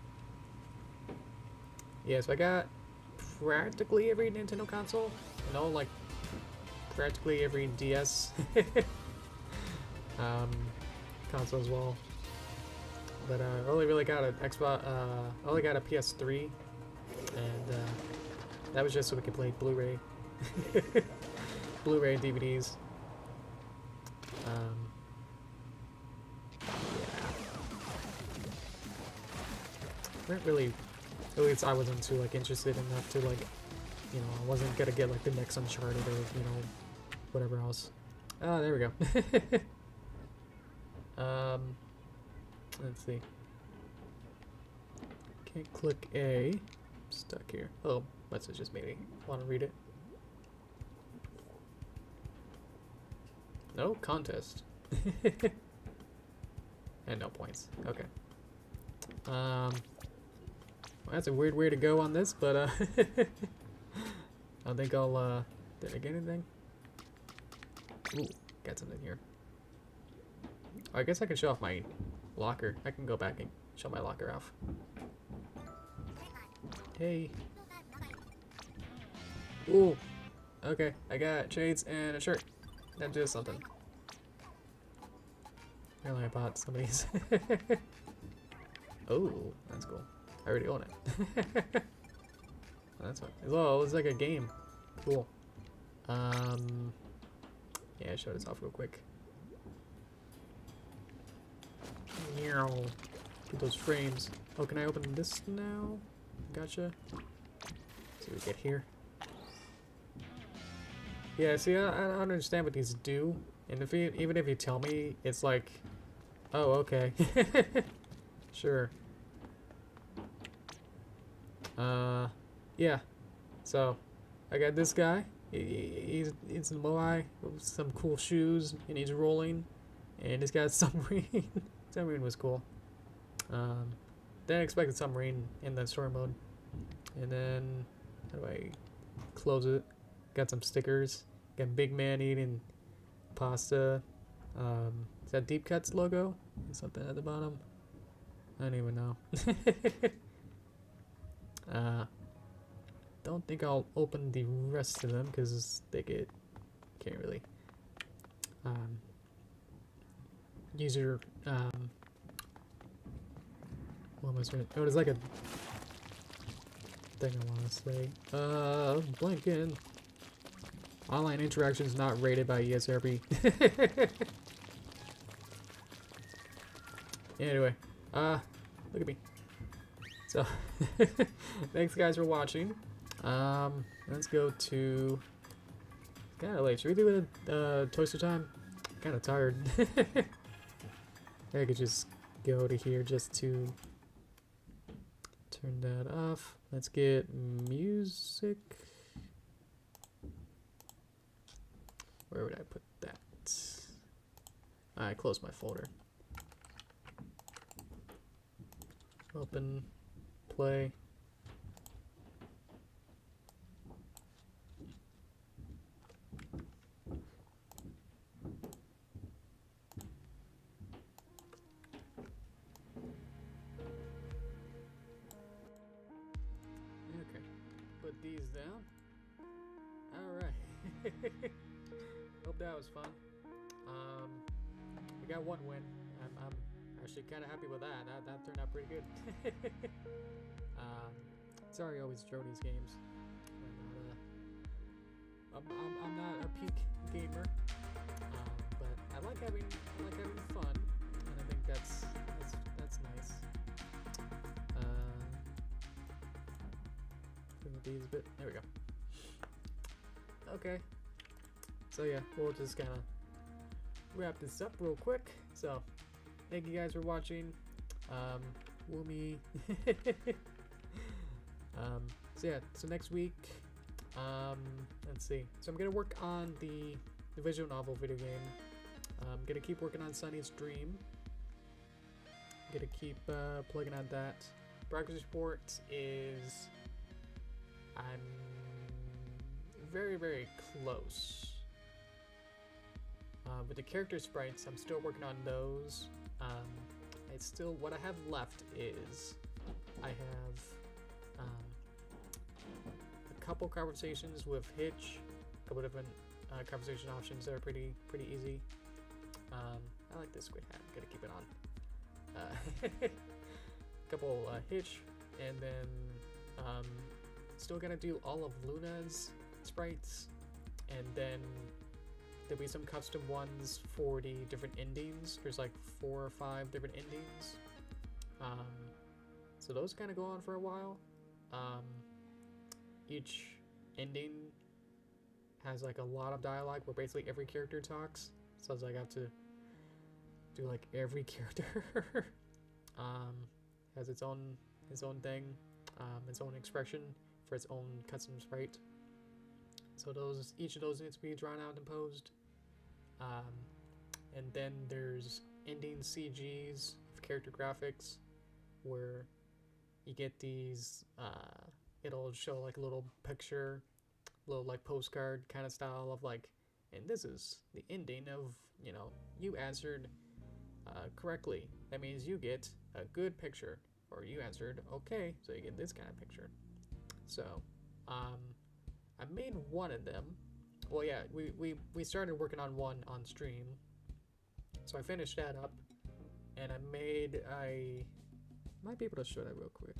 Yeah, so I got practically every Nintendo console. No, like practically every DS console as well. But I only really got an Xbox. I only got a PS3, and that was just so we could play Blu-ray, Blu-ray DVDs. Yeah. Weren't really. At least I wasn't too like interested enough to like, you know, I wasn't gonna get like the next Uncharted or, you know, whatever else. Ah, there we go. Let's see. Can't click A. I'm stuck here. Oh, message just made me want to read it. No contest. And no points. Okay. Well, that's a weird way to go on this, but I don't think I'll did I get anything? Ooh, got something here. I guess I can show off my locker. I can go back and show my locker off. Hey. Ooh. Okay, I got shades and a shirt. That does something. Apparently I bought somebody's. Oh, that's cool. I already own it. That's fine. Oh, it's like a game. Cool. Yeah, show this off real quick. Get those frames. Oh, can I open this now? Gotcha. Let's see what we get here. Yeah, see, I don't understand what these do. And if you, even if you tell me, it's like, oh, okay. Sure. Yeah. So, I got this guy. He's in Moai with some cool shoes, and he's rolling. And he's got a submarine. Submarine was cool. Then I expected submarine in the story mode. And then, how do I close it? Got some stickers. Got Big Man eating pasta. Is that Deep Cuts logo? Something at the bottom. I don't even know. Don't think I'll open the rest of them because they can't really user what am I saying? Oh, there's like a thing I want to say. Blanking. Online interactions not rated by ESRB. Anyway, look at me. So, thanks guys for watching. Let's go to. Kind of late. Should we do it Toaster time? Kind of tired. I could just go to here just to turn that off. Let's get music. Where would I put that? I closed my folder. Open, play. Okay, put these down. All right. Hope that was fun. We got one win. I'm actually kind of happy with that. That turned out pretty good. Sorry, I always throw these games. I'm not a peak gamer, but I like having fun, and I think that's nice. Bring these a bit. There we go. Okay. So yeah, we'll just kind of wrap this up real quick. So thank you guys for watching. Woomy. So yeah, so next week, let's see. So I'm gonna work on the visual novel video game. I'm gonna keep working on Sunny's Dream. I'm gonna keep plugging on that. Progress report is I'm very close. With the character sprites, I'm still working on those. It's still what I have left is I have a couple conversations with Hitch, a couple different conversation options that are pretty easy. I like this squid hat. I'm gonna keep it on. Couple Hitch, and then still gonna do all of Luna's sprites, and then there'll be some custom ones for the different endings. There's like 4 or 5 different endings. So those kind of go on for a while. Each ending has like a lot of dialogue where basically every character talks. So it's like I have to do like every character has its own thing, its own expression for its own custom sprite. So each of those needs to be drawn out and posed. And then there's ending CGs of character graphics where you get these, it'll show like a little picture, little like postcard kind of style of like, and this is the ending of, you know, you answered correctly. That means you get a good picture, or you answered okay, so you get this kind of picture. So, I made one of them. Well, yeah, we started working on one on stream, so I finished that up, and I might be able to show that real quick.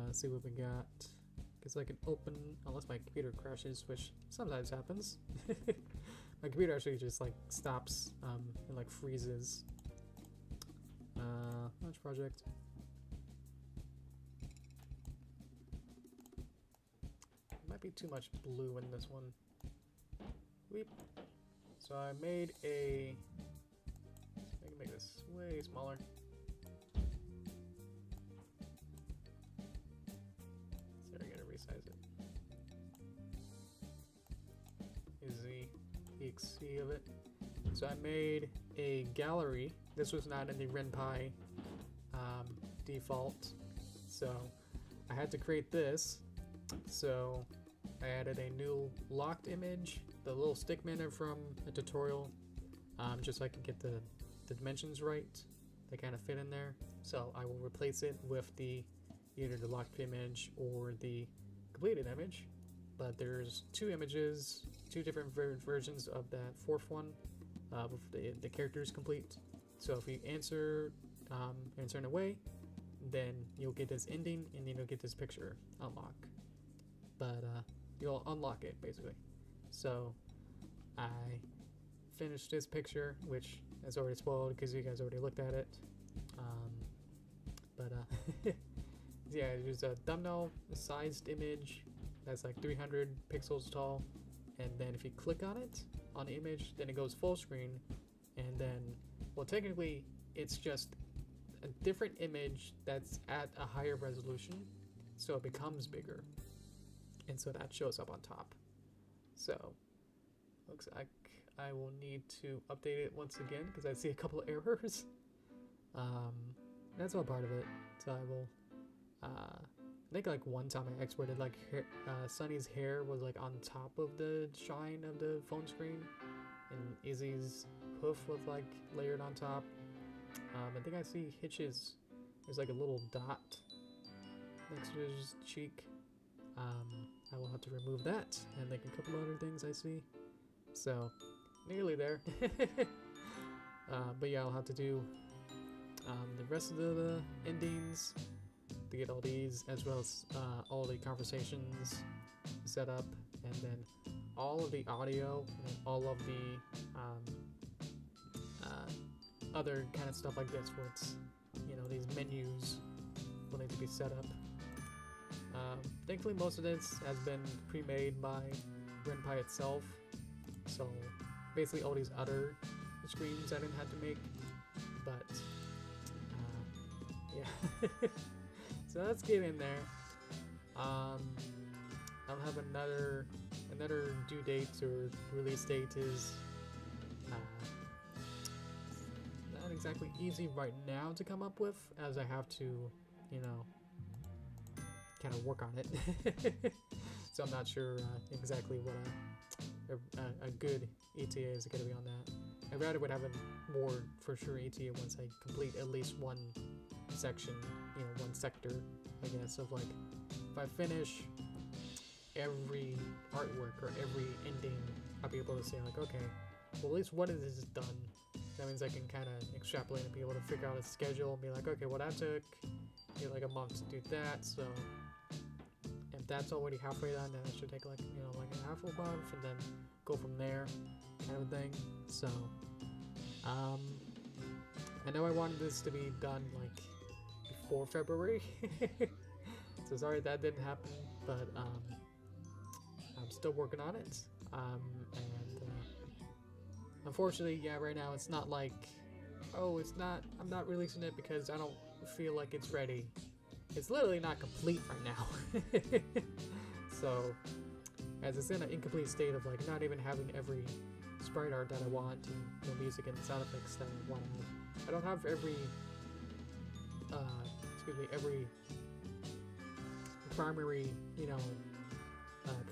Let's see what we got. Because I can open, unless my computer crashes, which sometimes happens. My computer actually just like stops and like freezes. Launch project. Might be too much blue in this one. Weep. So I made I can make this way smaller. So I gotta resize it. Is the EXE of it. So I made a gallery. This was not in the RenPy default, so I had to create this. So I added a new locked image, the little stick manner from a tutorial, just so I can get the dimensions right. They kind of fit in there. So I will replace it with either the locked image or the completed image. But there's 2 images, 2 different versions of that 4th one with the characters complete. So if you answer in a way, then you'll get this ending, and then you'll get this picture unlock. But you'll unlock it basically. So I finished this picture, which is already spoiled because you guys already looked at it. Yeah, there's a thumbnail sized image that's like 300 pixels tall, and then if you click on it on the image, then it goes full screen, and then, well, technically it's just a different image that's at a higher resolution, so it becomes bigger, and so that shows up on top. So looks like I will need to update it once again because I see a couple of errors. That's all part of it. So I will I think like one time I exported like Sunny's hair was like on top of the shine of the phone screen, and Izzy's hoof was like layered on top. I think I see Hitch's, there's like a little dot next to his cheek. I will have to remove that, and like a couple other things I see. So nearly there. But yeah, I'll have to do the rest of the endings to get all these, as well as all the conversations set up, and then all of the audio and all of the other kind of stuff like this, where it's, you know, these menus will need to be set up. Thankfully, most of this has been pre-made by Ren'Py itself, so basically all these other screens I didn't have to make, but yeah. So let's get in there. I'll have another due date or release date is not exactly easy right now to come up with, as I have to, you know, kind of work on it. So I'm not sure exactly what a good ETA is going to be on that. I rather would have a more for sure ETA once I complete at least one section, you know, one sector, I guess, of like, if I finish every artwork or every ending, I'll be able to say like, okay, well, at least one of this is done. That means I can kind of extrapolate and be able to figure out a schedule and be like, okay, well, that took, you know, like a month to do that, so if that's already halfway done, then it should take like, you know, like a half a month, and then go from there, kind of thing. So I know I wanted this to be done like before February. So sorry that didn't happen, but I'm still working on it. And unfortunately, yeah, right now it's not like, oh, I'm not releasing it because I don't feel like it's ready. It's literally not complete right now. So, as it's in an incomplete state of like not even having every sprite art that I want, and the music and sound effects that I want to have. I don't have every, every primary, you know,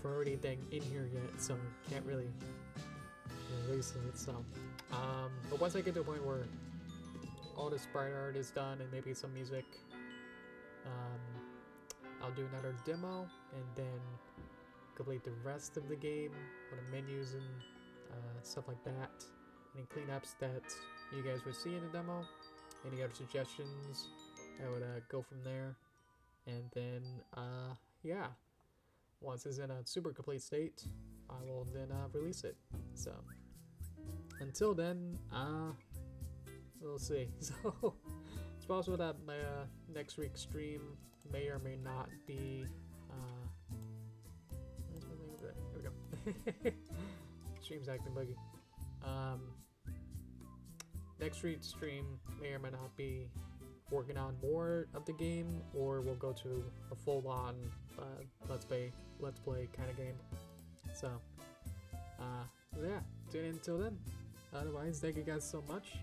priority thing in here yet, so I can't really release it. So, but once I get to a point where all the sprite art is done and maybe some music, I'll do another demo and then complete the rest of the game with the menus and stuff like that. Any cleanups that you guys would see in the demo, any other suggestions, I would go from there. And then, yeah, once it's in a super complete state, I will then release it. So, until then, we'll see. So, it's possible that my next week's stream may or may not be, there we go. Stream's acting buggy. Next week's stream may or may not be working on more of the game, or we'll go to a full-on let's play kind of game. So, yeah, tune in until then. Otherwise, thank you guys so much.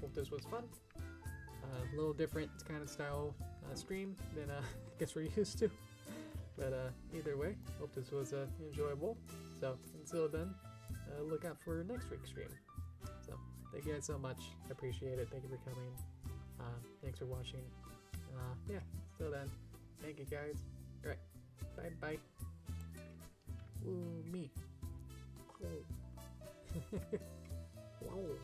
Hope this was fun. A little different kind of style stream than I guess we're used to. But either way, hope this was enjoyable. So until then, look out for next week's stream. So thank you guys so much. I appreciate it. Thank you for coming. Thanks for watching. Yeah, till then, thank you guys. Alright, bye bye. Ooh, me. Cool. Wow.